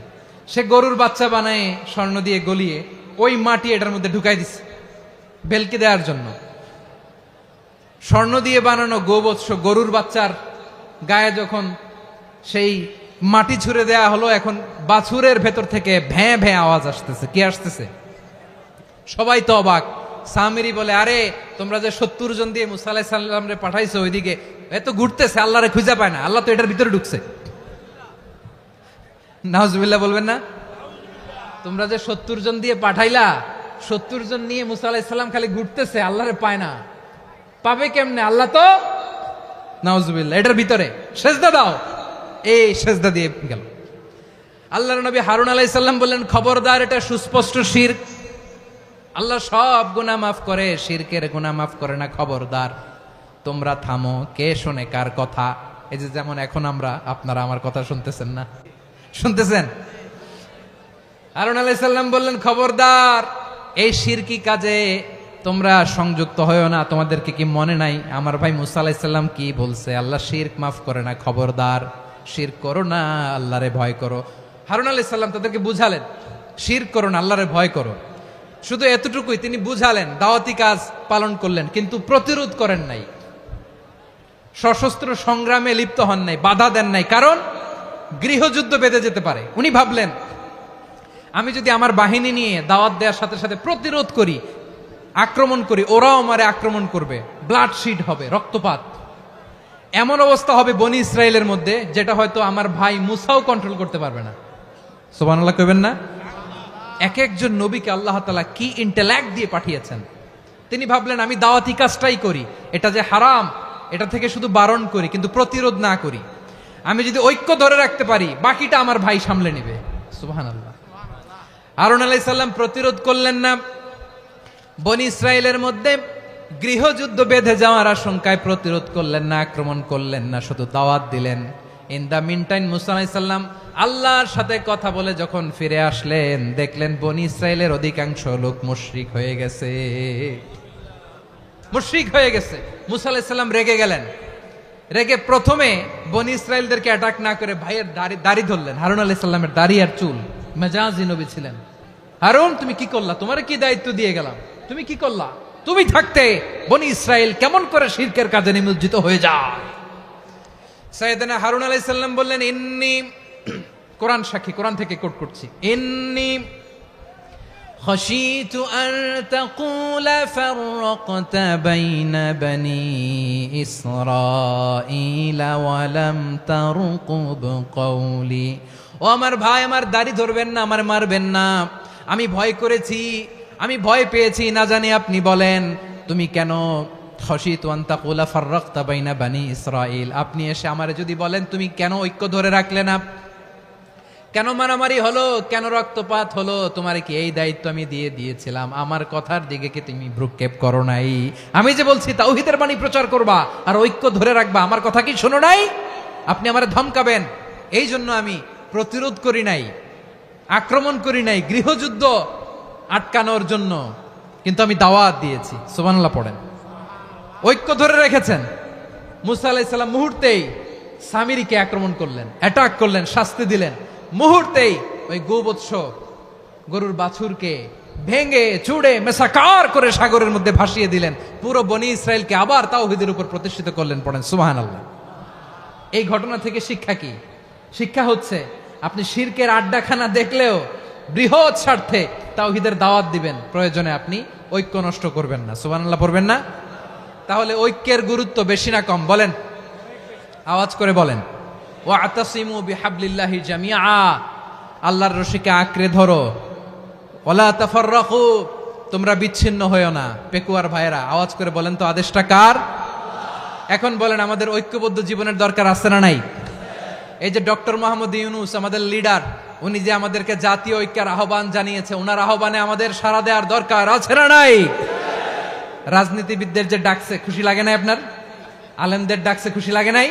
সে গরুর বাচ্চা বানায় স্বর্ণ দিয়ে গলিয়ে ওই মাটি এটার মধ্যে ঢুকাই দিছে ভেলকি দেওয়ার জন্য। স্বর্ণ দিয়ে বানানো গোবৎস গরুর বাচ্চার গায়ে যখন সেই মাটি ছুঁড়ে দেয়া হলো, এখন বাছুরের ভেতর থেকে ভ্যাঁ ভ্যাঁ আওয়াজ আসতেছে। কি আসতেছে? সবাই তো অবাক। সামিরি বলে, আরে তোমরা যে 70 জন দিয়ে মুসা আলাইহিস সালাম রে পাঠাইছো, ওইদিকে এত ঘুরতেছে, আল্লাহরে খুঁজে পায় না, আল্লাহ তো এটার ভিতরে ঢুকছে। নাউজুবিল্লাহ বলবেন না? তোমরা যে 70 জন দিয়ে পাঠাইলা, 70 জন নিয়ে মুসা আলাইহিস সালাম খালি ঘুরতেছে, আল্লাহরে পায় না। পাবে কেমনে? আল্লাহ তো, নাউজুবিল্লাহ, এটার ভিতরে সেজদা দাও। এই সেজদা দিয়ে গেল। আল্লাহর নবী হারুন আলাইহিস সালাম বললেন, খবরদার, এটা সুস্পষ্ট শিরক। আল্লাহ সব গুনাহ মাফ করে, শিরকের গুনাহ মাফ করে না, খবরদার তোমরা থামো। কে শোনে কার কথা? এই যে যেমন এখন আপনারা আমার কথা শুনতেছেন না? শুনতেছেন? হারুন আলাইহিস সালাম বললেন, খবরদার, এই শিরকি কাজে তোমরা সংযুক্ত হয়েও না। তোমাদেরকে কি মনে নাই আমার ভাই মুসা আলাইহিস সালাম কি বলছে? আল্লাহ শিরক মাফ করে না, খবরদার শিরক করো না, আল্লাহরে ভয় করো। হারুন আলাইহিস সালাম তাদেরকে বুঝালেন, শিরক করো না, আল্লাহরে ভয় করো। শুধু এতটুকুই তিনি বুঝালেন, দাওয়াতি কাজ পালন করলেন, কিন্তু প্রতিরোধ করেন নাই, সশস্ত্র সংগ্রামে লিপ্ত হন নাই, বাধা দেন নাই, কারণ গৃহযুদ্ধ বেঁধে যেতে পারে। উনি ভাবলেন, আমি যদি আমার বাহিনী নিয়ে দাওয়াত দেওয়ার সাথে সাথে প্রতিরোধ করি, আক্রমণ করি, ওরাও আমারে আক্রমণ করবে, ব্লাডশিড হবে, রক্তপাত, এমন অবস্থা হবে বনি ইসরায়েলের মধ্যে যেটা হয়তো আমার ভাই মুসাও কন্ট্রোল করতে পারবে না। সুবহানাল্লাহ কইবেন না? এক একজন নবীকে আল্লাহ তাআলা কি ইন্টেলেক্ট দিয়ে পাঠিয়েছেন। তিনি ভাবলেন, আমি দাওয়াতি কাজটাই করি, এটা যে হারাম এটা থেকে শুধু বারণ করি, কিন্তু প্রতিরোধ না করি। আমি যদি ঐক্য ধরে রাখতে পারি, বাকিটা আমার ভাই সামলে নেবে। সুবহানাল্লাহ। হারুন আলাইহিস সালাম প্রতিরোধ করলেন না, বনি ইসরায়েলের মধ্যে গৃহযুদ্ধ বেঁধে যাওয়ার আশঙ্কায় প্রতিরোধ করলেন না, আক্রমণ করলেন না, শুধু দাওয়াত দিলেন। ইন দা মিন টাইম মুসা আলাইহিস সালাম আল্লাহর সাথে কথা বলে যখন ফিরে আসলেন, দেখলেন বনি ইসরায়েলের অধিকাংশ লোক মুশরিক হয়ে গেছে, মুশরিক হয়ে গেছে। মুসা আলাইহিস সালাম রেগে গেলেন। রেগে প্রথমে বনি ইসরায়েলদেরকে অ্যাটাক না করে ভাইয়ের দাড়ি ধরলেন। হারুন আলাইহিস সালামের দাড়ি আর চুল, মেজাজি নবী ছিলেন। হারুন, তুমি কি করলা? তোমার কি দায়িত্ব দিয়ে গেলাম, তুমি কি করলা? তুমি থাকতে বনি ইসরায়েল কেমন করে শিরকের কাজে নিমজ্জিত হয়ে যায়? সাইয়েদনা হারুন আলাইহিস সালাম বললেন, ইন্নী, কোরআন সাক্ষী, কোরআন থেকে কোট করছি, ইন্নী খাশিতু আন তাকুলা ফাররাকতা বাইনা বনি ইসরাঈলা ওয়া লাম তারকুব কওলি। ও আমার ভাই, আমার দাড়ি ধরবেন না, আমার মারবেন না। আমি ভয় করেছি, আমি ভয় পেয়েছি, না জানি আপনি বলেন তুমি কেন খাশিতু আন তাকুলা ফাররাকতা বাইনা বনি ইসরাঈল, আপনি এসে আমারে যদি বলেন তুমি কেন ঐক্য ধরে রাখলে না, কেন মারামারি হলো, কেন রক্তপাত হলো, তোমার কি এই দায়িত্ব আমি দিয়ে দিয়েছিলাম? আমার কথার দিকে কি তুমি ভ্রুক্ষেপ করো নাই? আমি যে বলছি তাওহীদের বাণী প্রচার করবা আর ঐক্য ধরে রাখবা, আমার কথা কি শোনো নাই? আপনি আমারে ধমকাবেন, এই জন্য আমি প্রতিরোধ করি নাই, আক্রমণ করি নাই, গৃহযুদ্ধ আটকানোর জন্য কিন্তু আমি দাওয়াত দিয়েছি। সুবহানাল্লাহ পড়েন। ঐক্য ধরে রেখেছেন। মুসা আলাইহিস সালাম মুহূর্তেই সামিরীকে আক্রমণ করলেন, অ্যাটাক করলেন, শাস্তি দিলেন। মুহূর্তেই ওই গোবৎস গরুর বাছুরকে ভেঙে চুড়ে মেসাকার করে সাগরের মধ্যে ভাসিয়ে দিলেন। পুরো বনি ইসরায়েলকে আবার তাওহীদের উপর প্রতিষ্ঠিত করলেন। পড়েন সুবহানাল্লাহ। এই ঘটনা থেকে শিক্ষা কি? শিক্ষা হচ্ছে আপনি শিরকের আড্ডাখানা দেখলেও বৃহৎ স্বার্থে তাওহীদের দাওয়াত দিবেন, প্রয়োজনে আপনি ঐক্য নষ্ট করবেন না। সুবহানাল্লাহ পড়বেন না? তাহলে ঐক্যের গুরুত্ব বেশি না কম বলেন? আওয়াজ করে বলেন। ওয়াতাসিমু বিহাবলিল্লাহি জামিআ, আল্লাহর রশিকে আঁকড়ে ধরো। ওয়ালা তাফাররাকু, তোমরা বিচ্ছিন্ন হয়ো না। পেকুয়ার ভাইরা আওয়াজ করে বলেন তো আদেশটা কার? এখন বলেন আমাদের ঐক্যবদ্ধ জীবনের দরকার আছে না নাই? এই যে ডক্টর মোহাম্মদ ইউনূস আমাদের লিডার, উনি যে আমাদেরকে জাতীয় ঐক্যের আহ্বান জানিয়েছে, ওনার আহ্বানে আমাদের সাড়া দেওয়ার দরকার আছে না নাই? রাজনীতিবিদদের যে ডাকছে খুশি লাগে নাই আপনার? আলেমদের ডাকছে খুশি লাগে নাই?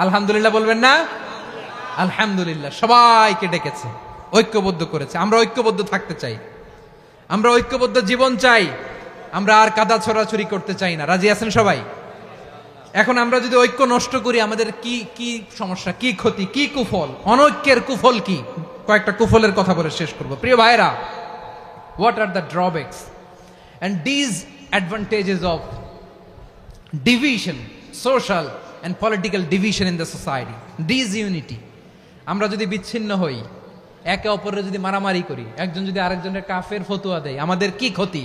আলহামদুলিল্লাহ বলবেন না? আলহামদুলিল্লাহ। সবাইকে ডেকেছে, ঐক্যবদ্ধ করেছে। আমরা ঐক্যবদ্ধ থাকতে চাই, আমরা ঐক্যবদ্ধ জীবন চাই, আমরা আর কাদা ছড়াছড়ি করতে চাই না। রাজি আছেন সবাই? এখন আমরা যদি ঐক্য নষ্ট করি আমাদের কি কি সমস্যা, কি ক্ষতি, কি কুফল? অনৈক্যের কুফল কি? কয়েকটা কুফলের কথা বলে শেষ করব। প্রিয় ভাইরা, what are the drawbacks and disadvantages of division, social and political division in the society, disunity? আমরা যদি বিচ্ছিন্ন হই, একে অপরের যদি মারামারি করি, একজন যদি আরেকজনের কাফের ফতোয়া দেয়, আমাদের কি ক্ষতি?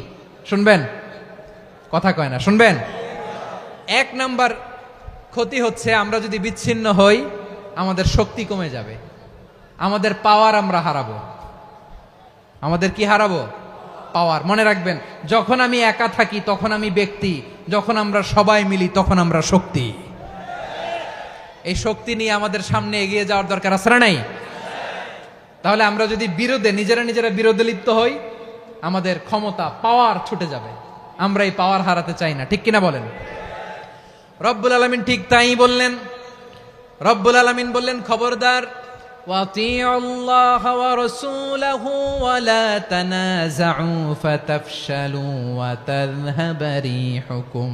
শুনবেন? কথা কয় না, শুনবেন? এক নাম্বার ক্ষতি হচ্ছে আমরা যদি বিচ্ছিন্ন হই আমাদের শক্তি কমে যাবে, আমাদের পাওয়ার আমরা হারাবো। আমাদের কি হারাবো? পাওয়ার। মনে রাখবেন, যখন আমি একা থাকি তখন আমি ব্যক্তি, যখন আমরা সবাই মিলি তখন আমরা শক্তি। এই শক্তি নিয়ে আমাদের সামনে এগিয়ে যাওয়ার দরকার আছে না নাই? তাহলে আমরা যদি বিরোধে নিজেরা বিরোধে লিপ্ত হই আমাদের ক্ষমতা, পাওয়ার ছুটে যাবে। আমরা এই পাওয়ার হারাতে চাই না, ঠিক কিনা বলেন? রব্বুল আলামিন ঠিক তাই বললেন। রব্বুল আলামিন বললেন, খবরদার, وَأَطِيعُوا اللَّهَ وَرَسُولَهُ وَلَا تَنَازَعُوا فَتَفْشَلُوا وَتَذْهَبَ رِيحُكُمْ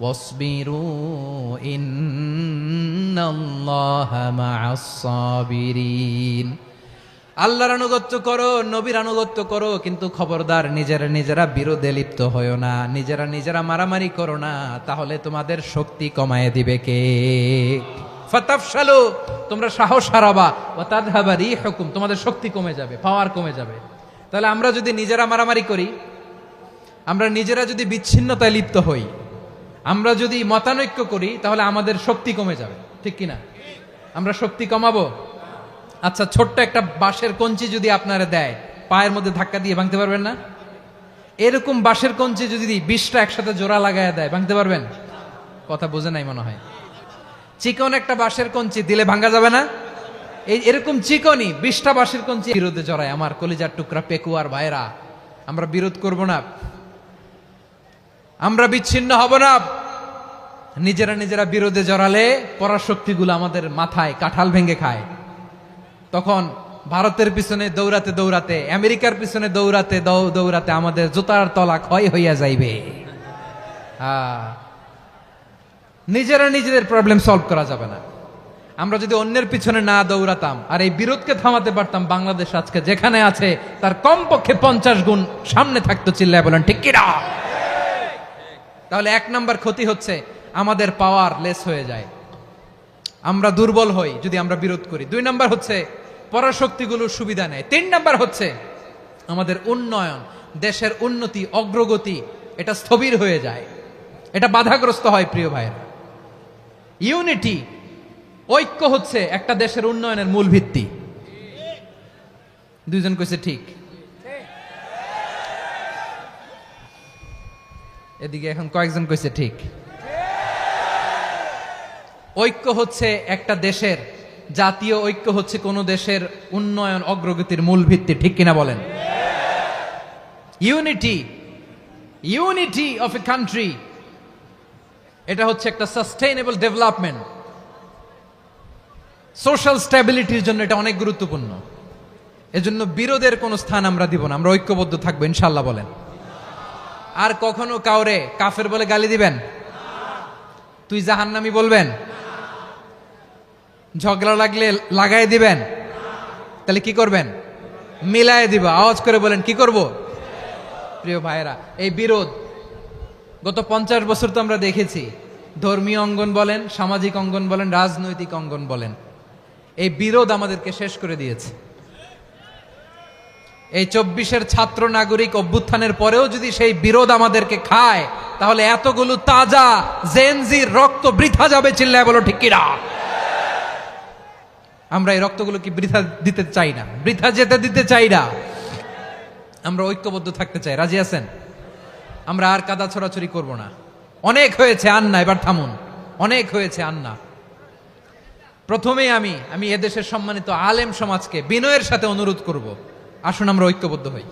وَاصْبِرُوا إِنَّ اللَّهَ مَعَ الصَّابِرِينَ। আল্লাহর আনুগত্য করো, নবীর আনুগত্য করো, কিন্তু খবরদার নিজেরা বিরোধে লিপ্ত হয়ো না, নিজেরা মারামারি করো না, তাহলে তোমাদের শক্তি কমায় দিবে কে? ফাতাফশালু, তোমরা সাহস হারাবা, ওয়া তাযহাবা রিহুকুম, তোমাদের শক্তি কমে যাবে, পাওয়ার কমে যাবে। তাহলে আমরা যদি নিজেরা মারামারি করি, আমরা নিজেরা যদি বিচ্ছিন্নতায় লিপ্ত হই, আমরা যদি মতানৈক্য করি, তাহলে আমাদের শক্তি কমে যাবে, ঠিক কিনা? আমরা শক্তি কমাবো। আচ্ছা, ছোট্ট একটা বাঁশের কঞ্চি যদি আপনারা দেয়, পায়ের মধ্যে ধাক্কা দিয়ে ভাঙতে পারবেন না? এরকম বাঁশের কঞ্চি যদি 20টা একসাথে জোড়া লাগায় দেয়, ভাঙতে পারবেন? কথা বোঝে নাই মনে হয়। চিকন একটা বাঁশের কঞ্চি দিলে ভাঙা যাবে না? এরকম চিকনই 20টা বাঁশের কঞ্চি বিরোধে জড়ায়। আমার কলিজার টুকরা পেকুয়ার ভাইরা, আমরা বিরোধ করব না, আমরা বিচ্ছিন্ন হব না। নিজেরা বিরোধে জড়ালে পরাশক্তিগুলো আমাদের মাথায় কাঁঠাল ভেঙে খায়। তখন ভারতের পিছনে দৌড়াতে, আমেরিকার পিছনে দৌড়াতে আমাদের জুতার তলা ক্ষয় হইয়া যাইবে। নিজেদের প্রবলেম সলভ করা যাবে না। আমরা যদি অন্যের পিছনে না দৌড়াতাম আর এই বিরোধকে থামাতে পারতাম, বাংলাদেশ আজকে যেখানে আছে তার কমপক্ষে 50 গুণ সামনে থাকতো। চিল্লায় বলেন ঠিক কিনা? তাহলে 1 নাম্বার ক্ষতি হচ্ছে আমাদের পাওয়ার লেস হয়ে যায়, আমরা দুর্বল হই যদি আমরা বিরোধ করি। 2 নাম্বার হচ্ছে পরাশক্তিগুলোর সুবিধা নেয়। 3 নাম্বার হচ্ছে আমাদের উন্নয়ন, দেশের উন্নতি, অগ্রগতি, এটা স্থবির হয়ে যায়, এটা বাধাগ্রস্ত হয়। প্রিয় ভাইয়েরা, ইউনিটি, ঐক্য হচ্ছে একটা দেশের উন্নয়নের মূল ভিত্তি। 2 জন কইছে ঠিক, এদিকে এখন কয়েকজন কইছে ঠিক। ঐক্য হচ্ছে একটা দেশের, জাতীয় ঐক্য হচ্ছে কোন দেশের উন্নয়ন, অগ্রগতির মূল ভিত্তি, ঠিক কিনা বলেন? ইউনিটি অফ এ কান্ট্রি, এটা হচ্ছে একটা সাস্টেইনেবল ডেভেলপমেন্ট, সোশ্যাল স্ট্যাবিলিটির জন্য এটা অনেক গুরুত্বপূর্ণ। এজন্য বিরোধের কোনো স্থান আমরা দিব না, আমরা ঐক্যবদ্ধ থাকবো ইনশাআল্লাহ। বলেন আর কখনো কাউরে কাফের বলে গালি দিবেন? তুই জাহান্নামী বলবেন? ঝগড়া লাগলে লাগাই দিবেন? তাহলে কি করবেন? মিলায় দিব। আওয়াজ করে বলেন কি করব? প্রিয় ভাইরা, এই বিরোধ গত 50 বছর তো আমরা দেখেছি। ধর্মীয় অঙ্গন বলেন, সামাজিক অঙ্গন বলেন, রাজনৈতিক অঙ্গন বলেন, এই বিরোধ আমাদেরকে শেষ করে দিয়েছে। এই 24-এর ছাত্র নাগরিক অভ্যুত্থানের পরেও যদি সেই বিরোধ আমাদেরকে খায়, তাহলে এতগুলো তাজা জেনজির রক্ত বৃথা যাবে। চিল্লায় বলো ঠিক কিনা? আমরা এই রক্তগুলো কি বৃথা দিতে চাই না, বৃথা যেতে দিতে চাই না। আমরা ঐক্যবদ্ধ থাকতে চাই। রাজি আছেন? আমরা আর কাদা ছড়াছড়ি করব না। অনেক হয়েছে, আন্না, এবার থামুন। অনেক হয়েছে, আন্না। প্রথমেই আমি এদেশের সম্মানিত আলেম সমাজকে বিনয়ের সাথে অনুরোধ করব, আসুন আমরা ঐক্যবদ্ধ হই।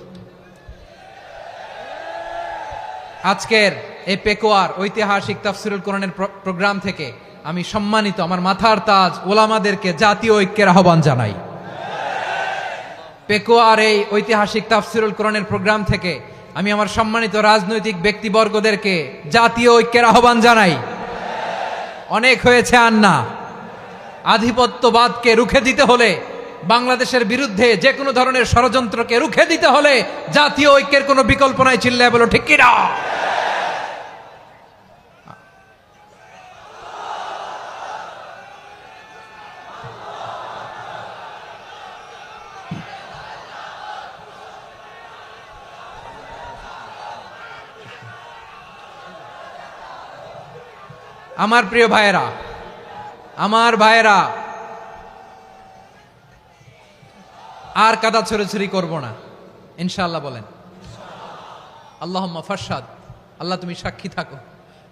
আজকের এই পেকুয়ার ঐতিহাসিক তাফসিরুল কোরআনের প্রোগ্রাম থেকে আমি সম্মানিত আমার মাথার তাজ ওলামাদেরকে জাতীয় ঐক্যের আহ্বান জানাই। পেকুয়ার এই ঐতিহাসিক তাফসিরুল কোরআনের প্রোগ্রাম থেকে আমি আমার সম্মানিত রাজনৈতিক ব্যক্তিবর্গদেরকে জাতীয় ঐক্যের আহ্বান জানাই। অনেক হয়েছে, আন্না। আধিপত্যবাদকে রুখে দিতে হলে, বাংলাদেশের বিরুদ্ধে যে কোনো ধরনের ষড়যন্ত্রকে রুখে দিতে হলে জাতীয় ঐক্যের কোনো বিকল্প নাই। চিল্লায় বলো ঠিক কিনা? আমার প্রিয় ভাইয়েরা, আমার ভাইয়েরা, আর কাদা ছড়াছড়ি করব না, ইনশাআল্লাহ বলেন। আল্লাহুম্মা ফারশাদ। আল্লাহ তুমি সাক্ষী থাকো,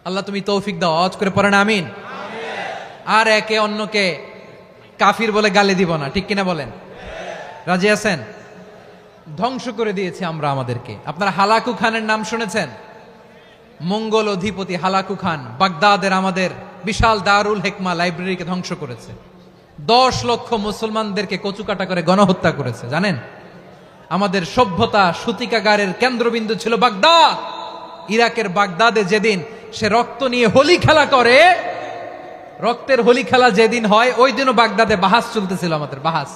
আল্লাহ তুমি তৌফিক দাও। আওয়াজ করে পড়েন আমিন। আর একে অন্যকে কাফির বলে গালি দিব না, ঠিক কিনা বলেন? রাজি আছেন? ধ্বংস করে দিয়েছি আমরা আমাদেরকে। আপনারা হালাকু খানের নাম শুনেছেন? মঙ্গল অধিপতি হালাকু খান বাগদাদের আমাদের বিশাল দারুল হিকমা লাইব্রেরিকে ধ্বংস করেছে। 10 লক্ষ মুসলমানদেরকে কচুকাটা করে গণহত্যা করেছে। জানেন, আমাদের সভ্যতা সূতিকাগারের কেন্দ্রবিন্দু ছিল বাগদাদ। ইরাকের বাগদাদে যেদিন সে রক্ত নিয়ে হোলি খেলা করে, রক্তের হোলি খেলা যেদিন হয়, ওই দিনও বাগদাদে বাহাস চলতেছিল। আমাদের বাহাস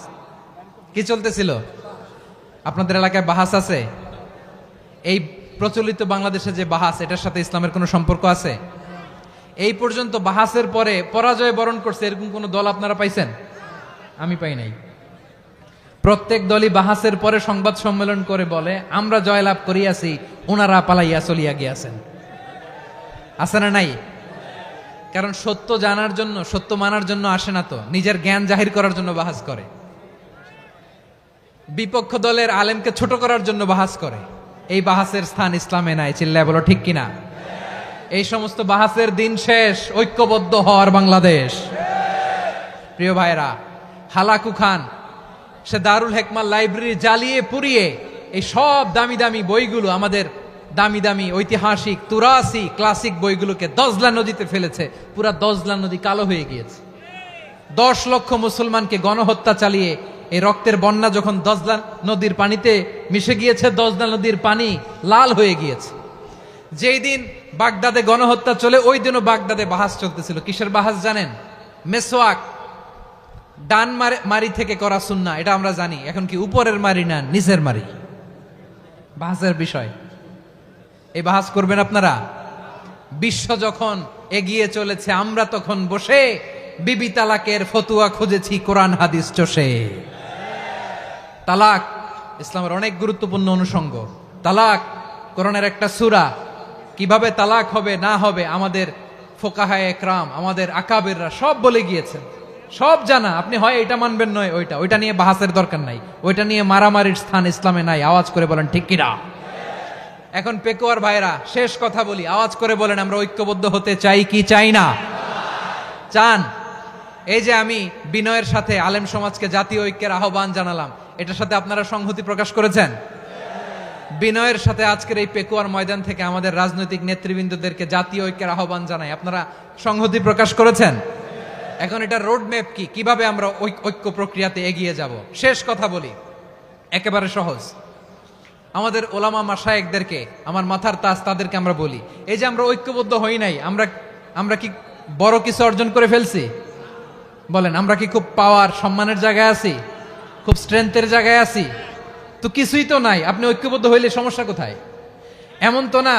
কি চলতেছিল? আপনাদের এলাকায় বাহাস আছে? এই প্রচলিত বাংলাদেশে যে বাহাস, এটার সাথে ইসলামের কোনো সম্পর্ক আছে? এই পর্যন্ত বাহাসের পরে পরাজয় বরণ করছে এরকম কোন দল আপনারা পাইছেন? আমি পাই নাই। প্রত্যেক দলই বাহাসের পরে সংবাদ সম্মেলন করে বলে আমরা জয়লাভ করিয়াছি, ওনারা পালাইয়া চলিয়া গিয়াছেন। আছে না নাই? কারণ সত্য জানার জন্য, সত্য মানার জন্য আসে না তো, নিজের জ্ঞান জাহির করার জন্য বাহাস করে। বিপক্ষ দলের আলেমকে ছোট করার জন্য বাহাস করে। এই বাহাসের স্থান ইসলামে নাই। চিল্লায় বলো ঠিক কিনা? এই সমস্ত বাহাসের দিন শেষ। ঐক্যবদ্ধ হওয়ার বাংলাদেশ। প্রিয় ভাইরা, হালাকু খান সে দারুল হিকমা লাইব্রেরি জ্বালিয়ে পুড়িয়ে এই সব দামি দামি বইগুলো, আমাদের দামি দামি ঐতিহাসিক তুরাসি ক্লাসিক বইগুলোকে দজলা নদীতে ফেলেছে। পুরা দজলা নদী কালো হয়ে গিয়েছে। 10 লক্ষ মুসলমানকে গণহত্যা চালিয়ে এই রক্তের বন্যা যখন দজলা নদীর পানিতে মিশে গিয়েছে, দজলা নদীর পানি লাল হয়ে গিয়েছে। যেই দিন বাগদাদে গণহত্যা চলে, ওই দিনও বাগদাদে বাহাস চলতেছিল। কিসের বাহাস জানেন? মেসওয়াক, ডান মারি থেকে করা সুন্নাহ, এটা আমরা জানি। এখন কি উপরের মারি না নিচের মারি? বাহাসের বিষয়। এই বাহাস করবেন আপনারা? বিশ্ব যখন এগিয়ে চলেছে, আমরা তখন বসে বিবি তালাকের ফতুয়া খুঁজেছি কোরআন হাদিস চষে। তালাক ইসলামের অনেক গুরুত্বপূর্ণ অনুষঙ্গ। তালাক কোরআনের একটা সূরা। কিভাবে তালাক হবে না হবে আমাদের ফোকাহায়ে একরাম, আমাদের আকাবেররা সব বলে গিয়েছেন, সব জানা। আপনি হয় এটা মানবেন, নয় ওইটা নিয়ে বাহাসের দরকার নাই। ওইটা নিয়ে মারামারির স্থান ইসলামে নাই। আওয়াজ করে বলেন ঠিক কিনা? এখন পেকুয়ার ভাইরা, শেষ কথা বলি, আওয়াজ করে বলেন আমরা ঐক্যবদ্ধ হতে চাই কি চাই না? চান? এই যে আমি বিনয়ের সাথে আলেম সমাজকে জাতীয় ঐক্যের আহ্বান জানালাম, এটার সাথে আপনারা সংহতি প্রকাশ করেছেন? বিনয়ের সাথে আজকের এই পেকুয়ার ময়দান থেকে আমাদের রাজনৈতিক নেতৃবৃন্দদেরকে জাতীয় ঐক্যের আহ্বান জানাই, আপনারা সংহতি প্রকাশ করেছেন? এখন এটা রোড ম্যাপ কি, কিভাবে আমরা ঐক্য প্রক্রিয়াতে এগিয়ে যাব? শেষ কথা বলি, একেবারে সহজ। আমাদের ওলামা মাশায়েখদেরকে, আমার মাথার তাজ তাদেরকে আমরা বলি, এই যে আমরা ঐক্যবদ্ধ হই নাই, আমরা কি বড় কিছু অর্জন করে ফেলছি? বলেন, আমরা কি খুব পাওয়ার সম্মানের জায়গায় আছি? খুব স্ট্রেংথের জায়গায় আছি? তো কিছুই তো নাই। আপনি ঐক্যবদ্ধ হইলে সমস্যা কোথায়? এমন তো না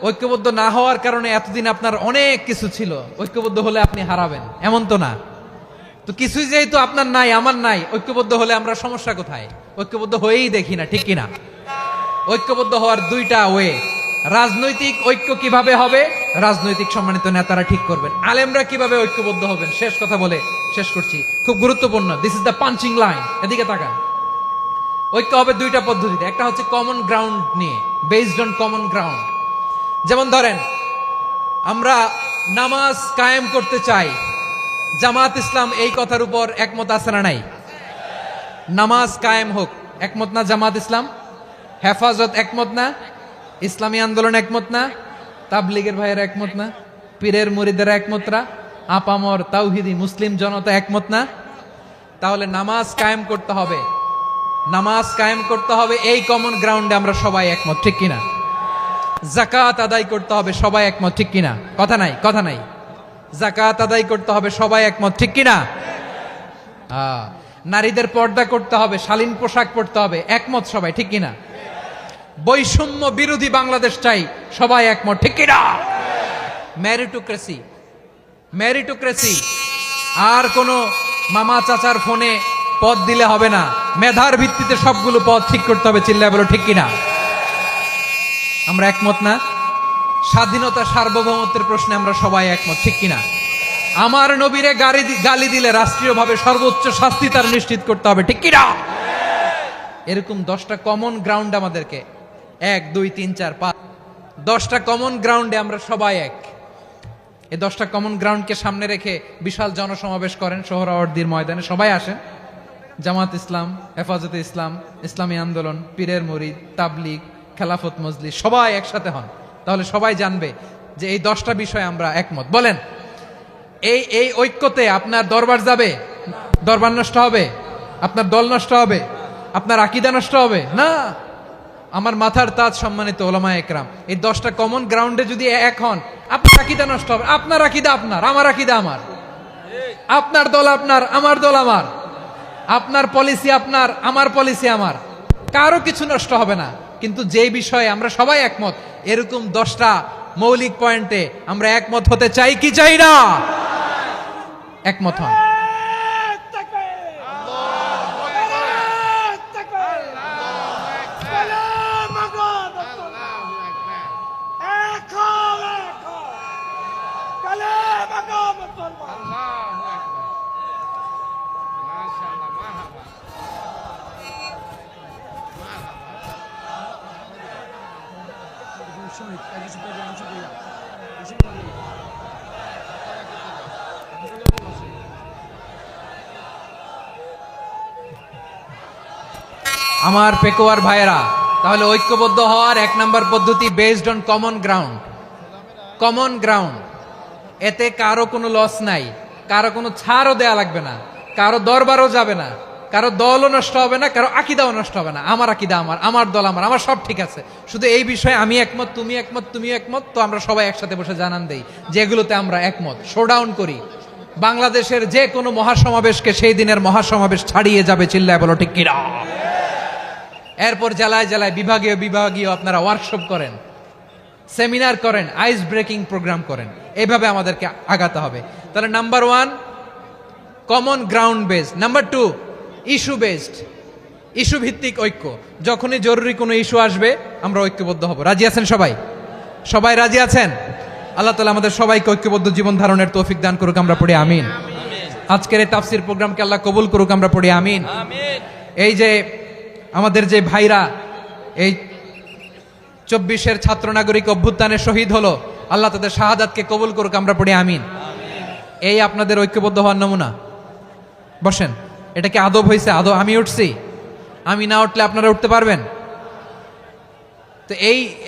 ঐক্যবদ্ধ না হওয়ার কারণে এতদিন আপনার অনেক কিছু ছিল, ঐক্যবদ্ধ হলে আপনি হারাবেন, এমন তো না। তো কিছুই যেহেতু আপনার নাই, আমার নাই, ঐক্যবদ্ধ হলে আমরা সমস্যা কোথায়? ঐক্যবদ্ধ হয়েই দেখি না, ঠিক কিনা? ঐক্যবদ্ধ হওয়ার দুইটা ওয়ে। রাজনৈতিক ঐক্য কিভাবে হবে? রাজনৈতিক সম্মানিত নেতারা ঠিক করবেন। আলেমরা কিভাবে ঐক্যবদ্ধ হবেন? শেষ কথা বলে শেষ করছি, খুব গুরুত্বপূর্ণ। This is the punching line. এদিকে তাকান। ঐক্য হবে দুইটা পদ্ধতিতে। একটা হচ্ছে কমন গ্রাউন্ড নিয়ে, বেসড অন কমন গ্রাউন্ড। যেমন ধরেন, আমরা নামাজ কায়েম করতে চাই, জামাত ইসলাম এই কথার উপর একমত আছে না নাই? নামাজ কায়েম হোক, একমত না জামাত ইসলাম? হেফাজত একমত না? ইসলামী আন্দোলন একমত না? তাবলীগের ভাইয়ের একমত না? পীরের মুরিদের একমত না? আপামর তাওহিদি মুসলিম জনতা একমত না? তাহলে নামাজ কায়েম করতে হবে, নামাজ কায়েম করতে হবে এই কমন গ্রাউন্ডে আমরা সবাই একমত, ঠিক কিনা? যাকাত আদায় করতে হবে, সবাই একমত, ঠিক কিনা? কথা নাই, কথা নাই। যাকাত আদায় করতে হবে, সবাই একমত, ঠিক কিনা? নারীদের পর্দা করতে হবে, শালীন পোশাক পরতে হবে, একমত সবাই, ঠিক কিনা? বৈষম্য বিরোধী বাংলাদেশ চাই, সবাই একমত, ঠিক কিনা? Meritocracy, meritocracy. আর কোন মামা চাচার ফোনে পদ দিলে হবে না, মেধার ভিত্তিতে সবগুলো পদ ঠিক করতে হবে, চিল্লায় বলো ঠিক কিনা? আমরা একমত না? স্বাধীনতা সার্বভৌমত্বের প্রশ্নে আমরা সবাই একমত, ঠিক কিনা? আমার নবীরে গালি দিলে রাষ্ট্রীয়ভাবে সর্বোচ্চ শাস্তি তার নিশ্চিত করতে হবে, ঠিক কিনা? এরকম 10টা কমন গ্রাউন্ড আমাদেরকে, 1 2 3 4 5, 10টা কমন গ্রাউন্ডে আমরা সবাই এক। এই 10টা কমন গ্রাউন্ডকে সামনে রেখে বিশাল জনসমাবেশ করেন সোহরাওয়ার্দীর ময়দানে, সবাই আসেন। জামাত ইসলাম, হেফাজতে ইসলাম, ইসলামী আন্দোলন, পীরের মুরিদ, তাবলীগ, খেলাফত মজলিস, সবাই একসাথে হন। তাহলে সবাই জানবে যে এই 10টা বিষয়ে আমরা একমত। বলেন, এই ঐক্যতে আপনার দরবার যাবে? দরবার নষ্ট হবে? আপনার দল নষ্ট হবে? আপনার আকীদা নষ্ট হবে না? আমার মাথার তাজ সম্মানিত ওলামায়ে একরাম, এই 10টা কমন গ্রাউন্ডে যদি এক হন, আপনার আকীদা নষ্ট হবে। আপনার আকীদা আপনার, আমার আকীদা আমার, আপনার দল আপনার, আমার দল আমার, আপনার পলিসি আপনার, আমার পলিসি আমার, কারো কিছু নষ্ট হবে না। কিন্তু যে বিষয়ে আমরা সবাই একমত, এরকম 10টা মৌলিক পয়েন্টে আমরা একমত হতে চাই কি চাই না? একমত হন। আমার পেকোয়ার ভাইয়েরা, তাহলে ঐক্যবদ্ধ হওয়ার 1 নম্বর পদ্ধতি based on common ground. Common ground, এতে কারো কোনো লস নাই, কারো কোনো ছাড়ও দেয়া লাগবে না, কারো দরবারও যাবে না, কারো দলও নষ্ট হবে না, কারো আকীদাও নষ্ট হবে না। আমার আকীদা আমার, আমার দল আমার, আমার সব ঠিক আছে। শুধু এই বিষয়ে আমি একমত, তুমি একমত, তুমিও একমত, তো আমরা সবাই একসাথে বসে জানান দেই যে এগুলোতে আমরা একমত। শোডাউন করি। বাংলাদেশের যে কোনো মহাসমাবেশকে সেই দিনের মহাসমাবেশ ছাড়িয়ে যাবে, চিল্লায় বলো ঠিক কিনা? এরপর জেলায় জেলায় বিভাগীয় বিভাগীয় আপনারা ওয়ার্কশপ করেন, সেমিনার করেন, আইস ব্রেকিং প্রোগ্রাম করেন। এইভাবে আমাদেরকে আগাতে হবে। তাহলে number 1 common ground based. Number 2 issue based, issue ভিত্তিক ঐক্য। যখনই জরুরি কোনো ইস্যু আসবে আমরা ঐক্যবদ্ধ হব। রাজি আছেন সবাই? সবাই রাজি আছেন? আল্লাহ তাআলা আমাদের সবাইকে ঐক্যবদ্ধ জীবন ধারণের তৌফিক দান করুক, আমরা পড়ি আমিন। আজকের এই তাফসীর প্রোগ্রামকে আল্লাহ কবুল করুক, আমরা পড়ি আমিন। এই যে আমাদের যে ভাইরা এই 24-এর ছাত্র নাগরিক অভ্যুত্থানে শহীদ হলো, আল্লাহ তাদের শাহাদাতকে কবুল করুক, আমরা পড়ি আমিন। এই আপনাদের ঐক্যবদ্ধ হওয়ার নমুনা। বসেন। এটা কি আদব হয়েছে? আদব আমি উঠছি, আমি না উঠলে আপনারা উঠতে পারবেন? তো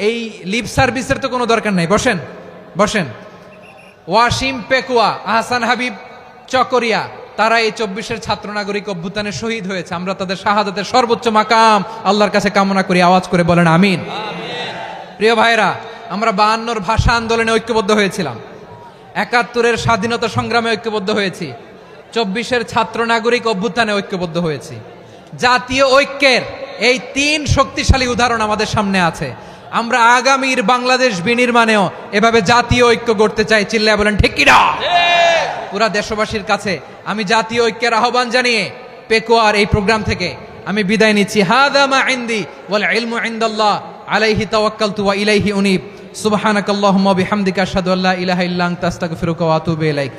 এই লিপ সার্ভিসের তো কোনো দরকার নাই। বসেন, বসেন। ওয়াসিম পেকুয়া, আহসান হাবিব চকরিয়া, তারা এই 24-এর ছাত্র নাগরিক অভ্যুত্থানে শহীদ হয়েছে। আমরা তাদের শাহাদাতের সর্বোচ্চ মাকাম আল্লাহর কাছে কামনা করি। আওয়াজ করে বলেন আমিন। প্রিয় ভাইরা, আমরা 52-র ভাষা আন্দোলনে ঐক্যবদ্ধ হয়েছিলাম, 71-এর স্বাধীনতা সংগ্রামে ঐক্যবদ্ধ হয়েছি, 24-এর ছাত্র নাগরিক অভ্যুত্থানে ঐক্যবদ্ধ হয়েছি। জাতীয় ঐক্যের এই 3 শক্তিশালী উদাহরণ আমাদের সামনে আছে। আমরা আগামীর বাংলাদেশ বিনির্মাণেও এভাবে জাতীয় ঐক্য গড়তে চাই। চিল্লায় বলেন ঠিক কিনা? পুরা দেশবাসীর কাছে আমি জাতীয় ঐক্যের আহ্বান জানিয়ে পেকুয়ার এই প্রোগ্রাম থেকে আমি বিদায় নিচ্ছি। হাদা মা ইনদি ওয়াল ইলমু ইনদাল্লাহ আলাইহি তাওয়াক্কালতু ওয়া ইলাইহি উনীব। সুবহানাকাল্লাহুম্মা ওয়া বিহামদিকা আশহাদু আল্লা ইলাহা ইল্লা আনতা আস্তাগফিরুকা ওয়া আতুবু ইলাইক।